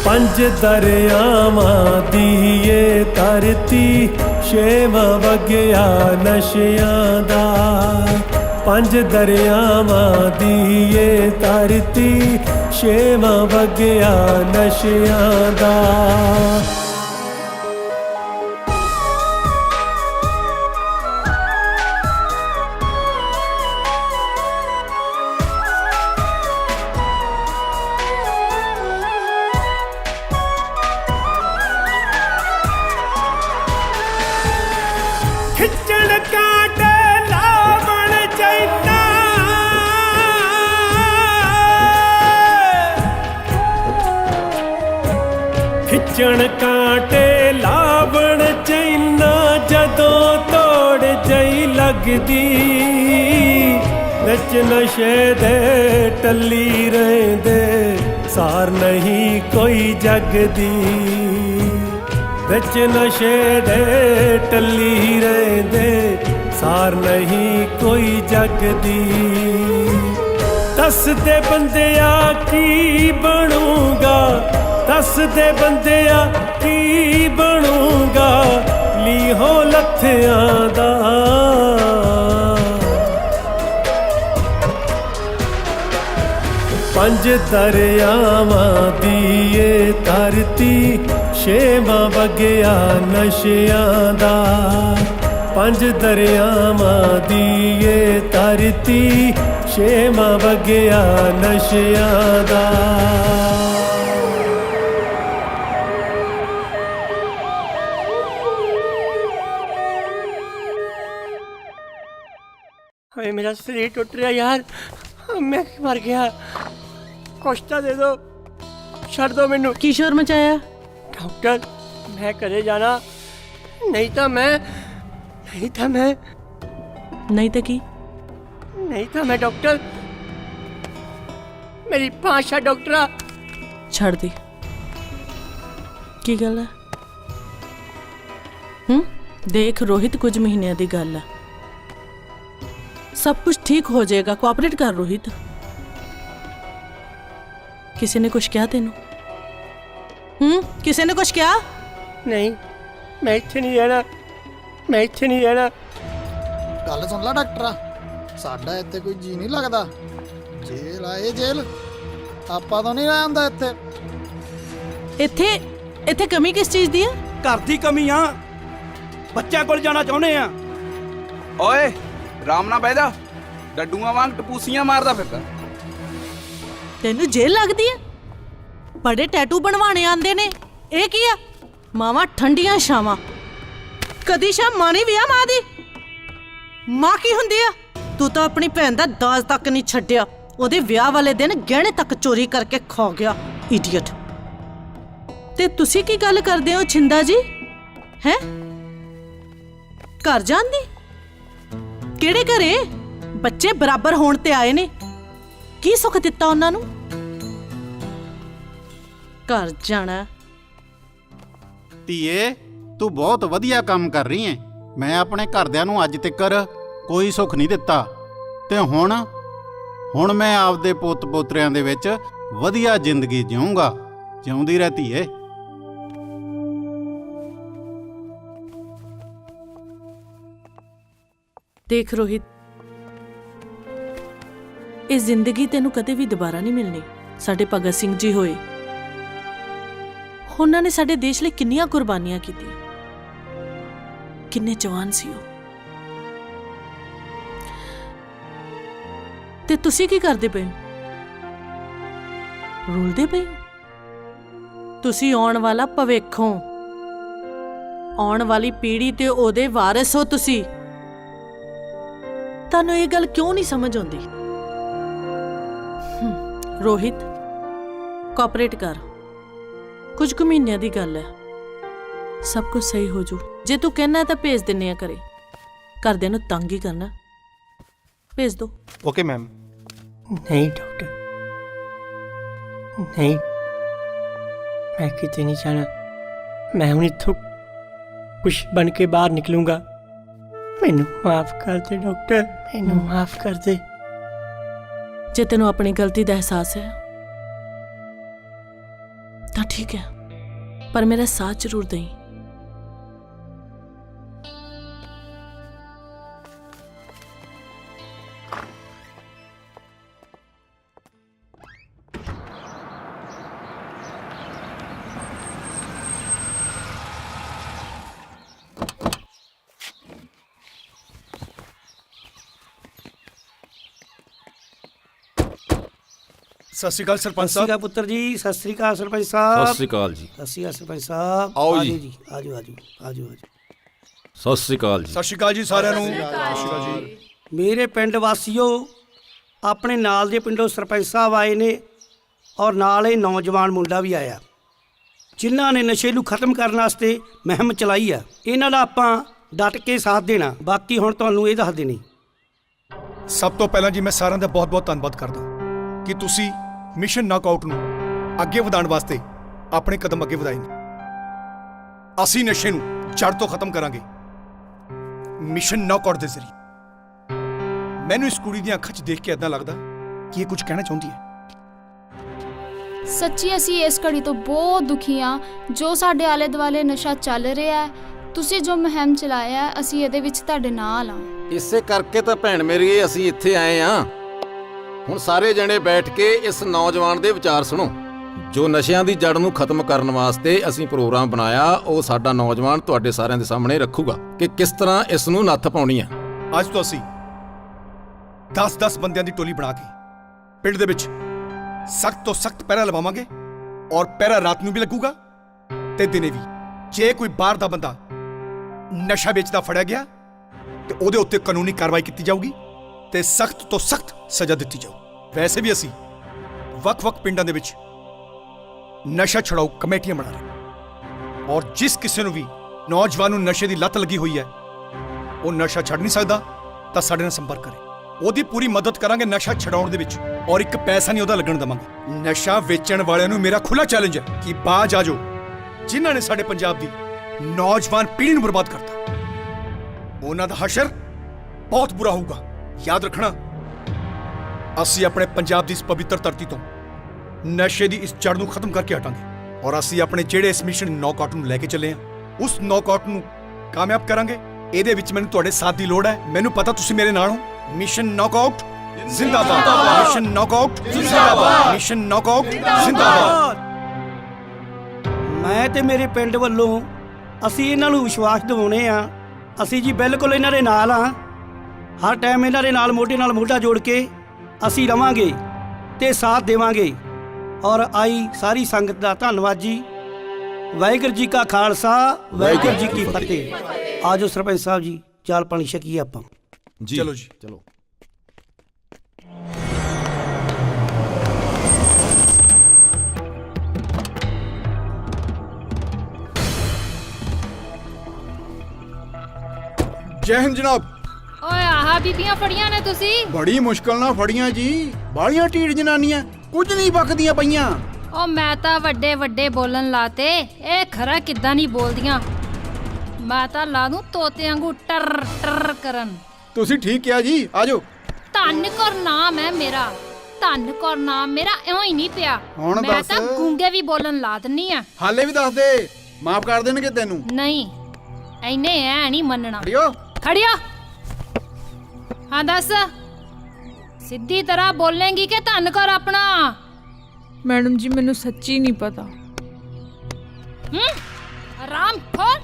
ਪੰਜ ਦਰਿਆਵਾਂ ਦੀ ਏ ਧਰਤੀ ਛੇਵਾਂ ਵਗਿਆ ਨਸ਼ਿਆਂ ਦਾ ਪੰਜ ਦਰਿਆਵਾਂ ਦੀ ਏ ਧਰਤੀ ਛੇਵਾਂ ਵਗਿਆ ਨਸ਼ਿਆਂ ਦਾ ਖਿੱਚਣ ਕਾਂਟੇ ਲਾਵਣ ਚੈਨਾ ਖਿੱਚਣ ਕਾਂਟੇ ਲਾਵਣ ਚੈਨਾ ਜਦੋਂ ਤੋੜ ਜਈ ਲੱਗਦੀ ਵਿੱਚ ਨਸ਼ੇ ਦੇ ਟੱਲੀ ਰਹਿੰਦੇ ਸਾਰ ਨਹੀਂ ਕੋਈ ਜਗਦੀ ਵਿੱਚ ਨਸ਼ੇ ਦੇ ਟੱਲੀ ਰਹਿੰਦੇ ਸਾਰ ਨਹੀਂ ਕੋਈ ਜਗਦੀ ਦੱਸਦੇ ਬੰਦਿਆ ਕੀ ਬਣੂਗਾ ਦੱਸਦੇ ਬੰਦਿਆ ਕੀ ਬਣੂਗਾ ਲੀਹੋ ਲੱਥਿਆਂ ਦਾ ਪੰਜ ਦਰਿਆਵਾਂ ਦੀ ਏ ਧਰਤੀ ਛੇਵਾਂ ਵਗਿਆ ਨਸ਼ਿਆਂ ਦਾ ਪੰਜ ਦਰਿਆਵਾਂ ਦੀ ਏ ਧਰਤੀ ਛੇਵਾਂ ਵਗਿਆ ਨਸ਼ਿਆਂ ਦਾ ਹਾਏ ਮੇਰਾ ਸਰੀਰ ਟੁੱਟ ਰਿਹਾ ਯਾਰ ਮੈਂ ਮਰ ਗਿਆ ਕੁਛ ਤਾਂ ਦੇ ਦੋ ਛੱਡ ਦੋ ਮੈਨੂੰ ਕੀ ਸ਼ੋਰ ਮਚਾਇਆ ਡਾਕਟਰ ਮੈਂ ਘਰੇ ਜਾਣਾ ਨਹੀਂ ਤਾਂ ਮੈਂ ਨਹੀਂ ਤਾਂ ਕੀ ਨਹੀਂ ਤਾਂ ਮੈਂ ਡਾਕਟਰ ਮੇਰੀ ਭਾਸ਼ਾ ਡਾਕਟਰਾ ਛੱਡ ਦੇ ਕੀ ਗੱਲ ਹੈ ਦੇਖ ਰੋਹਿਤ ਕੁਝ ਮਹੀਨਿਆਂ ਦੀ ਗੱਲ ਹੈ सब कुछ ठीक हो जाएगा कोऑपरेट कर रोहित किसी ने कुछ कहा तेनू किसी ने कुछ कहा नहीं मैं इत्थे नहीं रहना गल सुन ला डॉक्टरा साडा इत्थे कोई जी नहीं लगदा जेल आए जेल आपा तो नहीं रहंदा इत्थे इत्थे इत्थे कमी किस चीज दी है घर दी कमी आ बच्चा कोल जाना चाहुंदे आ ਓਏ ਰਾਮ ਨਾ ਬਹਿ ਜਾ ਡੱਡੂਆਂ ਵਾਂਗ ਟਪੂਸੀਆਂ ਮਾਰਦਾ ਫਿਰਦਾ ਤੈਨੂੰ ਜੇਲ੍ਹ ਲੱਗਦੀ ਹੈ ਬੜੇ ਟੈਟੂ ਬਣਵਾਣੇ ਆਂਦੇ ਨੇ ਇਹ ਕੀ ਆ ਮਾਵਾਂ ਠੰਡੀਆਂ ਛਾਵਾਂ ਕਦੀ ਸ਼ਾ ਮਾਣੀ ਵਿਆਹ ਮਾਂ ਦੀ ਮਾਂ ਕੀ ਹੁੰਦੀ ਆ ਤੂੰ ਤਾਂ ਆਪਣੀ ਭੈਣ ਦਾ ਦਾਜ ਤੱਕ ਨਹੀਂ ਛੱਡਿਆ ਉਹਦੇ ਵਿਆਹ ਵਾਲੇ ਦਿਨ ਗਹਿਣੇ ਤੱਕ ਚੋਰੀ ਕਰਕੇ ਖਾ ਗਿਆ ਇਡੀਅਟ ਤੇ ਤੁਸੀਂ ਕੀ ਗੱਲ ਕਰਦੇ ਹੋ ਛਿੰਦਾ ਜੀ ਹੈ ਘਰ ਜਾਂਦੀ ਕਿਹੜੇ ਘਰੇ ਬੱਚੇ ਬਰਾਬਰ ਹੋਣ ਤੇ ਆਏ ਨੇ ਕੀ ਸੁੱਖ ਦਿੱਤਾ ਉਹਨਾਂ ਨੂੰ ਘਰ ਜਾਣਾ ਧੀਏ ਤੂੰ ਬਹੁਤ ਵਧੀਆ ਕੰਮ ਕਰ ਰਹੀ ਹੈ ਮੈਂ ਆਪਣੇ ਘਰਦਿਆਂ ਨੂੰ ਅੱਜ ਤੱਕ ਕੋਈ ਸੁੱਖ ਨਹੀਂ ਦਿੱਤਾ ਤੇ ਹੁਣ ਮੈਂ ਆਪਦੇ ਪੁੱਤ ਪੋਤਰਿਆਂ ਦੇ ਵਿੱਚ ਵਧੀਆ ਜ਼ਿੰਦਗੀ ਜਿਊਂਗਾ ਜਿਉਂਦੀ ਰਹਿ ਧੀਏ देख रोहित ਇਹ ਜ਼ਿੰਦਗੀ ਤੈਨੂੰ ਕਦੇ ਵੀ ਦੁਬਾਰਾ ਨਹੀਂ ਮਿਲਣੀ ਸਾਡੇ ਭਗਤ ਸਿੰਘ ਜੀ ਹੋਏ ਉਹਨਾਂ ਨੇ ਸਾਡੇ ਦੇਸ਼ ਲਈ ਕਿੰਨੀਆਂ ਕੁਰਬਾਨੀਆਂ ਕੀਤੀਆਂ ਕਿੰਨੇ ਜਵਾਨ ਸੀ ਉਹ ਤੇ ਤੁਸੀਂ ਕੀ ਕਰਦੇ ਪਏ ਰੁਲਦੇ ਪਏ ਤੁਸੀਂ ਆਉਣ ਵਾਲਾ ਭਵਿੱਖ ਹੋ ਆਉਣ ਵਾਲੀ ਪੀੜ੍ਹੀ ਤੇ ਉਹਦੇ ਵਾਰਿਸ ਹੋ ਤੁਸੀਂ ਤੁਹਾਨੂੰ ਇਹ ਗੱਲ ਕਿਉਂ ਨਹੀਂ ਸਮਝ ਆਉਂਦੀ रोहित कोऑपरेट कर ਕੁਝ ਕੁ ਮਹੀਨਿਆਂ ਦੀ ਗੱਲ ਹੈ, ਸਭ ਕੁਝ ਸਹੀ ਹੋ ਜੂ। ਜੇ ਤੂੰ ਕਹਿਣਾ ਤਾਂ ਭੇਜ ਦਿੰਨੇ ਆ ਘਰੇ। ਘਰਦਿਆਂ ਨੂੰ ਤੰਗ ਹੀ ਕਰਨਾ, ਭੇਜ ਦੋ। Okay ma'am. ਨਹੀਂ ਡਾਕਟਰ, ਨਹੀਂ, ਮੈਂ ਕਿਤੇ ਨਹੀਂ ਜਾਣਾ। ਮੈਂ ਹੁਣ ਇੱਥੋਂ ਕੁਛ ਬਣ ਕੇ ਬਾਹਰ ਨਿਕਲੂੰਗਾ। ਮੈਨੂੰ ਮਾਫ ਕਰ ਦੇ ਡਾਕਟਰ, ਮੈਨੂੰ ਮਾਫ ਕਰ ਦੇ। ਜੇ ਤੈਨੂੰ ਆਪਣੀ ਗਲਤੀ ਦਾ ਅਹਿਸਾਸ ਹੈ ਤਾਂ ਠੀਕ ਹੈ, ਪਰ ਮੇਰਾ ਸਾਥ ਜ਼ਰੂਰ ਦੇਈਂ। ਸਤਿ ਸ਼੍ਰੀ ਅਕਾਲ ਸਰਪੰਚ ਸਤਿ ਸ਼੍ਰੀ ਅਕਾਲ ਪੁੱਤਰ ਜੀ, ਸਤਿ ਸ਼੍ਰੀ ਅਕਾਲ ਸਰਪੰਚ ਸਾਹਿਬ। ਸਤਿ ਸ਼੍ਰੀ ਅਕਾਲ ਜੀ। ਸਤਿ ਸ਼੍ਰੀ ਅਕਾਲ ਸਰਪੰਚ ਸਾਹਿਬ। ਆਓ ਜੀ। ਆਜੋ ਆਜੋ ਆਜੋ ਆਜੋ। ਸਤਿ ਸ਼੍ਰੀ ਅਕਾਲ ਜੀ। ਸਤਿ ਸ਼੍ਰੀ ਅਕਾਲ ਜੀ ਸਾਰਿਆਂ ਨੂੰ। ਸਤਿ ਸ਼੍ਰੀ ਅਕਾਲ ਜੀ। ਮੇਰੇ ਪਿੰਡ ਵਾਸੀਓ, ਆਪਣੇ ਨਾਲ ਦੇ ਪਿੰਡੋਂ ਸਰਪੰਚ ਸਾਹਿਬ ਆਏ ਨੇ ਔਰ ਨਾਲ ਇਹ ਨੌਜਵਾਨ ਮੁੰਡਾ ਵੀ ਆਇਆ, ਜਿਨ੍ਹਾਂ ਨੇ ਨਸ਼ੇ ਨੂੰ ਖਤਮ ਕਰਨ ਵਾਸਤੇ ਮੁਹਿੰਮ ਚਲਾਈ ਆ। ਇਹਨਾਂ ਦਾ ਆਪਾਂ ਡਟ ਕੇ ਸਾਥ ਦੇਣਾ। ਬਾਕੀ ਹੁਣ ਤੁਹਾਨੂੰ ਇਹ ਦੱਸ ਦੇਣੀ। ਸਭ ਤੋਂ ਪਹਿਲਾਂ ਜੀ ਮੈਂ ਸਾਰਿਆਂ ਦਾ ਬਹੁਤ-ਬਹੁਤ ਧੰਨਵਾਦ ਕਰਦਾ ਕਿ ਤੁਸੀਂ ਮਿਸ਼ਨ ਨੌਕਆਊਟ ਨੂੰ ਅੱਗੇ ਵਧਾਉਣ ਵਾਸਤੇ ਆਪਣੇ ਕਦਮ ਅੱਗੇ ਵਧਾਏ ਨੇ। ਅਸੀਂ ਨਸ਼ੇ ਨੂੰ ਜੜ ਤੋਂ ਖਤਮ ਕਰਾਂਗੇ ਮਿਸ਼ਨ ਨੌਕਆਊਟ ਦੇ ਜ਼ਰੀਏ। ਮੈਨੂੰ ਇਸ ਕੁੜੀ ਦੀਆਂ ਅੱਖਾਂ 'ਚ ਦੇਖ ਕੇ ਏਦਾਂ ਲੱਗਦਾ ਕਿ ਇਹ ਕੁਝ ਕਹਿਣਾ ਚਾਹੁੰਦੀ ਹੈ। ਸੱਚੀ ਅਸੀਂ ਇਸ ਘੜੀ ਤੋਂ ਬਹੁਤ ਦੁਖੀ ਹਾਂ ਜੋ ਸਾਡੇ ਆਲੇ ਦੁਆਲੇ ਨਸ਼ਾ ਚੱਲ ਰਿਹਾ ਹੈ। ਤੁਸੀਂ ਜੋ ਮੁਹਿੰਮ ਚਲਾਇਆ ਹੈ, ਅਸੀਂ ਇਹਦੇ ਵਿੱਚ ਤੁਹਾਡੇ ਨਾਲ ਹਾਂ। ਇਸੇ ਕਰਕੇ ਤਾਂ ਭੈਣ ਮੇਰੀ ਅਸੀਂ ਇੱਥੇ ਆਏ ਆ। ਹੁਣ ਸਾਰੇ ਜਣੇ ਬੈਠ ਕੇ ਇਸ ਨੌਜਵਾਨ ਦੇ ਵਿਚਾਰ ਸੁਣੋ। ਜੋ ਨਸ਼ਿਆਂ ਦੀ ਜੜ ਨੂੰ ਖਤਮ ਕਰਨ ਵਾਸਤੇ ਅਸੀਂ ਪ੍ਰੋਗਰਾਮ ਬਣਾਇਆ, ਉਹ ਸਾਡਾ ਨੌਜਵਾਨ ਤੁਹਾਡੇ ਸਾਰਿਆਂ ਦੇ ਸਾਹਮਣੇ ਰੱਖੂਗਾ ਕਿ ਕਿਸ ਤਰ੍ਹਾਂ ਇਸ ਨੂੰ ਨੱਥ ਪਾਉਣੀ ਆ। ਅੱਜ ਤੋਂ ਅਸੀਂ 10-10 ਬੰਦਿਆਂ ਦੀ ਟੋਲੀ ਬਣਾ ਕੇ ਪਿੰਡ ਦੇ ਵਿੱਚ ਸਖਤ ਤੋਂ ਸਖਤ ਪਹਿਰਾ ਲਵਾਵਾਂਗੇ ਔਰ ਪਹਿਰਾ ਰਾਤ ਨੂੰ ਵੀ ਲੱਗੂਗਾ ਤੇ ਦਿਨੇ ਵੀ। ਜੇ ਕੋਈ ਬਾਹਰ ਦਾ ਬੰਦਾ ਨਸ਼ਾ ਵੇਚਦਾ ਫੜਿਆ ਗਿਆ ਤੇ ਉਹਦੇ ਉੱਤੇ ਕਾਨੂੰਨੀ ਕਾਰਵਾਈ ਕੀਤੀ ਜਾਊਗੀ ਤੇ ਸਖਤ ਤੋਂ ਸਖਤ ਸਜ਼ਾ ਦਿੱਤੀ ਜਾਊ। ਵੈਸੇ ਵੀ ਅਸੀਂ ਵੱਖ-ਵੱਖ ਪਿੰਡਾਂ ਦੇ ਵਿੱਚ ਨਸ਼ਾ ਛੁਡਾਊ ਕਮੇਟੀਆਂ ਬਣਾ ਰਹੇ ਔਰ ਜਿਸ ਕਿਸੇ ਨੂੰ ਵੀ ਨੌਜਵਾਨ ਨੂੰ ਨਸ਼ੇ ਦੀ ਲੱਤ ਲੱਗੀ ਹੋਈ ਹੈ, ਉਹ ਨਸ਼ਾ ਛੱਡ ਨਹੀਂ ਸਕਦਾ ਤਾਂ ਸਾਡੇ ਨਾਲ ਸੰਪਰਕ ਕਰੇ। ਉਹਦੀ ਪੂਰੀ ਮਦਦ ਕਰਾਂਗੇ ਨਸ਼ਾ ਛਡਾਉਣ ਦੇ ਵਿੱਚ ਔਰ ਇੱਕ ਪੈਸਾ ਨਹੀਂ ਉਹਦਾ ਲੱਗਣ ਦੇਵਾਂਗੇ। ਨਸ਼ਾ ਵੇਚਣ ਵਾਲਿਆਂ ਨੂੰ ਮੇਰਾ ਖੁੱਲਾ ਚੈਲੰਜ ਹੈ ਕਿ ਬਾਜ ਆ ਜਾਓ, ਜਿਨ੍ਹਾਂ ਨੇ ਸਾਡੇ ਪੰਜਾਬ ਦੀ ਨੌਜਵਾਨ ਪੀੜ੍ਹੀ ਨੂੰ ਬਰਬਾਦ ਕਰਤਾ। ਉਹਨਾਂ ਦਾ ਹਸ਼ਰ ਬਹੁਤ ਬੁਰਾ ਹੋਊਗਾ। ਯਾਦ ਰੱਖਣਾ, ਅਸੀਂ ਆਪਣੇ ਪੰਜਾਬ ਦੀ ਇਸ ਪਵਿੱਤਰ ਧਰਤੀ ਤੋਂ ਨਸ਼ੇ ਦੀ ਇਸ ਜੜ ਨੂੰ ਖਤਮ ਕਰਕੇ ਹਟਾਂਗੇ ਔਰ ਅਸੀਂ ਆਪਣੇ ਜਿਹੜੇ ਇਸ ਮਿਸ਼ਨ ਨੌਕਆਊਟ ਨੂੰ ਲੈ ਕੇ ਚੱਲੇ ਹਾਂ, ਉਸ ਨੌਕਆਊਟ ਨੂੰ ਕਾਮਯਾਬ ਕਰਾਂਗੇ। ਇਹਦੇ ਵਿੱਚ ਮੈਨੂੰ ਤੁਹਾਡੇ ਸਾਥ ਦੀ ਲੋੜ ਹੈ। ਮੈਨੂੰ ਪਤਾ ਤੁਸੀਂ ਮੇਰੇ ਨਾਲ ਹੋ। ਮਿਸ਼ਨ ਨੌਕਆਊਟ ਜ਼ਿੰਦਾਬਾਦ। ਮਿਸ਼ਨ ਨੌਕਆਊਟ ਜ਼ਿੰਦਾਬਾਦ। ਮਿਸ਼ਨ ਨੌਕਆਊਟ ਜ਼ਿੰਦਾਬਾਦ। ਮੈਂ ਤੇ ਮੇਰੇ ਪਿੰਡ ਵੱਲੋਂ ਅਸੀਂ ਇਹਨਾਂ ਨੂੰ ਵਿਸ਼ਵਾਸ ਦਿਵਾਉਣੇ ਆ। ਅਸੀਂ ਜੀ ਬਿਲਕੁਲ ਇਹਨਾਂ ਦੇ ਨਾਲ ਆ। ਹਰ ਟਾਈਮ ਇਹਨਾਂ ਦੇ ਨਾਲ ਮੋਢੇ ਨਾਲ ਮੋਢਾ ਜੋੜ ਕੇ ਅਸੀਂ ਰਵਾਂਗੇ ਤੇ ਸਾਥ ਦੇਵਾਂਗੇ। ਔਰ ਆਈ ਸਾਰੀ ਸੰਗਤ ਦਾ ਧੰਨਵਾਦ ਜੀ। ਵਾਹਿਗੁਰੂ ਜੀ ਕਾ ਖਾਲਸਾ, ਵਾਹਿਗੁਰੂ ਜੀ ਕੀ ਫਤਿਹ। ਆਜੋ ਸਰਪੰਚ ਸਾਹਿਬ ਜੀ, ਚਾਲ ਪਾਣੀ ਛਕੀਏ ਆਪਾਂ। ਜੀ ਚਲੋ ਜੀ, ਚਲੋ। ਜੈ ਹਿੰਦ ਜਨਾਬ। ਓਏ ਆਹ ਬੀਬੀਆਂ ਫੜੀਆਂ ਨੇ ਤੁਸੀਂ? ਬੜੀ ਮੁਸ਼ਕਲ ਨਾਲ ਫੜੀਆਂ ਜੀ। ਬਾਲੀਆਂ ਢੀੜ ਜਨਾਨੀਆਂ, ਕੁਝ ਨਹੀਂ ਬਕਦੀਆਂ ਪਈਆਂ। ਓ ਮੈਂ ਤਾਂ ਵੱਡੇ ਵੱਡੇ ਬੋਲਣ ਲਾਤੇ, ਇਹ ਖਰਾ ਕਿੱਦਾਂ ਨਹੀਂ ਬੋਲਦੀਆਂ। ਮੈਂ ਤਾਂ ਲਾ ਦੂੰ ਤੋਤੇ ਵਾਂਗੂ ਟਰ ਟਰ ਕਰਨ। ਤੁਸੀਂ ਠੀਕ ਕਿਹਾ ਜੀ, ਆਜੋ। ਧੰਨ ਕੌਰ ਨਾਮ ਹੈ ਮੇਰਾ, ਧੰਨ ਕੌਰ ਨਾਮ ਮੇਰਾ ਇਉਂ ਹੀ ਨਹੀਂ ਪਿਆ। ਹੁਣ ਮੈਂ ਦੱਸ। ਤਾਂ ਗੂੰਗੇ ਵੀ ਬੋਲਣ ਲਾ ਦਿੰਨੀ ਆ। ਹਾਲੇ ਵੀ ਦੱਸ ਦੇ, ਮਾਫ ਕਰ ਦੇਣਗੇ ਤੈਨੂੰ। ਨਹੀਂ ਐਨੇ ਐ ਨਹੀਂ ਮੰਨਣਾ। ਖੜਿਓ ਖੜਿਓ। ਹਾਂ ਦੱਸ, ਸਿੱਧੀ ਤਰ੍ਹਾਂ ਬੋਲੇਂਗੀ ਕਿ ਧੰਨ ਕੌਰ ਆਪਣਾ? ਮੈਡਮ ਜੀ ਮੈਨੂੰ ਸੱਚੀ ਨਹੀਂ ਪਤਾ। ਆਰਾਮ ਖੋਲ।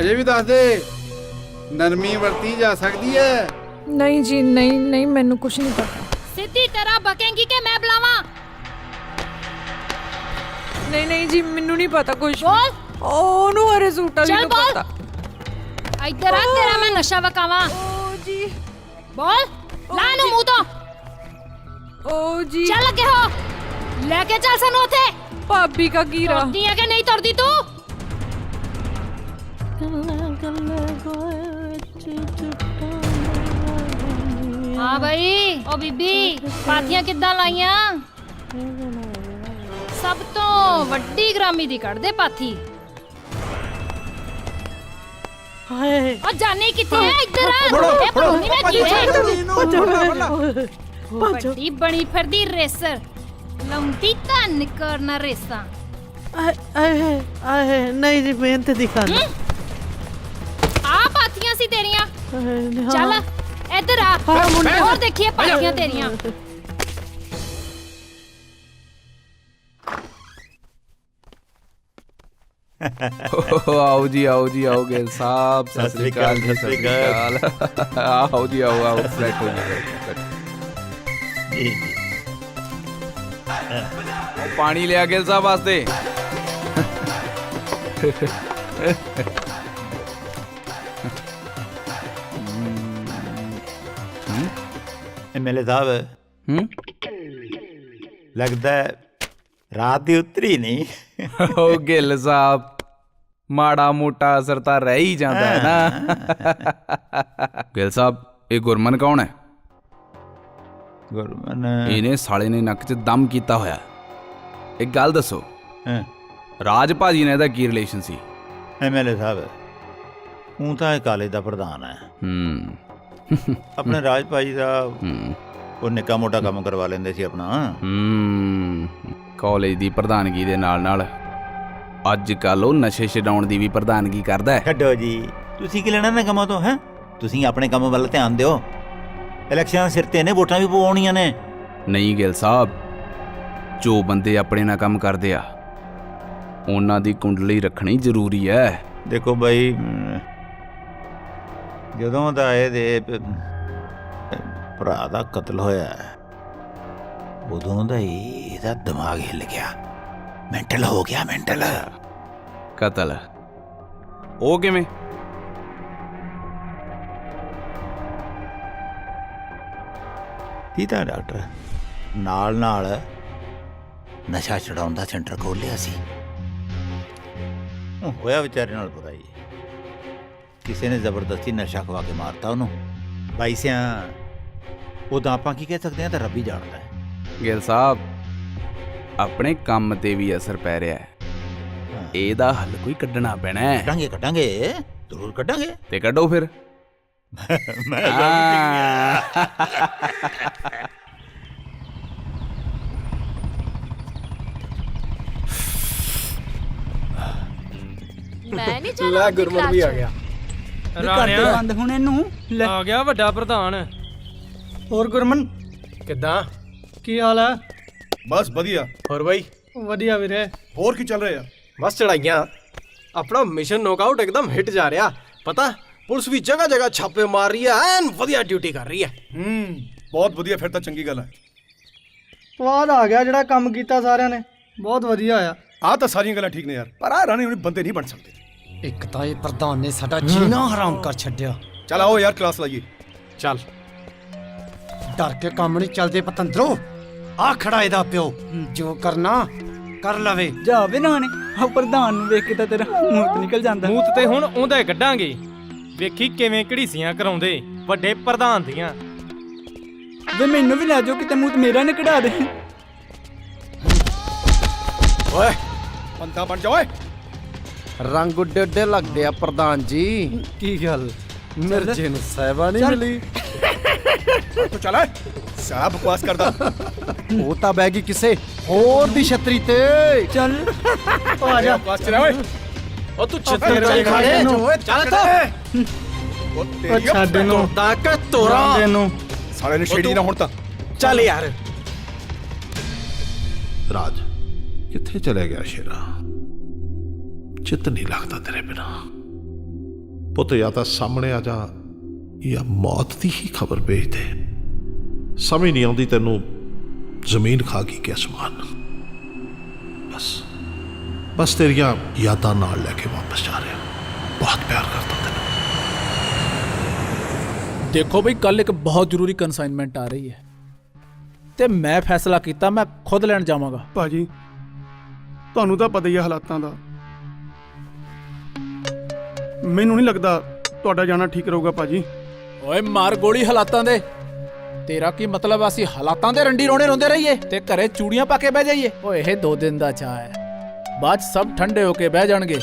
ਅਜੇ ਵੀ ਦੱਸ ਦੇ, ਨਰਮੀ ਵਰਤੀ ਜਾ ਸਕਦੀ ਹੈ। ਨਹੀਂ ਜੀ, ਨਹੀਂ ਮੈਨੂੰ ਕੁਝ ਨਹੀਂ ਪਤਾ। ਸਿੱਧੀ ਤਰ੍ਹਾਂ ਬਕੇਂਗੀ ਕਿ ਮੈਂ ਬੁਲਾਵਾਂ? ਨਹੀਂ ਜੀ, ਮੈਨੂੰ ਨਹੀਂ ਪਤਾ ਕੁਝ। ਬੋਲ। ਉਹਨੂੰ ਹਰੇ ਸੂਟਾ ਵੀ ਚੱਲ ਨਹੀਂ ਬੋਲ। ਪਤਾ। ਇੱਧਰ ਆ, ਤੇਰਾ ਮੈਂ ਨਸ਼ਾ ਵਕਾਵਾਂ। ਓ ਜੀ ਬੋਲ। ਲਾ ਨੂੰ ਮੂੰਹ ਤੋਂ। ਓ ਜੀ ਚੱਲ ਅੱਗੇ ਹੋ। ਲੈ ਕੇ ਚੱਲ ਸਾਨੂੰ ਉੱਥੇ। ਭਾਬੀ ਕਾ ਕੀਰਾ ਤੁਰਦੀ ਹੈ ਕਿ ਨਹੀਂ ਤੁਰਦੀ ਤੂੰ? ਹਾਂ ਬਈ, ਉਹ ਬੀਬੀ ਪਾਥੀਆਂ ਕਿੱਦਾਂ ਲਾਈਆਂ? ਸਭ ਤੋਂ ਵੱਡੀ ਗ੍ਰਾਮੀ ਦੀ ਕੱਢਦੇ ਪਾਥੀ। ਹਾਏ ਉਹ ਜਾਨੀ ਕਿੱਥੇ ਹੈ? ਇੱਧਰ ਆ। ਇਹ ਪਰੋਣੀ ਨੇ ਕੀ ਹੈ? ਵੱਡੀ ਬਣੀ ਫਿਰਦੀ ਰੇਸਰ, ਲੰਬੀ ਧੰਨ ਕਰਨਾ ਰੇਸਾਂ। ਆਏ ਆਏ ਨਹੀਂ ਜੀ, ਮਿਹਨਤ ਦਿਖਾਣਾ। ਆ ਪਾਥੀਆਂ ਸੀ ਤੇਰੀਆਂ। ਚੱਲ ਇੱਧਰ ਆ, ਹੋਰ ਦੇਖੀਏ ਪਾਥੀਆਂ ਤੇਰੀਆਂ। आओ जी आओ गेल साहब, सत श्री अकाल जी, सत श्री अकाल। आओ जी आओ फ्लैट हो जी। पानी लिया गेल साहब वास्ते। एमएलए साहब, लगता है रात दी उतरी नहीं। ओ गिल साहब, माड़ा मोटा असर तो रह ही जाता है ना। गिल साहब, ये गुरमन कौन है? गुरमन इन्हें साले ने नक च दम कीता होया। एक गल दसो, राज भाजी ने की रिलेशन सी? एमएलए साहब, हूं तो ये कॉलेज का प्रधान है। अपने राज भाजी का वो निक्का मोटा काम करवा लेंदे सी अपना। ਕਾਲਜ ਦੀ ਪ੍ਰਧਾਨਗੀ ਦੇ ਨਾਲ ਅੱਜ ਕੱਲ ਉਹ ਨਸ਼ੇ ਛਡਾਉਣ ਦੀ ਵੀ ਪ੍ਰਧਾਨਗੀ ਕਰਦਾ ਹੈ। ਛੱਡੋ ਜੀ, ਤੁਸੀਂ ਕੀ ਲੈਣਾ ਨਾ ਕੰਮਾਂ ਤੋਂ? ਹੈ ਤੁਸੀਂ ਆਪਣੇ ਕੰਮ ਵੱਲ ਧਿਆਨ ਦਿਓ। ਇਲੈਕਸ਼ਨ ਸਿਰ ਤੇ ਨੇ, ਵੋਟਾਂ ਵੀ ਪਵਾਉਣੀਆਂ ਨੇ। ਨਹੀਂ ਗਿਲ ਸਾਹਿਬ, ਜੋ ਬੰਦੇ ਆਪਣੇ ਨਾਲ ਕੰਮ ਕਰਦੇ ਆ ਉਹਨਾਂ ਦੀ ਕੁੰਡਲੀ ਰੱਖਣੀ ਜ਼ਰੂਰੀ ਹੈ। ਦੇਖੋ ਬਾਈ, ਜਦੋਂ ਦਾ ਇਹਦੇ ਭਰਾ ਦਾ ਕਤਲ ਹੋਇਆ ਉਦੋਂ ਦਾ ਹੀ ਇਹਦਾ ਦਿਮਾਗ ਹਿੱਲ ਗਿਆ, ਮੈਂਟਲ ਹੋ ਗਿਆ, ਮੈਂਟਲ। ਕਤਲ ਉਹ ਕਿਵੇਂ? ਠੀਕ ਹੈ ਡਾਕਟਰ, ਨਾਲ ਨਸ਼ਾ ਛਡਾਉਣ ਦਾ ਸੈਂਟਰ ਖੋਲ ਲਿਆ ਸੀ। ਹੋਇਆ ਵਿਚਾਰੇ ਨਾਲ ਬੁਰਾ ਹੀ, ਕਿਸੇ ਨੇ ਜ਼ਬਰਦਸਤੀ ਨਸ਼ਾ ਖਵਾ ਕੇ ਮਾਰਤਾ ਉਹਨੂੰ। ਬਾਈ ਸਿਆਂ ਉਦਾਂ ਆਪਾਂ ਕੀ ਕਹਿ ਸਕਦੇ ਹਾਂ, ਤਾਂ ਰੱਬ ਹੀ ਜਾਣਦਾ ਹੈ। ਗਿਲ ਸਾਹਿਬ, ਆਪਣੇ ਕੰਮ ਤੇ ਵੀ ਅਸਰ ਪੈ ਰਿਹਾ ਹੈ। ਇਹਦਾ ਹੱਲ ਕੋਈ ਕੱਢਣਾ ਪੈਣਾ ਹੈ। ਕੱਢਾਂਗੇ ਜ਼ਰੂਰ ਕੱਢਾਂਗੇ। ਤੇ ਕੱਢੋ ਫਿਰ। ਮੈਂ ਨਹੀਂ ਚੱਲਦਾ। ਗੁਰਮਨ ਵੀ ਆ ਗਿਆ। ਰਾਣਿਆ ਬੰਦ ਹੁਣ ਇਹਨੂੰ ਆ ਗਿਆ ਵੱਡਾ ਪ੍ਰਧਾਨ। ਹੋਰ ਗੁਰਮਨ ਕਿੱਦਾਂ? ਕੀ ਹਾਲ ਹੈ? ਬਸ ਵਧੀਆ। ਹੋਰ ਬਾਈ? ਵਧੀਆ ਵੀਰੇ। ਹੋਰ ਕੀ ਚੱਲ ਰਿਹਾ? ਬਸ ਚੜਾਈਆਂ। ਆਪਣਾ ਮਿਸ਼ਨ ਨੋਕਆਊਟ ਇੱਕਦਮ ਹਿੱਟ ਜਾ ਰਿਹਾ। ਪਤਾ ਪੁਲਿਸ ਵੀ ਜਗ੍ਹਾ ਜਗ੍ਹਾ ਛਾਪੇ ਮਾਰ ਰਹੀ ਹੈ, ਐਨ ਵਧੀਆ ਡਿਊਟੀ ਕਰ ਰਹੀ ਹੈ। ਬਹੁਤ ਵਧੀਆ, ਫਿਰ ਤਾਂ ਚੰਗੀ ਗੱਲ ਹੈ। ਸਵਾਦ ਆ ਗਿਆ ਜਿਹੜਾ ਕੰਮ ਕੀਤਾ ਸਾਰਿਆਂ ਨੇ, ਬਹੁਤ ਵਧੀਆ ਆ। ਆ ਤਾਂ ਸਾਰੀਆਂ ਗੱਲਾਂ ਠੀਕ ਨੇ ਯਾਰ, ਪਰ ਆ ਰਾਣੇ ਹੁਣੇ ਬੰਦੇ ਨਹੀਂ ਬਣ ਸਕਦੇ। ਇੱਕ ਤਾਂ ਇਹ ਪ੍ਰਧਾਨ ਨੇ ਸਾਡਾ ਜੀਣਾ ਹਰਾਮ ਕਰ ਛੱਡਿਆ। ਚੱਲ ਆਓ ਯਾਰ ਕਲਾਸ ਲਾਈਏ। ਚੱਲ। ਡਰ ਕੇ ਕੰਮ ਨਹੀਂ ਚੱਲਦੇ ਪਤੰਦਰੋ। ਆ ਖੜਾ ਇਹਦਾ ਪਿਓ, ਜੋ ਕਰਨਾ ਕਰ ਲਵੇ। ਜਾਵੇ ਨਾ ਨੇ ਆ ਪ੍ਰਧਾਨ ਨੂੰ ਵੇਖ ਕੇ ਤਾਂ ਤੇਰਾ ਮੂੰਹ ਨਿਕਲ ਜਾਂਦਾ। ਮੂੰਹ ਤੇ ਹੁਣ ਉਹਦਾ ਕੱਢਾਂਗੇ। ਵੇਖੀ ਕਿਵੇਂ ਘੜੀਸੀਆਂ ਕਰਾਉਂਦੇ ਵੱਡੇ ਪ੍ਰਧਾਨ ਦੀਆਂ। ਵੇ ਮੈਨੂੰ ਵੀ ਲੈ ਜਾਓ, ਕਿਤੇ ਮੂੰਹ ਤੇ ਮੇਰਾ ਨਾ ਕਢਾ ਦੇ। ਓਏ ਬੰਦਾ ਬਣ ਜਾ ਓਏ। ਰੰਗ ਉੱਡੇ ਉੱਡੇ ਲੱਗਦੇ ਆ ਪ੍ਰਧਾਨ ਜੀ। ਕੀ ਗੱਲ, ਮਿਰਜੇ ਨੂੰ ਸਹਿਬਾ ਨਹੀਂ ਮਿਲੀ? ਤੂੰ ਚੱਲ ਸਾਹ ਬਕਵਾਸ ਕਰਦਾ। ਉਹ ਤਾਂ ਬਹਿ ਗਈ ਕਿਸੇ ਹੋਰ ਦੀ ਛਤਰੀ ਤੇ। ਚੱਲ ਆ ਜਾ ਬਕਵਾਸ ਚ ਰਹਿ ਓਏ। ਉਹ ਤੂੰ ਛਤਰੀ ਤੇ ਖੜੇ ਚੱਲ ਤੂੰ। ਉਹ ਛੱਡ ਨੂੰ ਤੱਕ ਤੋਰਾ ਨੂੰ ਸਾਲੇ ਨੇ ਛੇੜੀ ਨਾ ਹੁਣ ਤਾਂ। ਚੱਲ ਯਾਰ। ਰਾਜ ਕਿੱਥੇ ਚਲੇ ਗਿਆ ਸ਼ੇਰਾ? ਚਿੱਤ ਨਹੀਂ ਲੱਗਦਾ ਤੇਰੇ ਬਿਨਾ। ਪੁੱਤ ਜਾਂ ਤਾਂ ਸਾਹਮਣੇ ਆ ਜਾ ਜਾਂ ਮੌਤ ਦੀ ਹੀ ਖਬਰ ਭੇਜ ਦੇ। ਸਮਝ ਨਹੀਂ ਆਉਂਦੀ ਤੈਨੂੰ ਜ਼ਮੀਨ ਖਾ ਗਈ ਕਿ ਅਸਮਾਨ। ਬਸ ਤੇਰੀਆਂ ਯਾਦਾਂ ਨਾਲ ਲੈ ਕੇ ਵਾਪਸ ਜਾ ਰਿਹਾ। ਬਹੁਤ ਪਿਆਰ ਕਰਦਾ ਤੈਨੂੰ। देखो भाई, कल एक बहुत जरूरी कंसाइनमेंट आ रही है। ਤੇ ਮੈਂ ਫੈਸਲਾ ਕੀਤਾ ਮੈਂ ਖੁਦ ਲੈਣ ਜਾਵਾਂਗਾ। ਭਾਜੀ ਤੁਹਾਨੂੰ ਤਾਂ ਪਤਾ ਹੀ ਹੈ ਹਾਲਾਤਾਂ ਦਾ। ਮੈਨੂੰ ਨਹੀਂ ਲੱਗਦਾ ਤੁਹਾਡਾ ਜਾਣਾ ਠੀਕ ਰਹੂਗਾ ਭਾਜੀ। ਓਏ ਮਾਰ ਗੋਲੀ ਹਾਲਾਤਾਂ ਦੇ। ਤੇਰਾ ਕੀ ਮਤਲਬ ਅਸੀਂ ਹਾਲਾਤਾਂ ਦੇ ਰੰਡੀ ਰੋਣੇ ਰੋਂਦੇ ਰਹੀਏ ਤੇ ਘਰੇ ਚੂੜੀਆਂ ਪਾ ਕੇ ਬਹਿ ਜਾਈਏ? ਓਏ ਇਹ 2 ਦਿਨ ਦਾ ਚਾਹ ਹੈ, ਬਾਅਦ 'ਚ ਸਭ ਠੰਡੇ ਹੋ ਕੇ ਬਹਿ ਜਾਣਗੇ।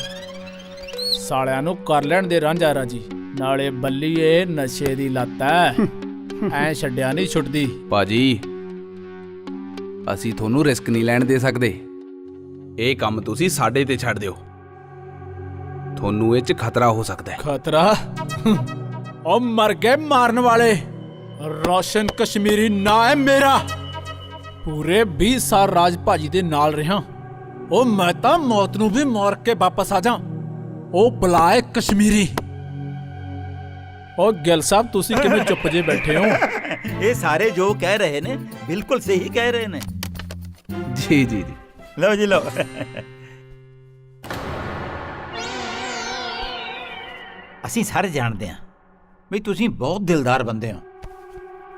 ਸਾਲਿਆਂ ਨੂੰ ਕਰ ਲੈਣ ਦੇ ਰਾਂਝਾ ਰਾਜੀ। ਨਾਲੇ ਬੱਲੀਏ ਨਸ਼ੇ ਦੀ ਲੱਤ ਹੈ, ਐ ਛੱਡਿਆ ਨਹੀਂ ਛੁੱਟਦੀ। ਭਾਜੀ ਅਸੀਂ ਤੁਹਾਨੂੰ ਰਿਸਕ ਨਹੀਂ ਲੈਣ ਦੇ ਸਕਦੇ। ਇਹ ਕੰਮ ਤੁਸੀਂ ਸਾਡੇ ਤੇ ਛੱਡ ਦਿਓ, ਤੁਹਾਨੂੰ ਇਹ 'ਚ ਖਤਰਾ ਹੋ ਸਕਦਾ ਹੈ। ਖਤਰਾ? ਉਹ ਮਰ ਗਏ ਮਾਰਨ ਵਾਲੇ। ਰੋਸ਼ਨ ਕਸ਼ਮੀਰੀ ਨਾ ਹੈ ਮੇਰਾ। ਪੂਰੇ 20 ਸਾਲ ਰਾਜ ਭਾਜੀ ਦੇ ਨਾਲ ਰਿਹਾ। ਉਹ ਮੈਂ ਤਾਂ ਮੌਤ ਨੂੰ ਵੀ ਮਾਰ ਕੇ ਵਾਪਸ ਆ ਜਾ। ਉਹ ਬੁਲਾਏ ਕਸ਼ਮੀਰੀ। ਉਹ ਗਿੱਲ ਸਾਹਿਬ ਤੁਸੀਂ ਕਿਵੇਂ ਚੁੱਪ ਜੇ ਬੈਠੇ ਹੋ? ਇਹ ਸਾਰੇ ਜੋ ਕਹਿ ਰਹੇ ਨੇ ਬਿਲਕੁਲ ਸਹੀ ਕਹਿ ਰਹੇ ਨੇ। ਜੀ ਜੀ ਜੀ ਲਓ ਜੀ ਲਓ। ਅਸੀਂ ਸਾਰੇ ਜਾਣਦੇ ਹਾਂ ਵੀ ਤੁਸੀਂ ਬਹੁਤ ਦਿਲਦਾਰ ਬੰਦੇ ਹੋ।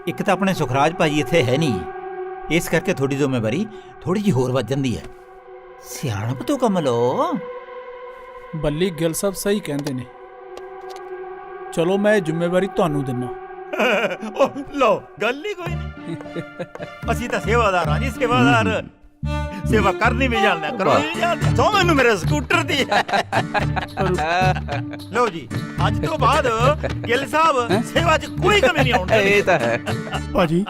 ਇੱਕ ਤਾਂ ਆਪਣੇ ਸੁਖਰਾਜ ਭਾਜੀ ਇੱਥੇ ਹੈ ਨਹੀਂ, ਇਸ ਕਰਕੇ ਤੁਹਾਡੀ ਜ਼ਿੰਮੇਵਾਰੀ ਥੋੜੀ ਜਿਹੀ ਹੋਰ ਵੱਧ ਜਾਂਦੀ ਹੈ। ਸਿਆਣਪ ਤੋਂ ਕੰਮ ਲਓ। ਬੱਲੀ ਗਿੱਲ ਸਾਹਿਬ ਸਹੀ ਕਹਿੰਦੇ ਨੇ। ਚਲੋ ਮੈਂ ਇਹ ਜ਼ਿੰਮੇਵਾਰੀ ਤੁਹਾਨੂੰ ਦਿੰਨਾ। ਲਓ ਗੱਲ ਹੀ ਕੋਈ ਨਹੀਂ। ਅਸੀਂ ਤਾਂ ਸੇਵਾਦਾਰ ਹਾਂ ਜੀ, ਸੇਵਾਦਾਰ। ਸੇਵਾ ਕਰਨੀ ਵੀ ਜਾਣਦਾ, ਕਰਨੀ ਵੀ ਜਾਣਦਾ। ਸੋ ਮੈਨੂੰ ਮੇਰੇ ਸਕੂਟਰ ਦੀ। ਲਓ ਜੀ ਅੱਜ ਤੋਂ ਬਾਅਦ ਗਿੱਲ ਸਾਹਿਬ ਸੇਵਾ 'ਚ ਕੋਈ ਕਮੀ ਨਹੀਂ ਆਉਣੀ। ਇਹ ਤਾਂ ਹੈ ਭਾਜੀ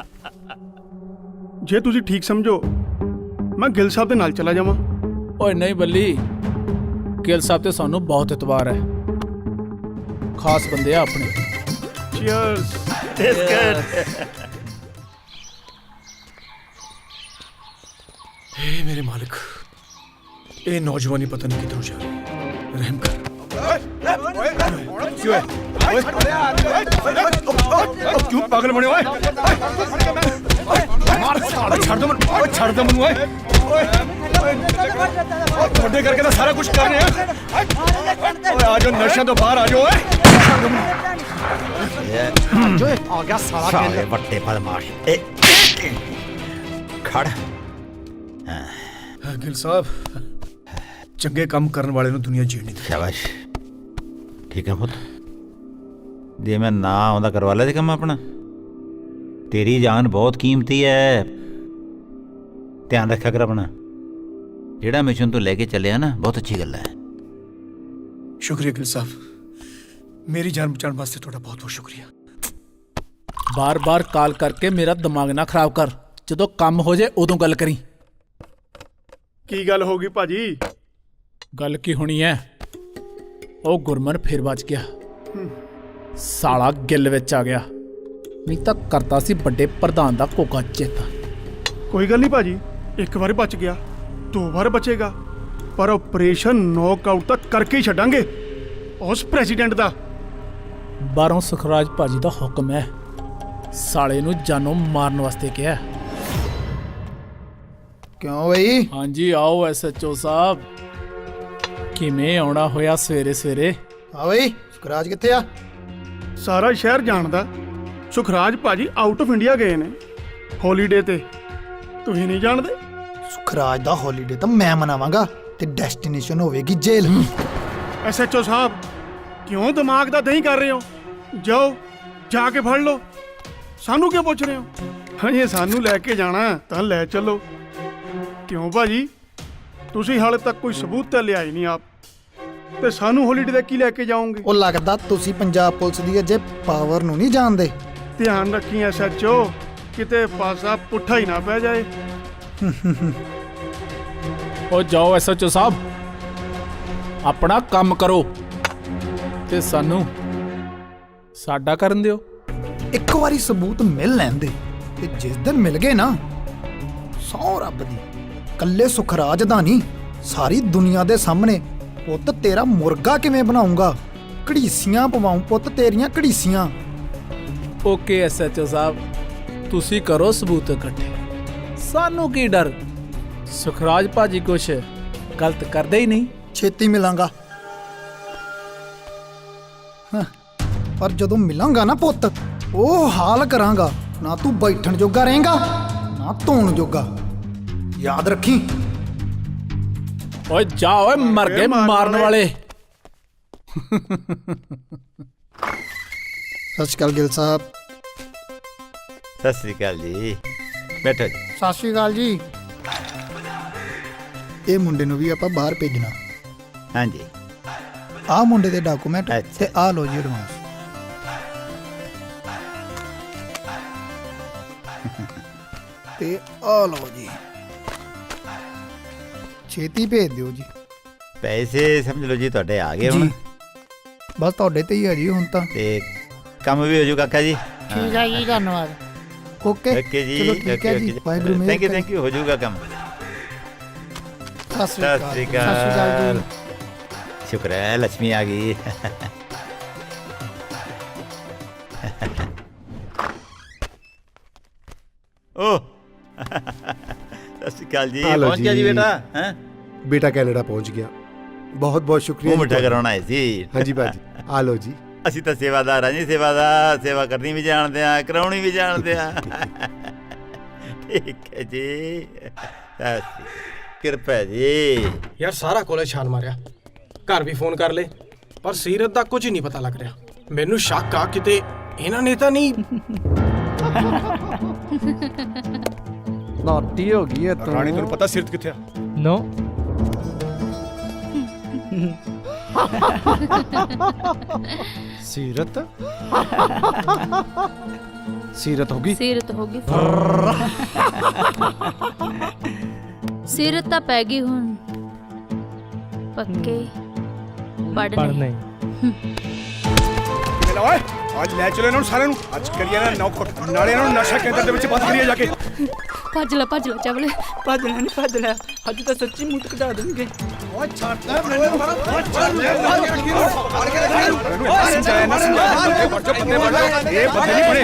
ਜੇ ਤੁਸੀਂ ਠੀਕ ਸਮਝੋ ਮੈਂ ਗਿੱਲ ਸਾਹਿਬ ਦੇ ਨਾਲ ਚਲਾ ਜਾਵਾਂ। ਓਏ ਨਹੀਂ ਬੱਲੀ, ਗਿੱਲ ਸਾਹਿਬ ਤੇ ਸਾਨੂੰ ਬਹੁਤ ਇਤਬਾਰ ਹੈ। ਖਾਸ ਬੰਦੇ ਆ ਆਪਣੇ। ਚੀਅਰਸ। हे मेरे मालिक, ये नौजवानी पता नहीं किधर जा रही है। रहम कर। क्यों है? क्यों पागल बने हुए? मार साला, छड़ दो मनु, छड़ दो मनु। थोड़े करके तो सारा कुछ कर रहे हैं। आ जाओ नशा तो बाहर आ जाओ। आ गया साले बट्टे बदमाश। खड़। ਗਿਲ ਸਾਹਿਬ ਚੰਗੇ ਕੰਮ ਕਰਨ ਵਾਲੇ ਨੂੰ ਦੁਨੀਆ ਜੀਣ ਨਹੀਂ ਦਿੰਦੀ। ਸ਼ਾਬਾਸ਼, ਠੀਕ ਹੈ ਪੁੱਤ। ਜੇ ਮੈਂ ਨਾ ਆਉਂਦਾ ਕਰਵਾ ਲੈ ਤੇ ਕੰਮ ਆਪਣਾ। ਤੇਰੀ ਜਾਨ ਬਹੁਤ ਕੀਮਤੀ ਹੈ, ਧਿਆਨ ਰੱਖਿਆ ਕਰ ਆਪਣਾ। ਜਿਹੜਾ ਮਿਸ਼ਨ ਤੋਂ ਲੈ ਕੇ ਚੱਲਿਆ ਨਾ, ਬਹੁਤ ਅੱਛੀ ਗੱਲ ਹੈ। ਸ਼ੁਕਰੀਆ ਗਿਲ ਸਾਹਿਬ, ਮੇਰੀ ਜਾਨ ਬਚਾਉਣ ਵਾਸਤੇ ਤੁਹਾਡਾ ਬਹੁਤ ਬਹੁਤ ਸ਼ੁਕਰੀਆ। ਬਾਰ-ਬਾਰ ਕਾਲ ਕਰਕੇ ਮੇਰਾ ਦਿਮਾਗ ਨਾ ਖਰਾਬ ਕਰ। ਜਦੋਂ ਕੰਮ ਹੋ ਜਾਏ ਉਦੋਂ ਗੱਲ ਕਰੀ। ਕੀ ਗੱਲ ਹੋ ਗਈ ਭਾਜੀ? ਗੱਲ ਕੀ ਹੋਣੀ ਹੈ? ਉਹ ਗੁਰਮਨ ਫਿਰ ਬਚ ਗਿਆ। ਸਾਲਾ ਗਿੱਲ ਵਿੱਚ ਆ ਗਿਆ, ਨਹੀਂ ਤਾਂ ਕਰਤਾ ਸੀ ਵੱਡੇ ਪ੍ਰਧਾਨ ਦਾ ਕੋਕਾ ਚੇਤਾ। ਕੋਈ ਗੱਲ ਨਹੀਂ ਭਾਜੀ, ਇੱਕ ਵਾਰ ਬਚ ਗਿਆ 2 ਵਾਰ ਬਚੇਗਾ, ਪਰ ਆਪਰੇਸ਼ਨ ਨੌਕਆਊਟ ਤੱਕ ਕਰਕੇ ਹੀ ਛੱਡਾਂਗੇ ਉਸ ਪ੍ਰੈਜ਼ੀਡੈਂਟ ਦਾ। ਬਾਹਰੋਂ ਸੁਖਰਾਜ ਭਾਜੀ ਦਾ ਹੁਕਮ ਹੈ, ਸਾਲੇ ਨੂੰ ਜਾਨੋਂ ਮਾਰਨ ਵਾਸਤੇ ਕਿਹਾ। ਕਿਉਂ ਬਈ? ਹਾਂਜੀ ਆਓ ਐਸਐਚਓ ਸਾਹਿਬ। ਕਿਵੇਂ ਆਉਣਾ ਹੋਇਆ ਸਵੇਰੇ ਸਵੇਰੇ? ਆ ਬਈ ਸੁਖਰਾਜ ਕਿੱਥੇ ਆ? ਸਾਰਾ ਸ਼ਹਿਰ ਜਾਣਦਾ ਸੁਖਰਾਜ ਭਾਜੀ ਆਊਟ ਆਫ ਇੰਡੀਆ ਗਏ ਨੇ ਹੌਲੀਡੇ ਤੇ। ਤੁਸੀਂ ਨਹੀਂ ਜਾਣਦੇ? ਸੁਖਰਾਜ ਦਾ ਹੌਲੀਡੇ ਤਾਂ ਮੈਂ ਮਨਾਵਾਂਗਾ ਤੇ ਡੈਸਟੀਨੇਸ਼ਨ ਹੋਵੇਗੀ ਜੇਲ੍ਹ। ਐਸਐਚਓ ਸਾਹਿਬ ਕਿਉਂ ਦਿਮਾਗ ਦਾ ਦਹੀਂ ਕਰ ਰਹੇ ਹੋ? ਜਾਓ ਜਾ ਕੇ ਫੜ ਲਓ, ਸਾਨੂੰ ਕਿਉਂ ਪੁੱਛ ਰਹੇ ਹੋ? ਹਾਂਜੀ ਸਾਨੂੰ ਲੈ ਕੇ ਜਾਣਾ ਤਾਂ ਲੈ ਚੱਲੋ। ਕਿਉਂ ਭਾਜੀ ਤੁਸੀਂ ਹਾਲੇ ਤੱਕ ਕੋਈ ਸਬੂਤ ਤਾਂ ਲਿਆਏ ਨਹੀਂ ਆਪ, ਤੇ ਸਾਨੂੰ ਹੌਲੀਡੇ ਤੇ ਕੀ ਲੈ ਕੇ ਜਾਓਗੇ? ਉਹ ਲੱਗਦਾ ਤੁਸੀਂ ਪੰਜਾਬ ਪੁਲਿਸ ਦੀ ਅਜੇ ਪਾਵਰ ਨੂੰ ਨਹੀਂ ਜਾਣਦੇ। ਧਿਆਨ ਰੱਖੀ ਐਸਐਚਓ, ਕਿਤੇ ਪਾਸਾ ਪੁੱਠਾ ਹੀ ਨਾ ਪੈ ਜਾਏ। ਉਹ ਜਾਓ ਐਸਐਚਓ ਸਾਹਿਬ, ਆਪਣਾ ਕੰਮ ਕਰੋ ਤੇ ਸਾਨੂੰ ਸਾਡਾ ਕਰਨ ਦਿਓ। ਇੱਕ ਵਾਰੀ ਸਬੂਤ ਮਿਲ ਲੈਂਦੇ, ਤੇ ਜਿਸ ਦਿਨ ਮਿਲ ਗਏ ਨਾ, ਸੌ ਰੱਬ ਦੀ ਕੱਲੇ ਸੁਖਰਾਜ ਦਾ ਨਹੀਂ, ਸਾਰੀ ਦੁਨੀਆ ਦੇ ਸਾਹਮਣੇ ਪੁੱਤ ਤੇਰਾ ਮੁਰਗਾ ਕਿਵੇਂ ਬਣਾਉਂਗਾ, ਘੜੀਸੀਆਂ ਪਵਾਉਂ ਪੁੱਤ ਤੇਰੀਆਂ ਘੜੀਸੀਆਂ। ਓਕੇ ਐਸਐਚਓ ਸਾਹਿਬ, ਤੁਸੀਂ ਕਰੋ ਸਬੂਤ ਇਕੱਠੇ, ਸਾਨੂੰ ਕੀ ਡਰ। ਸੁਖਰਾਜ ਭਾਜੀ ਕੁਛ ਗਲਤ ਕਰਦੇ ਹੀ ਨਹੀਂ। ਛੇਤੀ ਮਿਲਾਂਗਾ, ਪਰ ਜਦੋਂ ਮਿਲਾਂਗਾ ਨਾ ਪੁੱਤ, ਉਹ ਹਾਲ ਕਰਾਂਗਾ, ਨਾ ਤੂੰ ਬੈਠਣ ਜੋਗਾ ਰਹੇਂਗਾ ਨਾ ਵਾਂ ਧੋਣ ਜੋਗਾ। ਯਾਦ ਰੱਖੀ। ਓਏ ਜਾ ਓਏ ਮਰ ਗਏ ਮਾਰਨ ਵਾਲੇ। ਸਤਿ ਸ਼੍ਰੀ ਅਕਾਲ ਗਿੱਲ ਸਾਹਿਬ। ਸਤਿ ਸ੍ਰੀ ਅਕਾਲ ਜੀ, ਬੈਠੋ ਜੀ। ਸਤਿ ਸ਼੍ਰੀ ਅਕਾਲ ਜੀ। ਇਹ ਮੁੰਡੇ ਨੂੰ ਵੀ ਆਪਾਂ ਬਾਹਰ ਭੇਜਣਾ। ਹਾਂਜੀ। ਆਹ ਮੁੰਡੇ ਦੇ ਡਾਕੂਮੈਂਟ ਤੇ ਆਹ ਲੋ ਜੀ ਐਡਵਾਂਸ। ਤੇ ਆਹ ਲੋ ਜੀ, ਛੇਤੀ ਭੇਜ ਦਿਓ ਜੀ। ਪੈਸੇ ਸਮਝ ਲਓ ਜੀ ਤੁਹਾਡੇ ਆ ਗਏ ਹੁਣ। ਬਸ ਤੁਹਾਡੇ ਤੇ ਹੀ ਆ ਜੀ ਹੁਣ ਤਾਂ। ਤੇ ਕੰਮ ਵੀ ਹੋ ਜੂ ਕਾਕਾ ਜੀ। ਠੀਕ ਹੈ ਜੀ, ਧੰਨਵਾਦ। ਓਕੇ ਓਕੇ ਜੀ, ਚਲੋ ਠੀਕ ਹੈ ਜੀ, ਵਾਹਿਗੁਰੂ ਮਿਹਰ ਕਰੇ। ਥੈਂਕ ਯੂ, ਹੋ ਜਾਊਗਾ ਕੰਮ। ਸਤਿ ਸ਼੍ਰੀ ਅਕਾਲ। ਸਤਿ ਸ਼੍ਰੀ ਸਤਿ ਸ਼੍ਰੀ ਅਕਾਲ ਜੀ। ਸ਼ੁਕਰ ਹੈ ਲక్ష్ਮੀ ਆ ਗਈ। ਓ ਸਤਿ ਸ਼੍ਰੀ ਅਕਾਲ ਜੀ। ਪਹੁੰਚ ਗਿਆ ਜੀ ਬੇਟਾ? ਹੈ ਬੇਟਾ ਕੈਨੇਡਾ ਪਹੁੰਚ ਗਿਆ। ਬਹੁਤ ਬਹੁਤ ਸ਼ੁਕਰੀਆ। ਉਹ ਮਿੱਠਾ ਕਰਾਉਣਾ ਹੈ ਜੀ। ਹਾਂਜੀ ਭਾਜੀ, ਆ ਲਓ ਜੀ। ਅਸੀਂ ਤਾਂ ਸੇਵਾਦਾਰ ਹਾਂ ਜੀ, ਸੇਵਾਦਾਰ। ਸੇਵਾ ਕਰਨੀ ਵੀ ਜਾਣਦੇ ਆ, ਕਰਾਉਣੀ ਵੀ ਜਾਣਦੇ ਆ। ਠੀਕ ਹੈ ਜੀ, ਕਿਰਪਾ ਜੀ। ਯਾਰ ਸਾਰਾ ਕਾਲਜ ਛਾਨ ਮਾਰਿਆ, ਘਰ ਵੀ ਫੋਨ ਕਰ ਲਏ, ਪਰ ਸੀਰਤ ਦਾ ਕੁਝ ਨਹੀਂ ਪਤਾ ਲੱਗ ਰਿਹਾ। ਮੈਨੂੰ ਸ਼ੱਕ ਆ ਕਿਤੇ ਇਹਨਾਂ ਨੇ ਤਾਂ ਨਹੀਂ। ਨਾਟੀ ਹੋ ਗਈ ਹੈ ਤੂੰ। ਰਾਣੀ ਤੁਹਾਨੂੰ ਪਤਾ ਸੀਰਤ ਕਿੱਥੇ ਆ? ਨੋ। ਸੀਰਤ ਸੀਰਤ ਹੋ ਗਈ। ਸੀਰਤ ਹੋ ਗਈ। ਸੀਰਤ ਤਾਂ ਪੈ ਗਈ ਹੁਣ ਪੱਕੇ ਪੜਨੇ। ਲੈ ਓਏ, ਅੱਜ ਲੈ ਚਲੋ ਇਹਨਾਂ ਨੂੰ ਸਾਰਿਆਂ ਨੂੰ। ਅੱਜ ਕਰੀਏ ਨਾ ਨੌਕਟ, ਨਾਲੇ ਇਹਨਾਂ ਨੂੰ ਨਸ਼ਾ ਕੇਂਦਰ ਦੇ ਵਿੱਚ ਬੰਦ ਕਰੀਏ ਜਾ ਕੇ। ਭੱਜ ਲੈ ਚਾਵਲੇ। ਭੱਜ ਲੈ ਨਹੀਂ ਭੱਜ ਲੈ, ਅੱਜ ਤਾਂ ਸੱਚੀ ਮੂੰਹ ਕਢਾ ਦੇਣਗੇ। ਓਏ ਛੱਡ ਲੈ ਮੈਨੂੰ। ਓਏ ਚੱਲ ਲੈ ਸਮਝਾਇਆ ਨਾ ਸਮਝਾਇਆ। ਇਹ ਬੱਚੇ ਬੰਦੇ ਨਹੀਂ ਬਣੇ।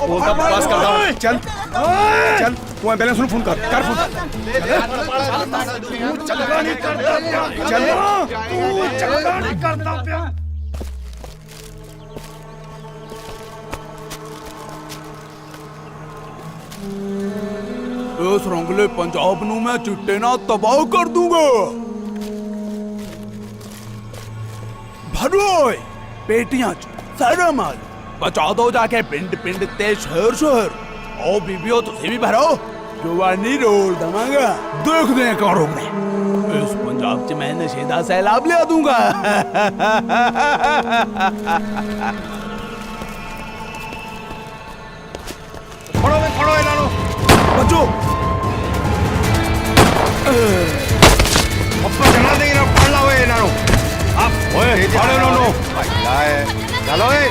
ਉਹ ਤਾਂ ਪਾਸ ਕਰਦਾ। ਚੱਲ ਚੱਲ, ਤੂੰ ਐਂਬੂਲੈਂਸ ਨੂੰ ਫੋਨ ਕਰ ਫੋਨ। ਚੱਲਣਾ ਨਹੀਂ ਕਰਦਾ ਪਿਆ। ਚੱਲ ਤੂੰ ਚੱਲਣਾ ਨਹੀਂ ਕਰਦਾ ਪਿਆ। ਇਸ ਰੰਗਲੇ ਪੰਜਾਬ ਨੂੰ ਮੈਂ ਚਿੱਟੇ ਨਾਲ ਤਬਾਹ ਕਰ ਦੂੰਗਾ। ਭਰੋਏ ਪੇਟੀਆਂ ਚ ਸਾਰਾ ਮਾਲ ਬਚਾ ਦੋ ਜਾਕੇ ਪਿੰਡ ਪਿੰਡ ਤੇ ਸ਼ਹਿਰ ਸ਼ਹਿਰ। ਆਓ ਬੀਬੀਓ ਤੁਸੀਂ ਵੀ ਭਰੋ, ਜਵਾਨੀ ਰੋਲ ਦਵਾਂਗਾ। ਦੇਖਦੇ ਹਾਂ ਕੌਣ ਰੋਕਦੇ। ਇਸ ਪੰਜਾਬ ਚ ਮੈਂ ਨਸ਼ੇ ਦਾ ਸੈਲਾਬ ਲਿਆ ਦੂੰਗਾ। ਫੜੋ ਇਹਨਾਂ ਨੂੰ। ਬੱਚੋ ਆਪਾਂ ਜਨਾ ਦੇ ਨਾ ਫੜ ਲਾ ਓਏ ਇਹਨਾਂ ਨੂੰ। ਆਪ ਓਏ ਫੜ ਇਹਨਾਂ ਨੂੰ। ਲਾਏ ਚੱਲ ਓਏ।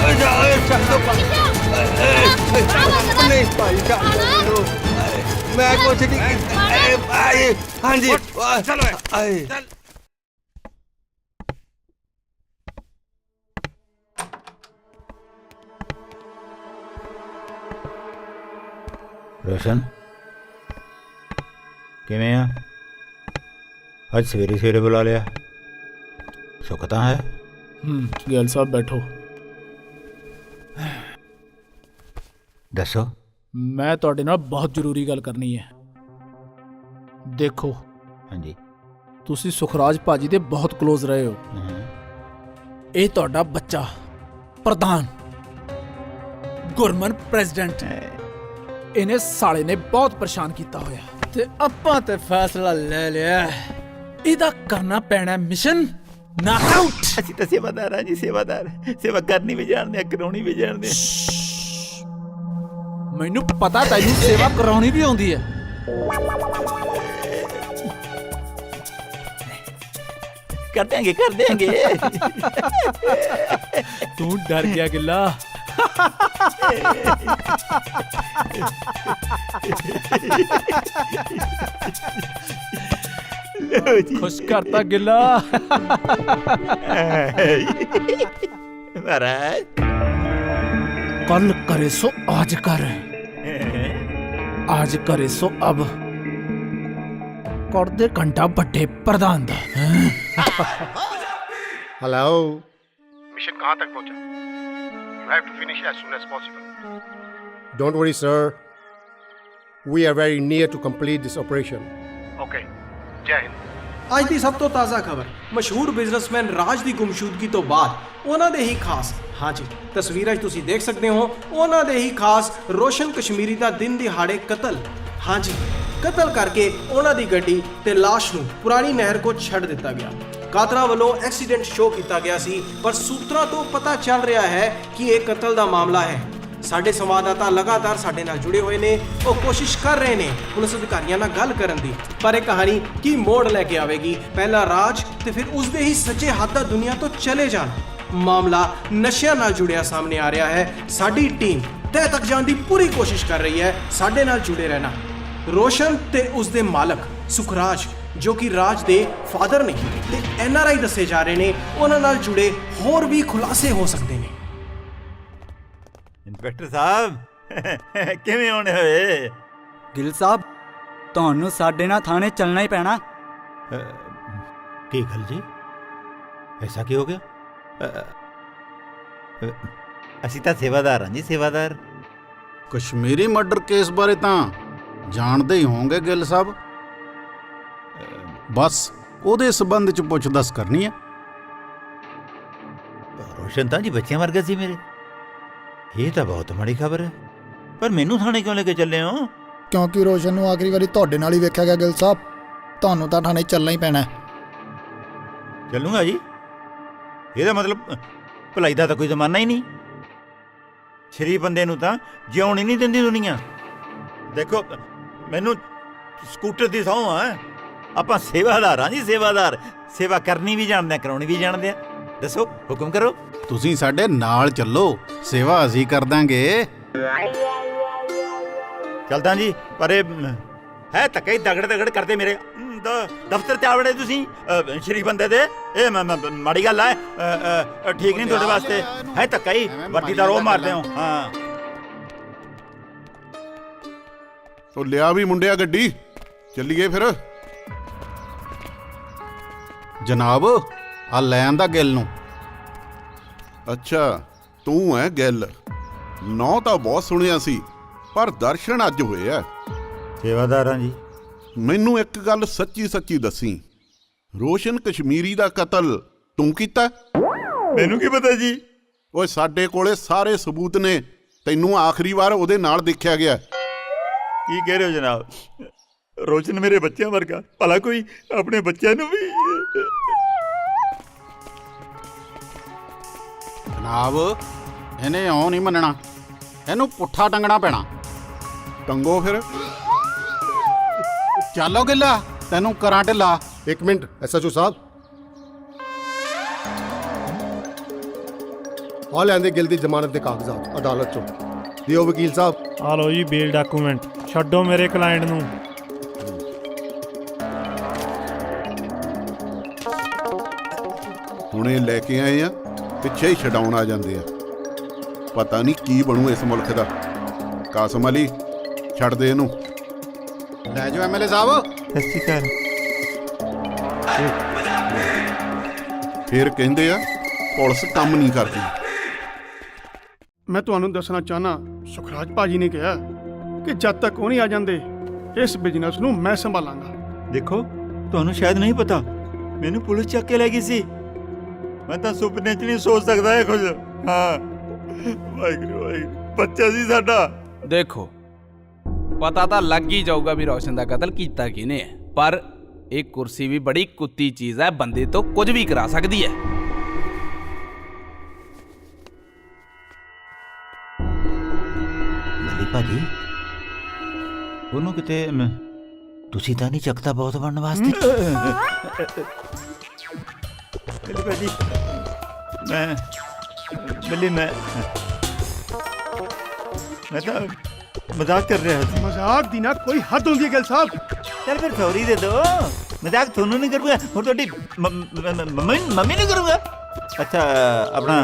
ਓਏ ਜਾ ਓਏ ਚੱਲ ਨਹੀਂ ਭਾਈ ਜਾ। ਮੈਂ ਕੁਛ ਨਹੀਂ ਕੀਤਾ ਭਾਈ। ਹਾਂਜੀ ਚੱਲ ਓਏ ਚੱਲ। ਰੋਸ਼ਨ ਕਿਵੇਂ ਆ? ਅੱਜ ਸਵੇਰੇ ਸਵੇਰੇ ਬੁਲਾ ਲਿਆ। ਸੁੱਖ ਤਾਂ ਹੈ? ਗਿੱਲ ਸਾਹਿਬ ਬੈਠੋ। ਦੱਸੋ। ਮੈਂ ਤੁਹਾਡੇ ਨਾਲ ਬਹੁਤ ਜ਼ਰੂਰੀ ਗੱਲ ਕਰਨੀ ਹੈ। ਦੇਖੋ। ਹਾਂਜੀ। ਤੁਸੀਂ ਸੁਖਰਾਜ ਭਾਜੀ ਦੇ ਬਹੁਤ ਕਲੋਜ਼ ਰਹੇ ਹੋ। ਇਹ ਤੁਹਾਡਾ ਬੱਚਾ ਪ੍ਰਧਾਨ ਗੁਰਮਨ ਪ੍ਰੈਜ਼ੀਡੈਂਟ, ਇਹਨੇ ਸਾਲੇ ਨੇ ਬਹੁਤ ਪਰੇਸ਼ਾਨ ਕੀਤਾ ਹੋਇਆ ਤੇ ਆਪਾਂ ਤੇ ਫੈਸਲਾ ਲੈ ਲਿਆ, ਇਹਦਾ ਕਰਨਾ ਪੈਣਾ ਮਿਸ਼ਨ ਨਾਕਆਊਟ। ਅਸੀਂ ਤਾਂ ਸੇਵਾਦਾਰ ਆ ਜੀ, ਸੇਵਾਦਾਰ। ਸੇਵਾ ਕਰਨੀ ਵੀ ਜਾਣਦੇ ਆ, ਕਰਾਉਣੀ ਵੀ ਜਾਣਦੇ ਆ। ਮੈਨੂੰ ਪਤਾ ਤੈਨੂੰ ਸੇਵਾ ਕਰਾਉਣੀ ਵੀ ਆਉਂਦੀ ਹੈ। ਕਰ ਦਿਆਂਗੇ। ਤੂੰ ਡਰ ਗਿਆ ਗਿੱਲਾ। खुश करता गिला। महाराज कल करे सो आज कर, आज करे सो अब कर दे घंटा बड़े प्रधान दा। हेलो, मिशन कहाँ तक पहुंचा? You have to finish as soon as possible. Don't worry, sir. We are very near to complete this operation. Okay. Jai Hind. ਅੱਜ ਦੀ ਸਭ ਤੋਂ ਤਾਜ਼ਾ ਖਬਰ ਮਸ਼ਹੂਰ ਬਿਜ਼ਨਸਮੈਨ ਰਾਜ ਦੀ ਗੁੰਮਸ਼ੁਦਗੀ ਤੋਂ ਬਾਅਦ ਉਹਨਾਂ ਦੇ ਹੀ ਖਾਸ ਹਾਂਜੀ ਤਸਵੀਰਾਂ 'ਚ ਤੁਸੀਂ ਦੇਖ ਸਕਦੇ ਹੋ ਉਹਨਾਂ ਦੇ ਹੀ ਖਾਸ ਰੋਸ਼ਨ ਕਸ਼ਮੀਰੀ ਦਾ ਦਿਨ ਦਿਹਾੜੇ ਕਤਲ ਹਾਂਜੀ ਕਤਲ ਕਰਕੇ ਉਹਨਾਂ ਦੀ ਗੱਡੀ ਤੇ ਲਾਸ਼ ਨੂੰ ਪੁਰਾਣੀ ਨਹਿਰ ਕੋ ਛੱਡ ਦਿੱਤਾ ਗਿਆ ਕਾਤਰਾਂ ਵੱਲੋਂ ਐਕਸੀਡੈਂਟ ਸ਼ੋਅ ਕੀਤਾ ਗਿਆ ਸੀ ਪਰ ਸੂਤਰਾਂ ਤੋਂ ਪਤਾ ਚੱਲ ਰਿਹਾ ਹੈ ਕਿ ਇਹ ਕਤਲ ਦਾ ਮਾਮਲਾ ਹੈ ਸਾਡੇ ਸੰਵਾਦਦਾਤਾ ਲਗਾਤਾਰ ਸਾਡੇ ਨਾਲ ਜੁੜੇ ਹੋਏ ਨੇ ਉਹ ਕੋਸ਼ਿਸ਼ ਕਰ ਰਹੇ ਨੇ ਪੁਲਿਸ ਅਧਿਕਾਰੀਆਂ ਨਾਲ ਗੱਲ ਕਰਨ ਦੀ ਪਰ ਇਹ ਕਹਾਣੀ ਕੀ ਮੋੜ ਲੈ ਕੇ ਆਵੇਗੀ ਪਹਿਲਾ ਰਾਜ ਤੇ ਫਿਰ ਉਸਦੇ ਹੀ ਸੱਚੇ ਹੱਥ ਦਾ ਦੁਨੀਆ ਤੋਂ ਚਲੇ ਜਾਣ ਮਾਮਲਾ ਨਸ਼ਿਆਂ ਨਾਲ ਜੁੜਿਆ ਸਾਹਮਣੇ ਆ ਰਿਹਾ ਹੈ ਸਾਡੀ ਟੀਮ ਤਹਿ ਤੱਕ ਜਾਣ ਦੀ ਪੂਰੀ ਕੋਸ਼ਿਸ਼ ਕਰ ਰਹੀ ਹੈ ਸਾਡੇ ਨਾਲ ਜੁੜੇ ਰਹਿਣਾ ਰੋਸ਼ਨ ਤੇ ਉਸਦੇ ਮਾਲਕ ਸੁਖਰਾਜ ਜੋ ਕਿ ਰਾਜ ਦੇ ਫਾਦਰ ਨੇ ਤੇ NRI ਦੱਸੇ ਜਾ ਰਹੇ ਨੇ ਉਹਨਾਂ ਨਾਲ ਜੁੜੇ ਹੋਰ ਵੀ ਖੁਲਾਸੇ ਹੋ ਸਕਦੇ ਨੇ ਇੰਸਪੈਕਟਰ ਸਾਹਿਬ ਕਿਵੇਂ ਹੋਣੇ ਹੋਏ ਗਿੱਲ ਸਾਹਿਬ ਤੁਹਾਨੂੰ ਸਾਡੇ ਨਾਲ ਥਾਣੇ ਚੱਲਣਾ ਹੀ ਪੈਣਾ ਕੀ ਗੱਲ ਜੀ ਐਸਾ ਕੀ ਹੋ ਗਿਆ ਅਸੀਂ ਤਾਂ ਸੇਵਾਦਾਰ ਹਾਂ ਜੀ ਸੇਵਾਦਾਰ ਕਸ਼ਮੀਰੀ ਮਰਡਰ ਕੇਸ ਬਾਰੇ ਤਾਂ ਜਾਣਦੇ ਹੀ ਹੋਵੋਗੇ ਗਿੱਲ ਸਾਹਿਬ ਬਸ ਉਹਦੇ ਸਬੰਧ ਚ ਪੁੱਛ-ਦੱਸ ਕਰਨੀ ਹੈ ਰੋਸ਼ਨ ਤਾਂ ਜੀ ਬੱਚਿਆਂ ਵਰਗਾ ਸੀ ਮੇਰੇ ਇਹ ਤਾਂ ਬਹੁਤ ਮਾੜੀ ਖਬਰ ਹੈ ਪਰ ਮੈਨੂੰ ਥਾਣੇ ਕਿਉਂ ਲੈ ਕੇ ਚੱਲੇ ਹੋ ਕਿਉਂਕਿ ਰੋਸ਼ਨ ਨੂੰ ਆਖਰੀ ਵਾਰੀ ਤੁਹਾਡੇ ਨਾਲ ਹੀ ਵੇਖਿਆ ਗਿਆ ਗਿੱਲ ਸਾਹਿਬ ਤੁਹਾਨੂੰ ਤਾਂ ਥਾਣੇ ਚੱਲਣਾ ਹੀ ਪੈਣਾ ਚੱਲੂਗਾ ਜੀ ਇਹਦਾ ਮਤਲਬ ਭਲਾਈ ਦਾ ਤਾਂ ਕੋਈ ਜ਼ਮਾਨਾ ਹੀ ਨਹੀਂ ਸ਼ਰੀਫ ਬੰਦੇ ਨੂੰ ਤਾਂ ਜਿਉਣ ਹੀ ਨਹੀਂ ਦਿੰਦੀ ਦੁਨੀਆ ਦੇਖੋ ਮੈਨੂੰ ਸਕੂਟਰ ਦੀ ਸਹੁੰ ਆ ਆਪਾਂ ਸੇਵਾਦਾਰ ਹਾਂ ਜੀ ਸੇਵਾਦਾਰ ਸੇਵਾ ਕਰਨੀ ਵੀ ਜਾਣਦੇ ਆ ਕਰਾਉਣੀ ਵੀ ਜਾਣਦੇ ਆ ਦੱਸੋ ਹੁਕਮ ਕਰੋ ਤੁਸੀਂ ਸਾਡੇ ਨਾਲ ਚੱਲੋ ਸੇਵਾ ਅਸੀਂ ਕਰ ਦਾਂਗੇ ਚੱਲਦਾ ਜੀ ਪਰ ਇਹ ਹੈ ਧੱਕਾ ਹੀ ਦਗੜ ਕਰਦੇ ਮੇਰੇ ਦਫ਼ਤਰ ਚ ਆਵੜੇ ਤੁਸੀਂ ਸ਼ਰੀਫ ਬੰਦੇ ਦੇ ਇਹ ਮਾੜੀ ਗੱਲ ਹੈ ਠੀਕ ਨਹੀਂ ਤੁਹਾਡੇ ਵਾਸਤੇ ਹੈ ਧੱਕਾ ਹੀ ਵਰਦੀਦਾਰ ਉਹ ਮਾਰਦੇ ਹੋ ਹਾਂ ਉਹ ਲਿਆ ਵੀ ਮੁੰਡਿਆ ਗੱਡੀ ਚੱਲੀਏ ਫਿਰ ਜਨਾਬ ਆ ਲੈ ਆਂਦਾ ਗਿੱਲ ਨੂੰ ਅੱਛਾ ਤੂੰ ਹੈ ਗਿੱਲ ਨਾਂ ਤਾਂ ਬਹੁਤ ਸੁਣਿਆ ਸੀ ਪਰ ਦਰਸ਼ਨ ਅੱਜ ਹੋਏ ਆ ਸੇਵਾਦਾਰਾਂ ਜੀ ਮੈਨੂੰ ਇੱਕ ਗੱਲ ਸੱਚੀ ਦੱਸੀ ਰੋਸ਼ਨ ਕਸ਼ਮੀਰੀ ਦਾ ਕਤਲ ਤੂੰ ਕੀਤਾ ਮੈਨੂੰ ਕੀ ਪਤਾ ਜੀ ਓਏ ਸਾਡੇ ਕੋਲੇ ਸਾਰੇ ਸਬੂਤ ਨੇ ਤੈਨੂੰ ਆਖਰੀ ਵਾਰ ਉਹਦੇ ਨਾਲ ਦੇਖਿਆ ਗਿਆ ਕੀ ਕਹਿ ਰਹੇ ਹੋ ਜਨਾਬ ਰੋਸ਼ਨ ਮੇਰੇ ਬੱਚਿਆਂ ਵਰਗਾ ਭਲਾ ਕੋਈ ਆਪਣੇ ਬੱਚਿਆਂ ਨੂੰ ਵੀ ਜਨਾਬ ਇਹਨੇ ਇਉਂ ਨਹੀਂ ਮੰਨਣਾ ਇਹਨੂੰ ਪੁੱਠਾ ਟੰਗਣਾ ਪੈਣਾ ਟੰਗੋ ਫਿਰ ਚੱਲੋ ਗਿੱਲਾ ਤੈਨੂੰ ਕਰਾਂ ਢਿੱਲਾ एक मिनट SHO साहब ਆ ਲੈਂਦੇ ਗਿੱਲ ਦੀ ਜ਼ਮਾਨਤ ਦੇ ਕਾਗਜ਼ਾਤ ਅਦਾਲਤ ਚੋਂ ਦਿਓ ਵਕੀਲ ਸਾਹਿਬ ਆ ਲਓ ਜੀ ਬੇਲ ਡਾਕੂਮੈਂਟ ਛੱਡੋ ਮੇਰੇ ਕਲਾਇੰਟ ਨੂੰ ਹੁਣੇ ਲੈ ਕੇ ਆਏ ਆ ਪਿੱਛੇ ਹੀ ਛਡਾਉਣ ਆ ਜਾਂਦੇ ਆ ਪਤਾ ਨਹੀਂ ਕੀ ਬਣੂ ਇਸ ਮੁਲਕ ਦਾ ਕਾਸਮ ਅਲੀ ਛੱਡ ਦੇ ਇਹਨੂੰ ਲੈ ਜਾਓ MLA ਸਾਹਿਬ ਸਤਿ ਸ਼੍ਰੀ ਅਕਾਲ ਫਿਰ ਕਹਿੰਦੇ ਆ ਪੁਲਿਸ ਕੰਮ ਨਹੀਂ ਕਰਦੀ ਮੈਂ ਤੁਹਾਨੂੰ ਦੱਸਣਾ ਚਾਹਨਾ ਸੁਖਰਾਜ ਭਾਜੀ ਨੇ ਕਿਹਾ ਕਿ ਜਦ ਤੱਕ ਉਹ ਨਹੀਂ ਆ ਜਾਂਦੇ ਇਸ ਬਿਜ਼ਨਸ ਨੂੰ ਮੈਂ ਸੰਭਾਲਾਂਗਾ ਦੇਖੋ ਤੁਹਾਨੂੰ ਸ਼ਾਇਦ ਨਹੀਂ ਪਤਾ ਮੈਨੂੰ ਪੁਲਿਸ ਚੱਕ ਕੇ ਲੈ ਗਈ ਸੀ ਮੈਂ ਤਾਂ ਸੁਪਨੇ 'ਚ ਨਹੀਂ ਸੋਚ ਸਕਦਾ ਇਹ ਕੁਝ ਹਾਂ ਵਾਹਿਗੁਰੂ ਬੱਚਾ ਸੀ ਸਾਡਾ ਦੇਖੋ ਪਤਾ ਤਾਂ ਲੱਗ ਹੀ ਜਾਊਗਾ ਵੀ ਰੋਸ਼ਨ ਦਾ ਕਤਲ ਕੀਤਾ ਕਿਹਨੇ ਹੈ ਪਰ ਇਹ ਕੁਰਸੀ ਵੀ ਬੜੀ ਕੁੱਤੀ ਚੀਜ਼ ਹੈ ਬੰਦੇ ਤੋਂ ਕੁਝ ਵੀ ਕਰਾ ਸਕਦੀ ਹੈ ਮਲੀ ਭਾਜੀ ਉਹਨੂੰ ਕਿਤੇ ਤੁਸੀਂ ਤਾਂ ਨਹੀਂ ਚੱਕਦਾ ਬਹੁਤ ਬਣਨ ਵਾਸਤੇ ਮਲੀ ਭਾਜੀ ਮੈਂ ਤਾਂ ਮਜ਼ਾਕ ਕਰ ਰਿਹਾ ਸੀ ਮਜ਼ਾਕ ਦੀ ਨਾ ਕੋਈ ਹੱਦ ਹੁੰਦੀ ਹੈ ਗਿੱਲ ਸਾਹਿਬ ਚੱਲ ਫਿਰ ਸੌਰੀ ਦੇ ਦੋ ਮਜ਼ਾਕ ਤੁਹਾਨੂੰ ਨਹੀਂ ਕਰੂੰਗਾ ਹੋਰ ਤੁਹਾਡੀ ਮੰਮੀ ਨਹੀਂ ਕਰੂੰਗਾ ਅੱਛਾ ਆਪਣਾ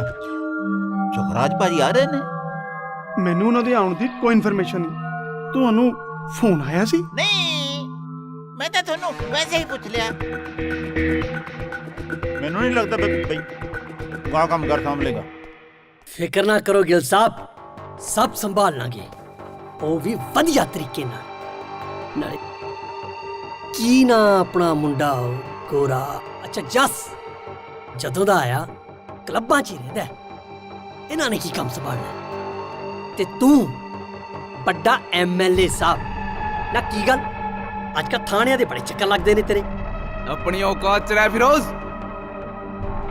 ਸੁਖਰਾਜ ਭਾਜੀ ਆ ਰਹੇ ਨੇ ਮੈਨੂੰ ਉਹਨਾਂ ਦੇ ਆਉਣ ਦੀ ਕੋਈ ਇਨਫੋਰਮੇਸ਼ਨ ਨਹੀਂ ਤੁਹਾਨੂੰ ਫੋਨ ਆਇਆ ਸੀ ਨਹੀਂ ਮੈਂ ਤਾਂ ਤੁਹਾਨੂੰ ਵੈਸੇ ਹੀ ਪੁੱਛ ਲਿਆ ਮੈਨੂੰ ਨਹੀਂ ਲੱਗਦਾ ਬਈ ਵਾਹ ਕੰਮ ਕਰ ਸਾਂਭਲੇਗਾ ਫਿਕਰ ਨਾ ਕਰੋ ਗਿਲ ਸਾਹਿਬ, ਸਭ ਸੰਭਾਲ ਲਾਂਗੇ, ਉਹ ਵੀ ਵਧੀਆ ਤਰੀਕੇ ਨਾਲ। ਨਾਲੇ ਕੀ ਨਾ ਆਪਣਾ ਮੁੰਡਾ ਗੋਰਾ, ਅੱਛਾ ਜਸ, ਜਦੋਂ ਦਾ ਆਇਆ ਕਲੱਬਾਂ 'ਚ ਹੀ ਰਹਿੰਦਾ, ਇਹਨਾਂ ਨੇ ਕੀ ਕੰਮ ਸੰਭਾਲਣਾ। ਤੇ ਤੂੰ ਵੱਡਾ MLA ਸਾਹਿਬ, ਨਾ ਕੀ ਗੱਲ ਅੱਜ ਕੱਲ੍ਹ ਥਾਣਿਆਂ ਦੇ ਬੜੇ ਚੱਕਰ ਲੱਗਦੇ ਨੇ ਤੇਰੇ। ਆਪਣੀ ਔਕਾਤ 'ਚ ਰਹਿ ਫਿਰੋਜ਼,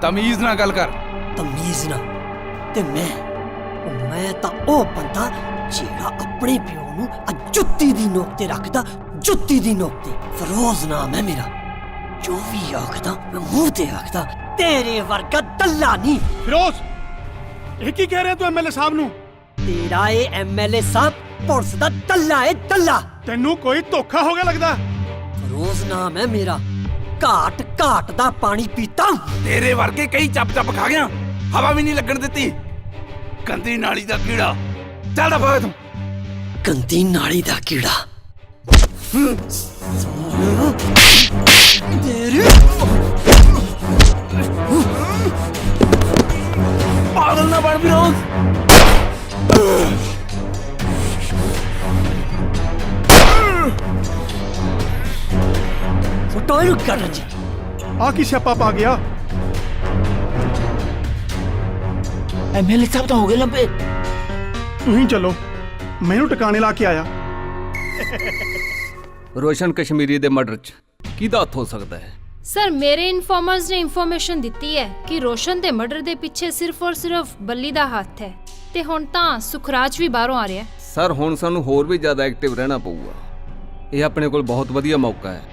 ਤਮੀਜ਼ ਨਾਲ ਗੱਲ ਕਰ। ਤਮੀਜ਼ ਨਾਲ? ਤੇ ਮੈਂ ਤਾਂ ਉਹ ਬੰਦਾ ਜਿਹੜਾ ਆਪਣੇ ਪਿਓ ਨੂੰ ਜੁੱਤੀ ਦੀ ਨੋਕ ਤੇ ਰੱਖਦਾ, ਜੁੱਤੀ ਦੀ ਨੋਕ ਤੇ। ਫਿਰੋਜ਼ ਨਾਮ ਹੈ ਮੇਰਾ, ਜੋ ਵੀ ਆਖਦਾ ਮੈਂ ਮੂੰਹ ਤੇ ਆਖਦਾ, ਤੇਰੇ ਵਰਗਾ ਦੱਲਾ ਨਹੀਂ। ਫਿਰੋਜ਼, ਇਹ ਕੀ ਕਹਿ ਰਿਹਾ ਤੂੰ MLA ਸਾਹਿਬ ਨੂੰ? ਤੇਰਾ ਇਹ MLA ਸਾਹਿਬ ਪੁਲਿਸ ਦਾ ਦੱਲਾ ਹੈ, ਦੱਲਾ। ਤੈਨੂੰ ਕੋਈ ਧੋਖਾ ਹੋ ਗਿਆ ਲੱਗਦਾ। ਫਿਰੋਜ਼ ਨਾਮ ਹੈ ਮੇਰਾ, ਘਾਟ ਘਾਟ ਦਾ ਪਾਣੀ ਪੀਤਾ। ਤੇਰੇ ਵਰਗੇ ਕਈ ਚੱਪ ਚੱਪ ਖਾ ਗਿਆ, ਹਵਾ ਵੀ ਨਹੀਂ ਲੱਗਣ ਦਿੱਤੀ। ਗੰਦੀ ਨਾਲੀ ਦਾ ਕੀੜਾ, ਚੱਲ ਦਫਾ ਹੋ ਤੂੰ। ਗੰਦੀ ਨਾਲੀ ਦਾ ਕੀੜਾ ਤੇਰੇ ਪਾਗਲ ਨਾ ਬਣ ਫਿਰੋਜ਼। ਸੁੱਟੋ ਇਹਨੂੰ ਕੱਢ ਜੀ। ਆ ਕੀ ਸਿਆਪਾ ਪਾ ਗਿਆ? MLA ਸਾਹਿਬ ਤਾਂ ਹੋ ਗਏ ਲੰਬੇ। ਤੁਸੀਂ ਚਲੋ, ਮੈਨੂੰ ਟਿਕਾਣੇ ਲਾ ਕੇ ਆਇਆ। ਰੋਸ਼ਨ ਕਸ਼ਮੀਰੀ ਦੇ ਮਰਡਰ 'ਚ ਕਿਹਦਾ ਹੱਥ ਹੋ ਸਕਦਾ ਹੈ? ਸਰ, ਮੇਰੇ ਇਨਫੋਰਮਰਸ ਨੇ ਇਨਫੋਰਮੇਸ਼ਨ ਦਿੱਤੀ ਹੈ ਕਿ ਰੋਸ਼ਨ ਦੇ ਮਰਡਰ ਦੇ ਪਿੱਛੇ ਸਿਰਫ ਔਰ ਸਿਰਫ ਬੱਲੀ ਦਾ ਹੱਥ ਹੈ, ਤੇ ਹੁਣ ਤਾਂ ਸੁਖਰਾਜ ਵੀ ਬਾਹਰੋਂ ਆ ਰਿਹਾ ਹੈ। ਸਰ, ਹੁਣ ਸਾਨੂੰ ਹੋਰ ਵੀ ਜ਼ਿਆਦਾ ਐਕਟਿਵ ਰਹਿਣਾ ਪਊਗਾ। ਇਹ ਆਪਣੇ ਕੋਲ ਬਹੁਤ ਵਧੀਆ ਮੌਕਾ ਹੈ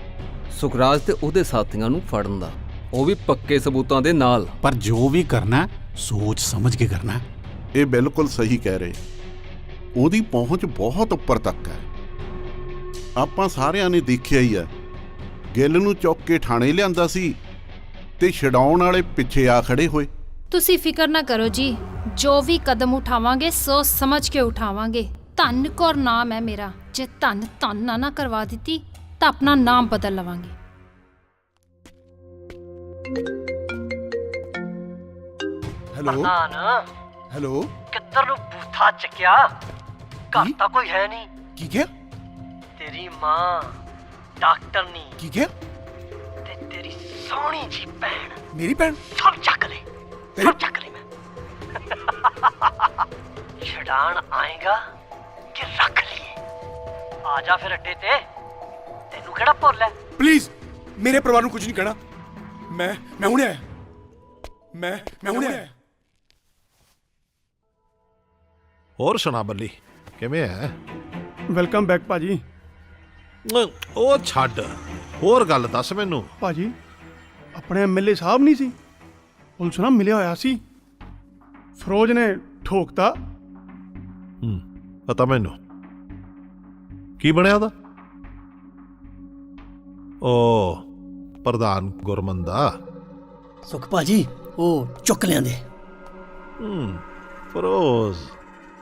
ਸੁਖਰਾਜ ਤੇ ਉਹਦੇ ਸਾਥੀਆਂ ਨੂੰ ਫੜਨ ਦਾ, ਉਹ ਵੀ ਪੱਕੇ ਸਬੂਤਾਂ ਦੇ ਨਾਲ। ਪਰ ਜੋ ਵੀ ਕਰਨਾ ਸੋਚ ਸਮਝ ਕੇ ਕਰਨਾ। ਇਹ ਬਿਲਕੁਲ ਸਹੀ ਕਹਿ ਰਹੇ, ਉਹਦੀ ਪਹੁੰਚ ਬਹੁਤ ਉੱਪਰ ਤੱਕ ਹੈ। ਆਪਾਂ ਸਾਰਿਆਂ ਨੇ ਦੇਖਿਆ ਹੀ ਹੈ, ਗਿੱਲ ਨੂੰ ਚੁੱਕ ਕੇ ਥਾਣੇ ਲਿਆਂਦਾ ਸੀ ਤੇ ਛਡਾਉਣ ਵਾਲੇ ਪਿੱਛੇ ਆ ਖੜੇ ਹੋਏ। ਤੁਸੀਂ ਫਿਕਰ ਨਾ ਕਰੋ ਜੀ, ਜੋ ਵੀ ਕਦਮ ਉਠਾਵਾਂਗੇ ਸੋਚ ਸਮਝ ਕੇ ਉਠਾਵਾਂਗੇ। ਧੰਨ ਕੌਰ ਨਾਮ ਹੈ ਮੇਰਾ, ਜੇ ਧੰਨ ਨਾ ਕਰਵਾ ਦਿੱਤੀ ਤਾਂ ਆਪਣਾ ਨਾਮ ਬਦਲ ਲਵਾਂਗੇ। ਹੈਲੋ ਹੈਲੋ, ਕਿੱਧਰ ਨੂੰ ਬੂਥਾ ਚੱਕਿਆ? ਘਰ ਤਾਂ ਕੋਈ ਹੈ ਨਹੀਂ। ਕੀ ਕਿਹਾ? ਤੇਰੀ ਮਾਂ ਡਾਕਟਰ ਨਹੀਂ। ਕੀ ਕਿਹਾ? ਤੇ ਤੇਰੀ ਸੋਹਣੀ ਜੀ ਭੈਣ। ਮੇਰੀ ਭੈਣ? ਸਭ ਚੱਕ ਲੈ, ਸਭ ਚੱਕ ਲੈ। ਮੈਂ ਛਡਾਣ ਆਏਗਾ ਕਿ ਰੱਖ ਲਈਏ? ਆ ਜਾ ਫਿਰ ਅੱਡੇ ਤੇ, ਤੈਨੂੰ ਕਿਹੜਾ ਭੁੱਲ ਹੈ? ਪਲੀਜ਼ ਮੇਰੇ ਪਰਿਵਾਰ ਨੂੰ ਕੁਝ ਨਹੀਂ ਕਹਿਣਾ। ਮੈਂ ਹੁਣੇ ਆਇਆ, ਮੈਂ ਹੁਣੇ ਆਇਆ। ਹੋਰ ਸੁਣਾ ਬੱਲੀ, ਕਿਵੇਂ ਹੈ? ਵੈਲਕਮ ਬੈਕ ਭਾਜੀ। ਉਹ ਛੱਡ, ਹੋਰ ਗੱਲ ਦੱਸ ਮੈਨੂੰ। ਭਾਜੀ, ਆਪਣੇ MLA ਸਾਹਿਬ ਨਹੀਂ ਸੀ, ਪੁਲਿਸ ਨਾਲ ਮਿਲਿਆ ਹੋਇਆ ਸੀ। ਫਿਰੋਜ਼ ਨੇ ਠੋਕਤਾ। ਪਤਾ ਮੈਨੂੰ। ਕੀ ਬਣਿਆ ਉਹਦਾ? ਉਹ ਪ੍ਰਧਾਨ ਗੁਰਮਨ ਦਾ। ਸੁਖ ਭਾਜੀ, ਉਹ ਚੁੱਕ ਲਿਆਂਦੇ। ਫਿਰੋਜ਼,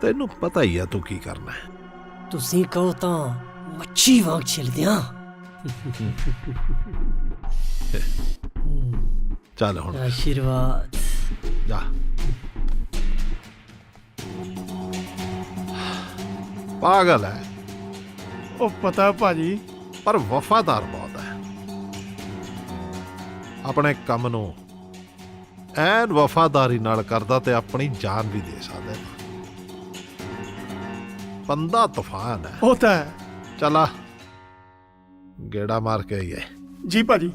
ਤੈਨੂੰ ਪਤਾ ਹੀ ਆ ਤੂੰ ਕੀ ਕਰਨਾ ਹੈ। ਤੁਸੀਂ ਕਹੋ ਤਾਂ ਮੱਛੀ ਵਾਂਗ ਛਿਲਦਿਆਂ। ਚੱਲ ਹੁਣ ਆਸ਼ੀਰਵਾਦ ਜਾ। ਪਾਗਲ ਹੈ ਉਹ, ਪਤਾ ਭਾਜੀ, ਪਰ ਵਫਾਦਾਰ ਬਹੁਤ ਹੈ। ਆਪਣੇ ਕੰਮ ਨੂੰ ਐਨ ਵਫਾਦਾਰੀ ਨਾਲ ਕਰਦਾ ਤੇ ਆਪਣੀ ਜਾਨ ਵੀ ਦੇ ਸਕਦਾ। ਬੰਦਾ ਤੂਫਾਨ ਹੈ। ਉਹ ਤਾਂ ਹੈ। ਚਲਾ ਗੇੜਾ ਮਾਰ ਕੇ ਆਈਏ। ਜੀ ਭਾਜੀ।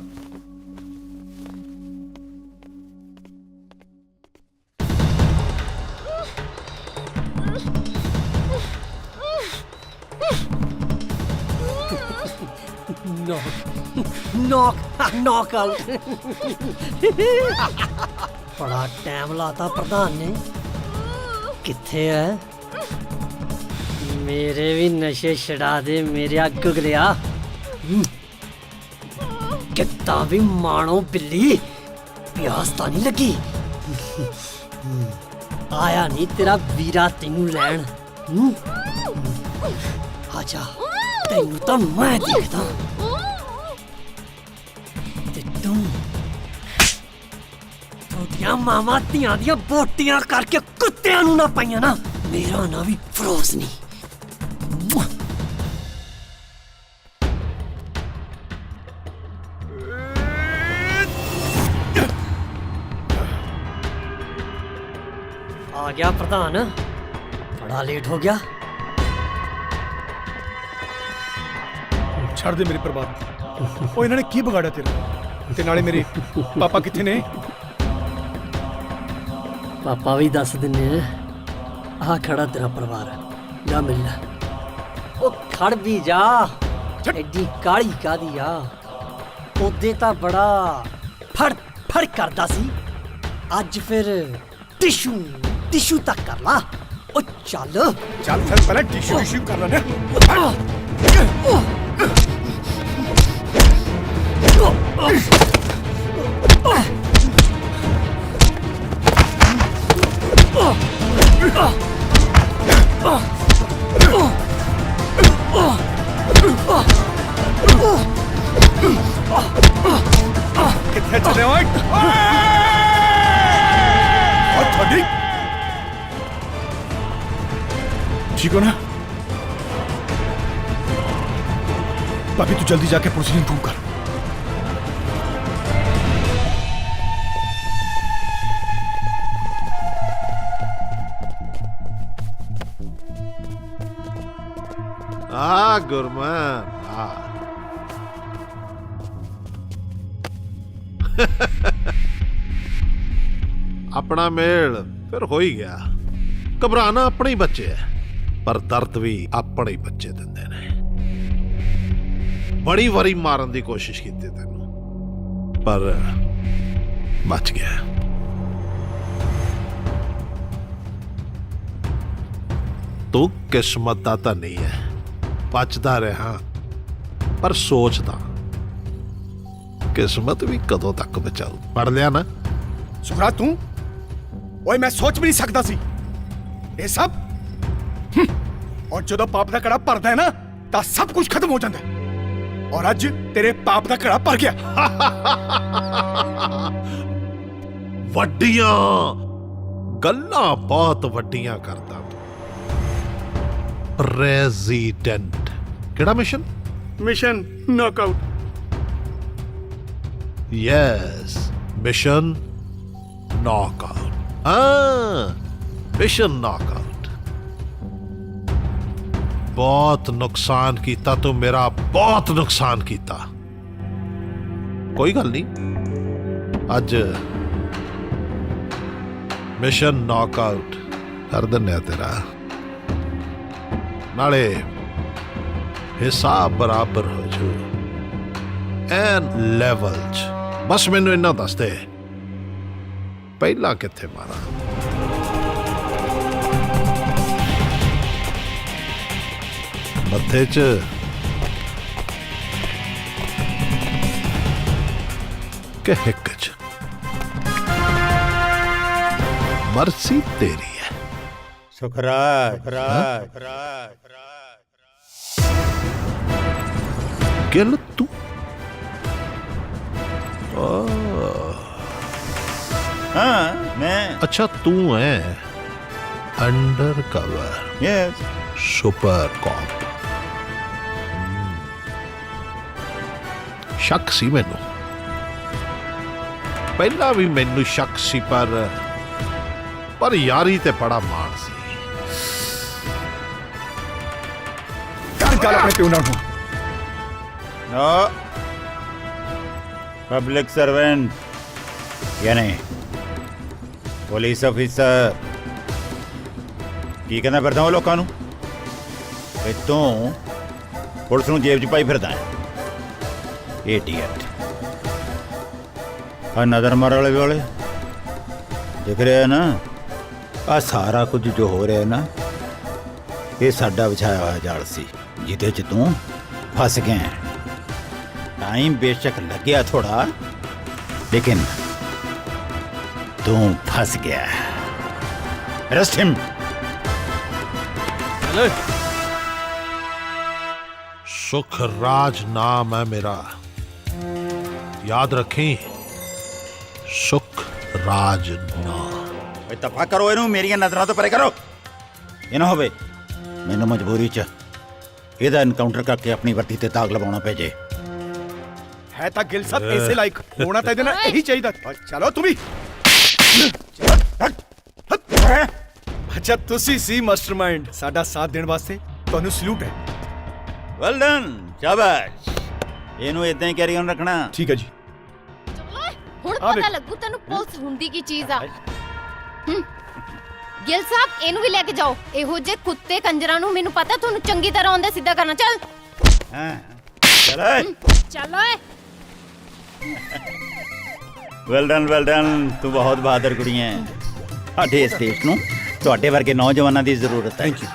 ਨੌਕ ਆਊਟ। ਬੜਾ ਟਾਈਮ ਲਾਤਾ ਪ੍ਰਧਾਨ ਨੇ। ਕਿੱਥੇ ਹੈ? ਮੇਰੇ ਵੀ ਨਸ਼ੇ ਛਡਾ ਦੇ ਮੇਰਿਆ ਗੁਗਲਿਆ। ਕਿੱਦਾਂ ਵੀ ਮਾਣੋ ਬਿੱਲੀ, ਪਿਆਸ ਤਾਂ ਨਹੀਂ ਲੱਗੀ। ਆਇਆ ਨਹੀਂ ਤੇਰਾ ਵੀਰਾ ਤੈਨੂੰ ਲੈਣ। ਆਜਾ, ਤੈਨੂੰ ਤਾਂ ਮੈਂ ਦੇਖਦਾ। ਤੇ ਤੂੰ ਤੁਹਾਡੀਆਂ ਮਾਵਾਂ ਧੀਆਂ ਦੀਆਂ ਬੋਟੀਆਂ ਕਰਕੇ ਕੁੱਤਿਆਂ ਨੂੰ ਨਾ ਪਾਈਆਂ ਨਾ, ਮੇਰਾ ਨਾਂ ਵੀ ਫਰੋਜ਼ ਨਹੀਂ। ਆ ਗਿਆ ਪ੍ਰਧਾਨ, ਬੜਾ ਲੇਟ ਹੋ ਗਿਆ। ਛੱਡ ਦੇ ਮੇਰੀ ਪਰਵਾਹ। ਉਹ ਇਹਨਾਂ ਨੇ ਕੀ ਵਿਗਾੜਿਆ ਤੇਰਾ? ਤੇ ਨਾਲੇ ਮੇਰੇ ਪਾਪਾ ਕਿੱਥੇ ਨੇ? ਪਾਪਾ ਵੀ ਦੱਸ ਦਿੰਨੇ ਆ। ਆਹ ਖੜਾ ਤੇਰਾ ਪਰਿਵਾਰ, ਜਾ ਮਿਲ ਲੈ। ਉਹ ਖੜ ਵੀ ਜਾ, ਐਡੀ ਕਾਲੀ ਕਾਦੀ ਆ? ਉਹਦੇ ਤਾਂ ਬੜਾ ਫੜ ਫੜ ਕਰਦਾ ਸੀ, ਅੱਜ ਫਿਰ ਟਿਸ਼ੂ ਤੱਕ ਕਰ ਲਾ। ਉਹ ਚੱਲ ਚੱਲ ਫਿਰ ਪਹਿਲਾਂ ਟਿਸ਼ੂ ਕਰ ਲੈਣੇ। ਕਿੱਥੇ ਚਲੇ ਓਏ? ਤੁਹਾਡੀ ठीक हो ना? पापी तू जल्दी जाके पुलिस को इन्फॉर्म कर। गुरमान अपना मेल फिर हो ही गया। घबराना अपने ही बच्चे है, पर दर्द भी अपने ही बच्चे दिंदे ने। बड़ी वारी मारन की कोशिश की तेनू, पर बच गया। तू किस्मत दा तां नहीं है, बचदा रहा, पर सोचदा किस्मत भी कदों तक बचाऊ। पढ़ लिया ना सुखराज तू? ओए मैं सोच भी नहीं सकता सी ये सब। और जो पाप का कड़ा भरदा है ना, तो सब कुछ खत्म हो जाता है। और अज तेरे पाप का कड़ा भर गया। वड्डियां गल्लां बहुत वड्डियां करदा। रेजिडेंट केड़ा mission? Mission knockout. Yes, mission knockout. हाँ, मिशन नॉकआउट। बहुत नुकसान कीता तू मेरा, बहुत नुकसान कीता। कोई गल नहीं, अज मिशन नॉकआउट कर दिन्ने तेरा, नाले हिसाब बराबर हो जू एन लेवल च। बस मैनू इन्ना दस दे, पहला कित्थे मारा? मत्थे च के हिक च? मर्सी तेरी है। सुखराज गिल तू? हाँ मैं। अच्छा तू है under cover? Yes. Super cop. शक सी मैनू, पहला भी मैनू शक सी, पर यारी ते बड़ा माण सी। कर गल अपने प्यो नाल। नो पब्लिक सर्वेंट यानी पुलिस ऑफिसर की कहना फिरदा लोगों नूं कि तू पुलिस नूं जेब च पाई फिरदा है। इडियट। आ नजर मार वाले दिख रहा है ना, आ सारा कुछ जो हो रहा है ना, ये साडा विछाया हुआ जाल सी जिदे च तू फस गया है। टाइम बेशक लग्या थोड़ा, लेकिन तू फंस गया। Arrest him. सुखराज नाम है मेरा, याद रखें। सुख ਰਾਜ ਨਾ। ਓਏ ਦਫਾ ਕਰੋ ਇਹਨੂੰ, ਮੇਰੀਆਂ ਨਜ਼ਰਾਂ ਤੋਂ ਪਰੇ ਕਰੋ। ਇਹ ਨਾ ਹੋਵੇ ਮੈਨੂੰ ਮਜਬੂਰੀ 'ਚ ਇਹਦਾ ਐਨਕਾਊਂਟਰ ਕਰਕੇ ਆਪਣੀ ਵਰਦੀ ਤੇ ਦਾਗ ਲਵਾਉਣਾ ਪੈ ਜੇ। ਹੈ ਤਾਂ ਗਿਲ ਸਾਹਿਬ ਇਸੇ ਲਾਇਕ ਹੋਣਾ ਤਾਂ ਇਹਦੇ ਨਾਲ ਇਹੀ ਚਾਹੀਦਾ। ਚਲੋ ਤੂੰ ਵੀ। ਅੱਛਾ ਤੁਸੀਂ ਸੀ ਮਾਸਟਰਮਾਈਂਡ ਸਾਡਾ ਸਾਥ ਦੇਣ ਵਾਸਤੇ ਤੁਹਾਨੂੰ ਸਲੂਟ ਹੈ। ਵੈਲ ਡਨ, ਸ਼ਾਬਾਸ਼। ਇਹਨੂੰ ਇਦਾਂ ਹੀ ਕੈਰੀ ਔਨ ਰੱਖਣਾ। ਠੀਕ ਹੈ ਜੀ। ਹੁਣ ਪਤਾ ਲੱਗੂ ਤੈਨੂੰ ਪੁਲਿਸ ਹੁੰਦੀ ਕੀ ਚੀਜ਼ ਆ। ਗਿਲ ਸਾਹਿਬ ਇਹਨੂੰ ਵੀ ਲੈ ਕੇ ਜਾਓ। ਇਹੋ ਜਿਹੇ ਕੁੱਤੇ ਕੰਜਰਾਂ ਨੂੰ ਮੈਨੂੰ ਪਤਾ ਤੁਹਾਨੂੰ ਚੰਗੀ ਤਰ੍ਹਾਂ ਆਉਂਦਾ ਸਿੱਧਾ ਕਰਨਾ। ਚੱਲ ਹਾਂ ਚਲ ਚੱਲ ਓਏ। ਵੈਲ ਡਨ, ਤੂੰ ਬਹੁਤ ਬਹਾਦਰ ਕੁੜੀ ਹੈ। ਸਾਡੇ ਇਸ ਦੇਸ਼ ਨੂੰ ਤੁਹਾਡੇ ਵਰਗੇ ਨੌਜਵਾਨਾਂ ਦੀ ਜ਼ਰੂਰਤ ਹੈ। Thank you.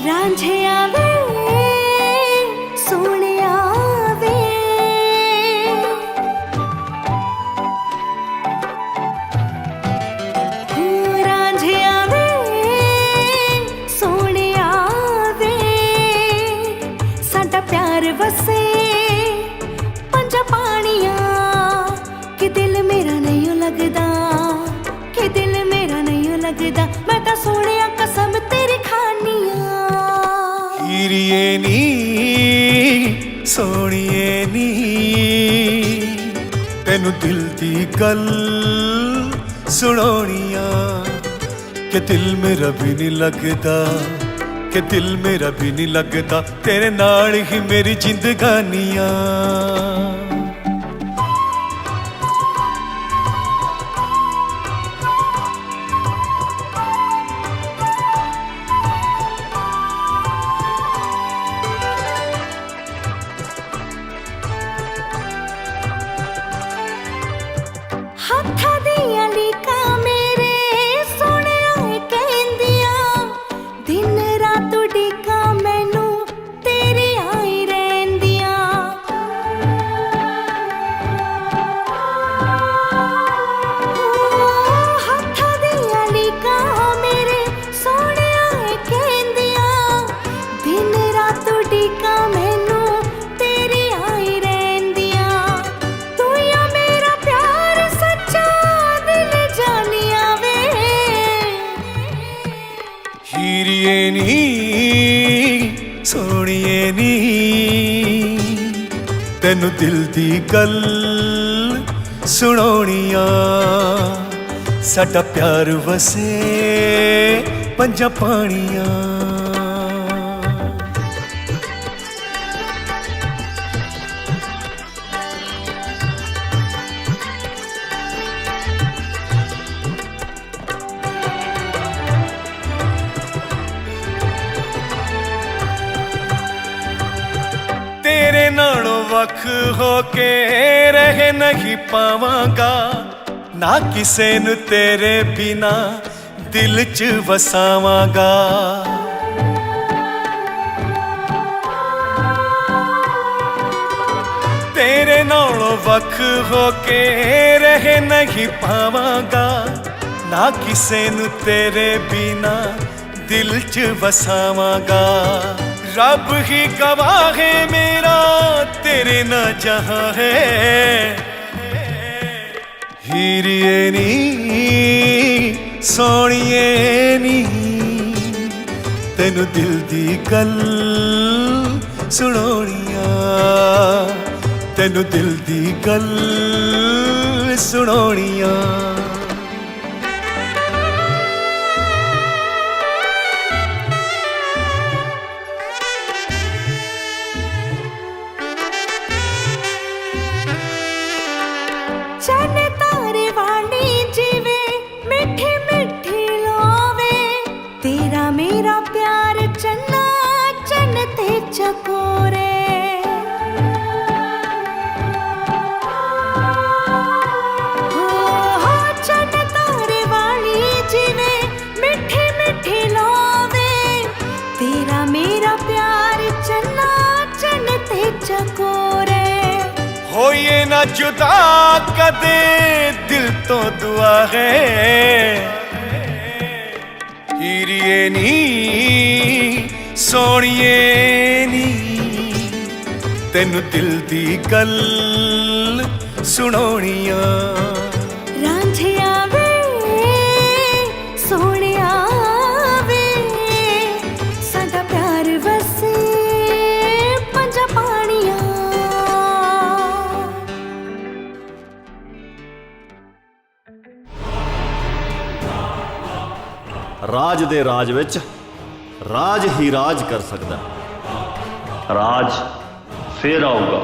ਰਾਂਝਿਆ ਵੇ ਸੋਹਣਿਆ ਵੇ, ਰਾਂਝਿਆ ਵੇ ਸੋਹਣਿਆ ਵੇ, ਸਾਡਾ ਪਿਆਰ ਵਸੇ ਪੰਜਾਂ ਪਾਣੀਆਂ, ਕਿ ਦਿਲ ਮੇਰਾ ਨਹੀਂ ਲੱਗਦਾ, ਕਿ ਦਿਲ ਮੇਰਾ ਨਹੀਂ ਲੱਗਦਾ, ਮੈਂ ਤਾਂ ਸੋਹਣਿਆ ਕਸਮ ਤੇਰੀ ਖਾਨੀਆਂ। ਹੀਰੀਏ ਨੀ ਸੋਹਣੀਏ ਨੀ, ਤੈਨੂੰ ਦਿਲ ਦੀ ਗੱਲ ਸੁਣਾਉਣੀਆਂ, ਕਿ ਦਿਲ ਮੇਰਾ ਵੀ ਨਹੀਂ ਲੱਗਦਾ, ਕਿ ਦਿਲ ਮੇਰਾ ਵੀ ਨਹੀਂ ਲੱਗਦਾ, ਤੇਰੇ ਨਾਲ ਹੀ ਮੇਰੀ ਜ਼ਿੰਦਗਾਨੀਆਂ। ਹੱਥਾਂ ਦੀਆਂ ਲੀਕਾਂ ਮੇਰੇ ਸੋਹਣਿਆ ਕਹਿੰਦੀਆਂ, ਦਿਨ ਰਾਤ ਉਡੀਕਾਂ ਮੈਨੂੰ ਤੇਰੀ ਆਈ ਰਹਿੰਦੀਆਂ। ਹੱਥਾਂ ਦੀਆਂ ਲੀਕਾਂ ਮੇਰੇ ਸੋਹਣਿਆ ਕਹਿੰਦੀਆਂ, ਦਿਨ ਰਾਤ ਉਡੀਕਾਂ ਮੈਨੂੰ ਤੇਰੀ ਆਈ ਰਹਿੰਦੀਆਂ। ਤੂੰ ਆ ਮੇਰਾ ਪਿਆਰ ਸੱਚਾ ਦਿਲ ਜਾਣਿਆ ਵੇ। ਹੀਰੀਏ ਨੀ ਸੋਹਣੀਏ ਨੀ, ਤੈਨੂੰ ਦਿਲ ਦੀ ਗੱਲ ਸੁਣਾਉਣੀਆਂ, ਸਾਡਾ ਪਿਆਰ ਵਸੇ ਪੰਜਾਂ ਪਾਣੀਆਂ। ਤੇਰੇ ਨਾਲੋਂ ਵੱਖ ਹੋ ਕੇ ਰਹਿ ਨਹੀਂ ਪਾਵਾਂਗਾ, ਨਾ ਕਿਸੇ ਨੂੰ ਤੇਰੇ ਬਿਨਾ ਦਿਲ 'ਚ ਵਸਾਵਾਂਗਾ। ਤੇਰੇ ਨਾਲੋਂ ਵੱਖ ਹੋ ਕੇ ਰਹਿ ਨਹੀਂ ਪਾਵਾਂਗਾ, ਨਾ ਕਿਸੇ ਨੂੰ ਤੇਰੇ ਬਿਨਾ ਦਿਲ 'ਚ ਵਸਾਵਾਂਗਾ। ਰੱਬ ਹੀ ਗਵਾਹ ਹੈ ਮੇਰਾ ਤੇਰੇ ਨਾ ਜਹਾਂ ਹੈ। ਹੀਰੀਏ ਨੀ ਸੋਹਣੀਏ ਨੀ, ਤੈਨੂੰ ਦਿਲ ਦੀ ਗੱਲ ਸੁਣਾਉਣੀਆਂ, ਤੈਨੂੰ ਦਿਲ ਦੀ ਗੱਲ ਸੁਣਾਉਣੀਆਂ। ਚੰਨ ਤਾਰੇ ਵਾਲੀ ਜਿਵੇਂ ਮਿੱਠੀ ਮਿੱਠੀ ਲੋਵੇ, ਤੇਰਾ ਮੇਰਾ ਪਿਆਰ ਚੰਨਾ ਚੰਨ ਤੇ ਚਕੋਰੇ। ਹੋ ਚੰਨ ਤਾਰੇ ਵਾਲੀ ਜਿਵੇਂ ਮਿੱਠੀ ਮਿੱਠੀ ਲੋਵੇ, ਤੇਰਾ ਮੇਰਾ ਪਿਆਰ ਚੰਨਾ ਹੋਈਏ ਨਾ ਜੁਦਾ ਕਦੇ ਦਿਲ ਤੋਂ ਦੁਆ ਹੈ ਹੀਰੀਏ ਨੀ ਸੋਹਣੀਏ ਨੀ ਤੈਨੂੰ ਦਿਲ ਦੀ ਗੱਲ ਸੁਣਾਉਣੀਆਂ ਰਾਂਝਿਆ ਵੇ ਸੋਹਣਿਆ ਵੇ ਸਾਡਾ ਪਿਆਰ ਵਸੇ ਪੰਜਾਂ ਪਾਣੀਆਂ। ਰਾਜ ਦੇ ਰਾਜ ਵਿੱਚ ਰਾਜ ਹੀ ਰਾਜ ਕਰ ਸਕਦਾ। ਰਾਜ ਫੇਰ ਆਊਗਾ।